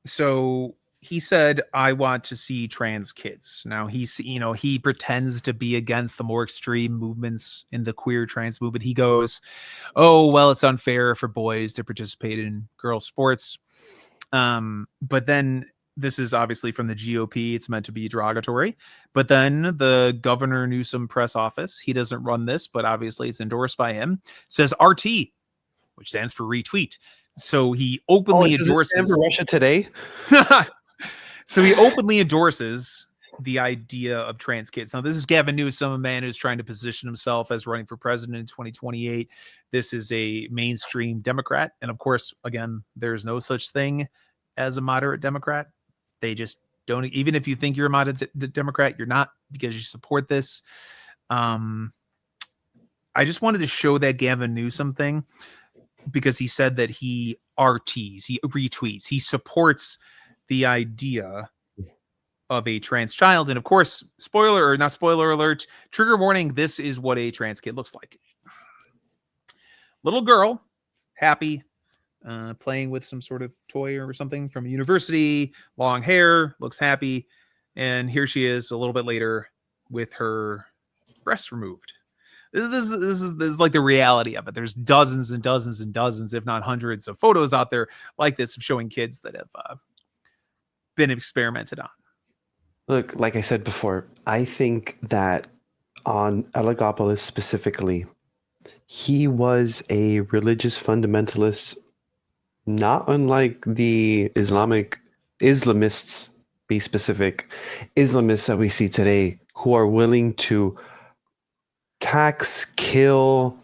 So he said, I want to see trans kids. Now he pretends to be against the more extreme movements in the queer trans movement. He goes, oh, well, it's unfair for boys to participate in girls' sports. But then this is obviously from the GOP. It's meant to be derogatory. But then the Governor Newsom press office, he doesn't run this, but obviously it's endorsed by him, says RT, which stands for retweet. So he openly endorses for Russia Today. So he openly endorses the idea of trans kids. Now, this is Gavin Newsom, a man who's trying to position himself as running for president in 2028. This is a mainstream Democrat. And of course, again, there's no such thing as a moderate Democrat. They just don't, even if you think you're a moderate Democrat, you're not, because you support this. I just wanted to show that Gavin Newsom thing, because he said that he RTs, he retweets, he supports the idea of a trans child. And of course, spoiler alert, trigger warning, this is what a trans kid looks like. Little girl, happy, playing with some sort of toy or something from a university, long hair, looks happy. And here she is a little bit later with her breasts removed. This is like the reality of it. There's dozens and dozens and dozens, if not hundreds, of photos out there like this of showing kids that have been experimented on. Look, like I said before, I think that on Elagabalus specifically, he was a religious fundamentalist, not unlike the Islamists, be specific, Islamists that we see today, who are willing to tax, kill,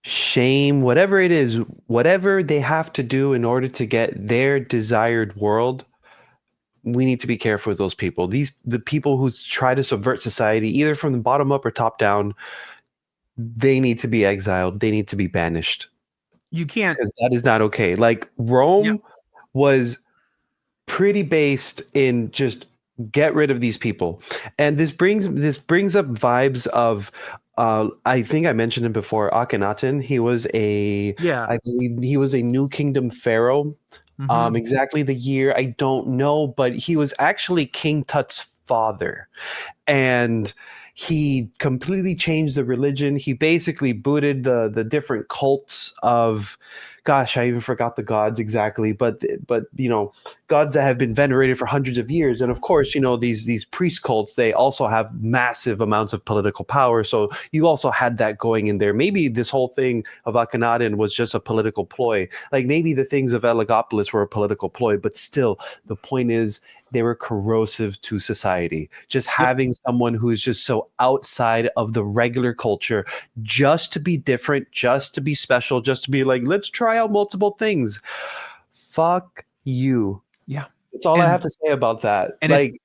shame, whatever it is, whatever they have to do in order to get their desired world. We need to be careful with those people. The people who try to subvert society, either from the bottom up or top down, they need to be exiled. They need to be banished. You can't, because that is not okay. Like Rome was pretty based in just get rid of these people, and this brings up vibes of I think I mentioned him before, Akhenaten. He was I believe he was a New Kingdom pharaoh. Exactly the year I don't know, but he was actually King Tut's father, and He completely changed the religion. He basically booted the different cults of, gosh, I even forgot the gods exactly, but gods that have been venerated for hundreds of years. And of course, these priest cults, they also have massive amounts of political power. So you also had that going in there. Maybe this whole thing of Akhenaten was just a political ploy. Like maybe the things of Elagabalus were a political ploy, but still, the point is they were corrosive to society. Just having someone who's just so outside of the regular culture, just to be different, just to be special, just to be like, let's try out multiple things. Fuck you. Yeah. That's all I have to say about that. And like,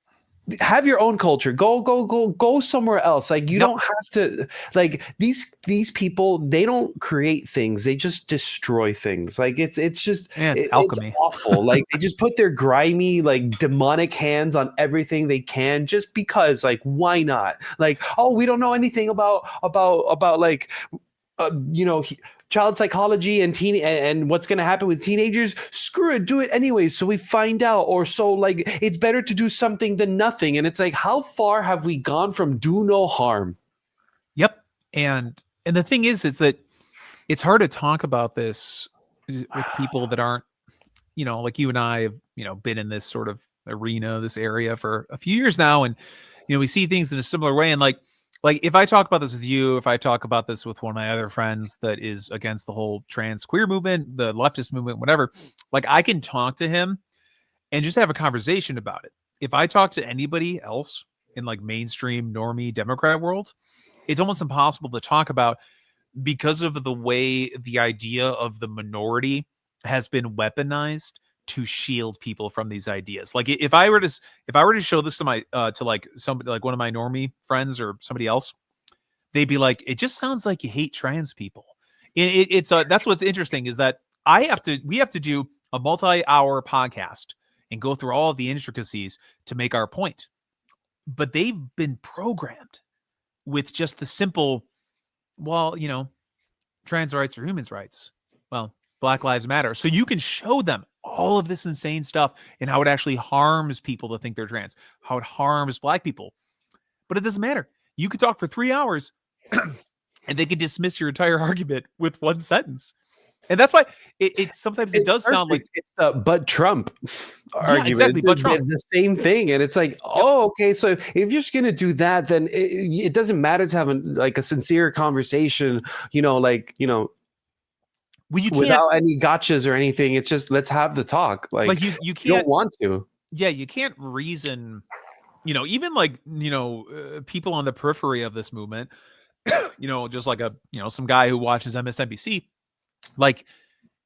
have your own culture. Go somewhere else. Like you don't have to, like these people, they don't create things. They just destroy things. Like it's alchemy. It's awful. Like they just put their grimy, like demonic hands on everything they can just because, like, why not? Like, oh, we don't know anything about like, child psychology and what's going to happen with teenagers. Screw it, do it anyway, so we find out. Or so, like, it's better to do something than nothing. And it's like, how far have we gone from do no harm? Yep. And the thing is that it's hard to talk about this with people that aren't, like you and I have, been in this sort of arena, this area for a few years now, and we see things in a similar way. And like if I talk about this with you, if I talk about this with one of my other friends that is against the whole trans queer movement, the leftist movement, whatever, like I can talk to him and just have a conversation about it. If I talk to anybody else in like mainstream normie Democrat world, it's almost impossible to talk about because of the way the idea of the minority has been weaponized to shield people from these ideas. Like if I were to show this to my to like somebody, like one of my normie friends or somebody else, they'd be like, it just sounds like you hate trans people. It's that's what's interesting is that we have to do a multi-hour podcast and go through all of the intricacies to make our point. But they've been programmed with just the simple, well, trans rights are humans' rights. Well, Black Lives Matter. So you can show them all of this insane stuff and how it actually harms people to think they're trans, how it harms Black people. But it doesn't matter. You could talk for 3 hours and they could dismiss your entire argument with one sentence. And that's why it sometimes it does sound like it's the but Trump argument. Exactly, but Trump. The same thing. And it's like, oh, okay. So if you're just going to do that, then it doesn't matter to have a sincere conversation, well, you without any gotchas or anything. It's just, let's have the talk. Like you can't, you don't want to. Yeah, you can't reason, even like, people on the periphery of this movement, just like some guy who watches MSNBC, like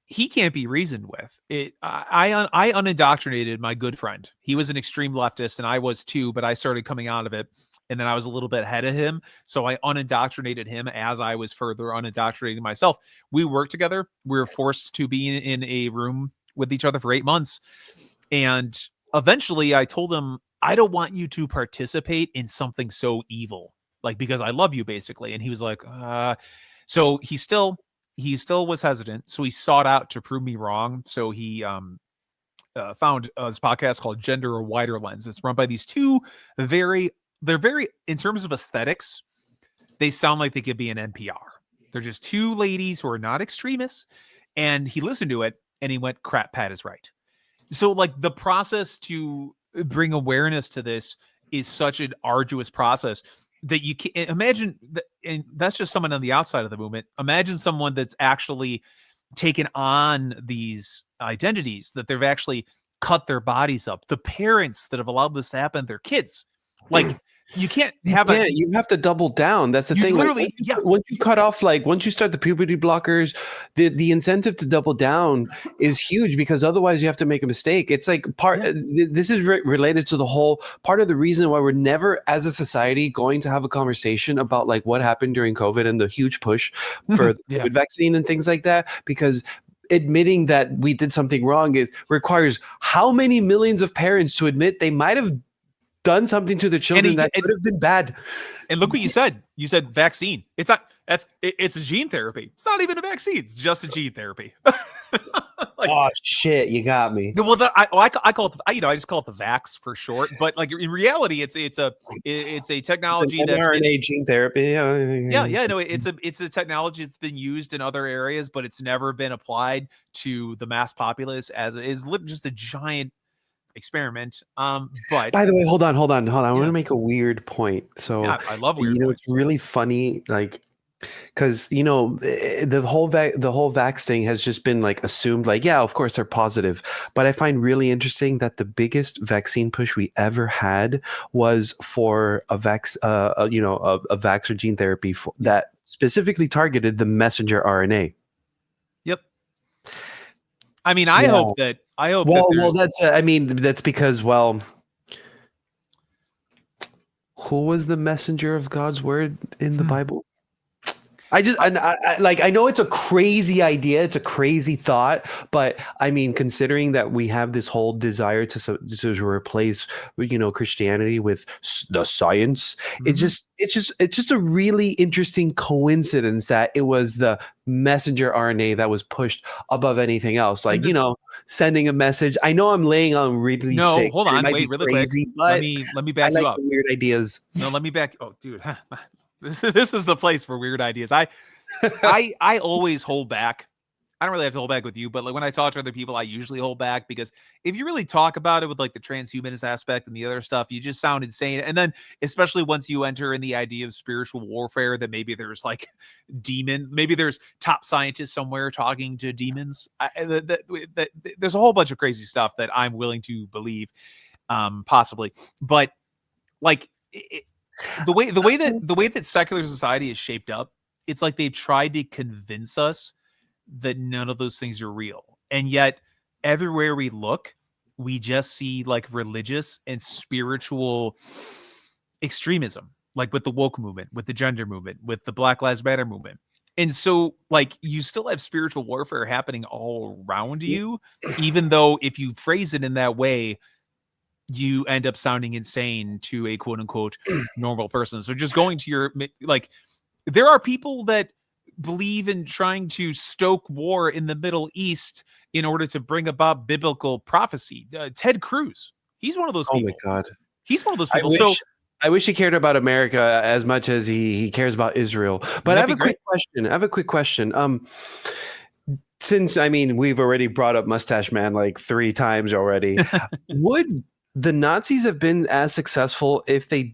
he can't be reasoned with. I unindoctrinated my good friend. He was an extreme leftist and I was too, but I started coming out of it. And then I was a little bit ahead of him. So I unindoctrinated him as I was further unindoctrinating myself. We worked together. We were forced to be in a room with each other for 8 months. And eventually I told him, I don't want you to participate in something so evil, like, because I love you basically. And he was like, so he still was hesitant. So he sought out to prove me wrong. So he found this podcast called Gender or Wider Lens. It's run by these two they're very, in terms of aesthetics, they sound like they could be an NPR. They're just two ladies who are not extremists. And he listened to it and he went, crap, Pat is right. So like the process to bring awareness to this is such an arduous process that you can imagine that, and that's just someone on the outside of the movement. Imagine someone that's actually taken on these identities, that they've actually cut their bodies up. The parents that have allowed this to happen, their kids. Like you can't have you have to double down. That's the thing. Literally, like, once you cut off, like once you start the puberty blockers, the incentive to double down is huge, because otherwise you have to make a mistake. It's like this is related to the whole part of the reason why we're never as a society going to have a conversation about like what happened during COVID and the huge push for the COVID vaccine and things like that, because admitting that we did something wrong requires how many millions of parents to admit they might have done something to the children that could have been bad. And look what you said. You said vaccine. It's not. It's a gene therapy. It's not even a vaccine. It's just a gene therapy. Like, oh shit, you got me. well, I call it, I just call it the vax for short. But like in reality, it's a technology that's mRNA gene therapy. Yeah, no, it's a technology that's been used in other areas, but it's never been applied to the mass populace as it is just a giant experiment. But by the way, hold on. I want to make a weird point. So yeah, I love weird points. It's really funny, like, because the whole vax thing has just been like assumed, like, yeah, of course they're positive. But I find really interesting that the biggest vaccine push we ever had was for a vax, a vax or gene therapy that specifically targeted the messenger RNA. Yep. I mean, I hope that. Well, that's because, well, who was the messenger of God's word in the Bible? I know it's a crazy idea, it's a crazy thought, but I mean, considering that we have this whole desire to replace, Christianity with the science, it's just a really interesting coincidence that it was the messenger RNA that was pushed above anything else. Like, sending a message. I know I'm laying on really thick. Hold on, wait, really crazy, quick. but Let me back you up. The weird ideas. No, let me back. Oh, dude. This is the place for weird ideas. I always hold back. I don't really have to hold back with you, but like when I talk to other people, I usually hold back because if you really talk about it with like the transhumanist aspect and the other stuff, you just sound insane. And then especially once you enter in the idea of spiritual warfare, that maybe there's like demons, maybe there's top scientists somewhere talking to demons. There's a whole bunch of crazy stuff that I'm willing to believe, possibly, but like. The way that secular society is shaped up, it's like they've tried to convince us that none of those things are real. And yet everywhere we look, we just see like religious and spiritual extremism, like with the woke movement, with the gender movement, with the Black Lives Matter movement. And so like you still have spiritual warfare happening all around you, even though if you phrase it in that way, you end up sounding insane to a quote unquote normal person. So just going to your, like, there are people that believe in trying to stoke war in the Middle East in order to bring about biblical prophecy. Ted Cruz, he's one of those people. Oh my God. He's one of those people. I wish he cared about America as much as he cares about Israel. But I have a quick question. Since, I mean, we've already brought up Mustache Man like 3 times already, would the Nazis have been as successful if they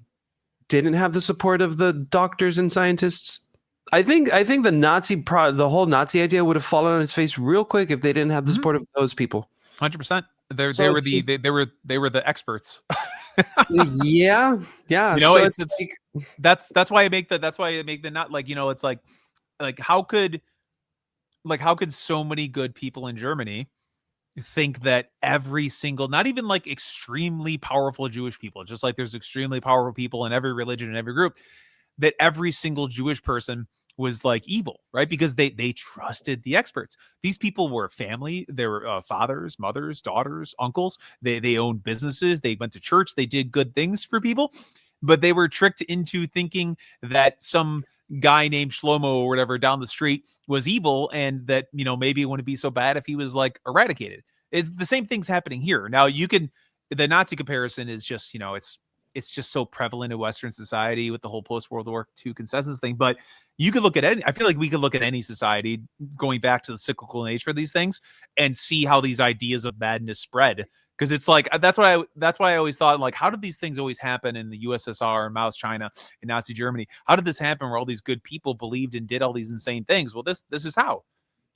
didn't have the support of the doctors and scientists? I think the whole Nazi idea would have fallen on its face real quick if they didn't have the support of those people. 100%. They were the experts. yeah. That's why I make the not like, it's like how could so many good people in Germany think that every single, not even like extremely powerful Jewish people, just like there's extremely powerful people in every religion and every group, that every single Jewish person was like evil, right? Because they trusted the experts. These people were family. They were fathers, mothers, daughters, uncles. They owned businesses. They went to church. They did good things for people, but they were tricked into thinking that some guy named Shlomo or whatever down the street was evil, and that, maybe it wouldn't be so bad if he was like eradicated. It's the same thing's happening here. Now the Nazi comparison is just, it's just so prevalent in Western society with the whole post-World War II consensus thing. But you could look at I feel like we could look at any society going back to the cyclical nature of these things and see how these ideas of madness spread. Because it's like, that's why I always thought, like, how did these things always happen in the USSR and Mao's China and Nazi Germany? How did this happen where all these good people believed and did all these insane things? Well, this is how.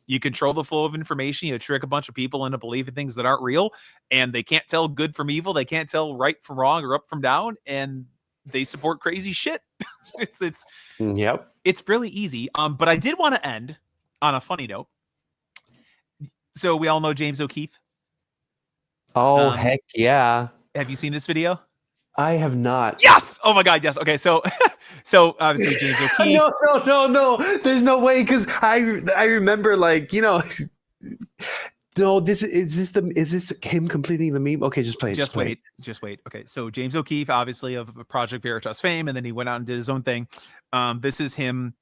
You control the flow of information. You trick a bunch of people into believing things that aren't real, and they can't tell good from evil. They can't tell right from wrong or up from down, and they support crazy shit. It's really easy. But I did want to end on a funny note. So we all know James O'Keefe. Oh, heck yeah. Have you seen this video? I have not. Yes. Oh my God. Yes. Okay. So obviously James O'Keefe. No. There's no way. Cause I remember no, is this him completing the meme? Okay. Just play it. Just wait. Okay. So James O'Keefe, obviously of Project Veritas fame, and then he went out and did his own thing. This is him,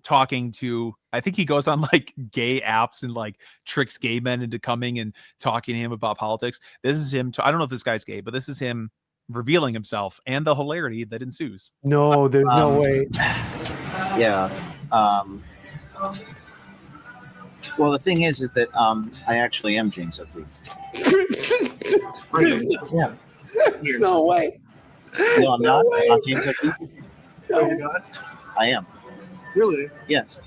talking to, I think he goes on like gay apps and like tricks gay men into coming and talking to him about politics. This is him. I don't know if this guy's gay, but this is him revealing himself and the hilarity that ensues. No, there's no way. Yeah. Well, the thing is that I actually am James O'Keefe. Yeah. No way. No, I'm not. I'm not James O'Keefe. No, you're not. I am. Really? Yes.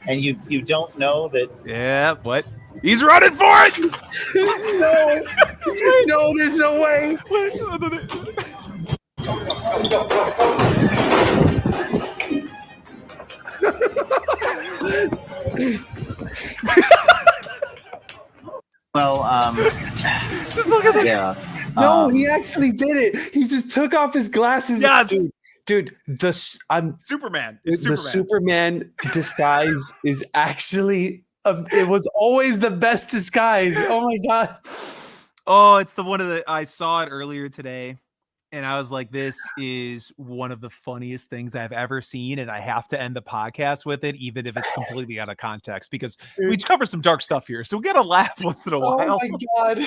And you don't know that? Yeah. What? He's running for it. No, there's no way. Well, just look at that. Yeah. No, he actually did it. He just took off his glasses. Yes. Dude, I'm Superman. The Superman disguise is actually it was always the best disguise. Oh my god. Oh, it's the one of the I saw it earlier today and I was like, this is one of the funniest things I've ever seen, and I have to end the podcast with it, even if it's completely out of context, because we cover some dark stuff here. So we gotta laugh once in a while. Oh my god.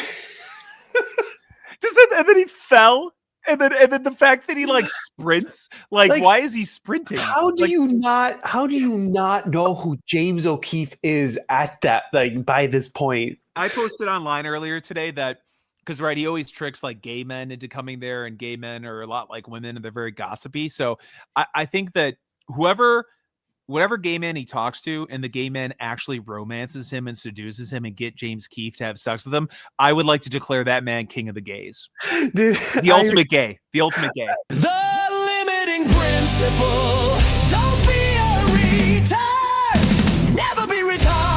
And then he fell. And then the fact that he like sprints, like why is he sprinting? How do you not know who James O'Keefe is at that, like, by this point? I posted online earlier today that because he always tricks like gay men into coming there, and gay men are a lot like women and they're very gossipy. So I think that whatever gay man he talks to and the gay man actually romances him and seduces him and get James Keefe to have sex with him, I would like to declare that man king of the gays. Dude, the ultimate gay. The ultimate gay. The limiting principle. Don't be a retard. Never be retarded.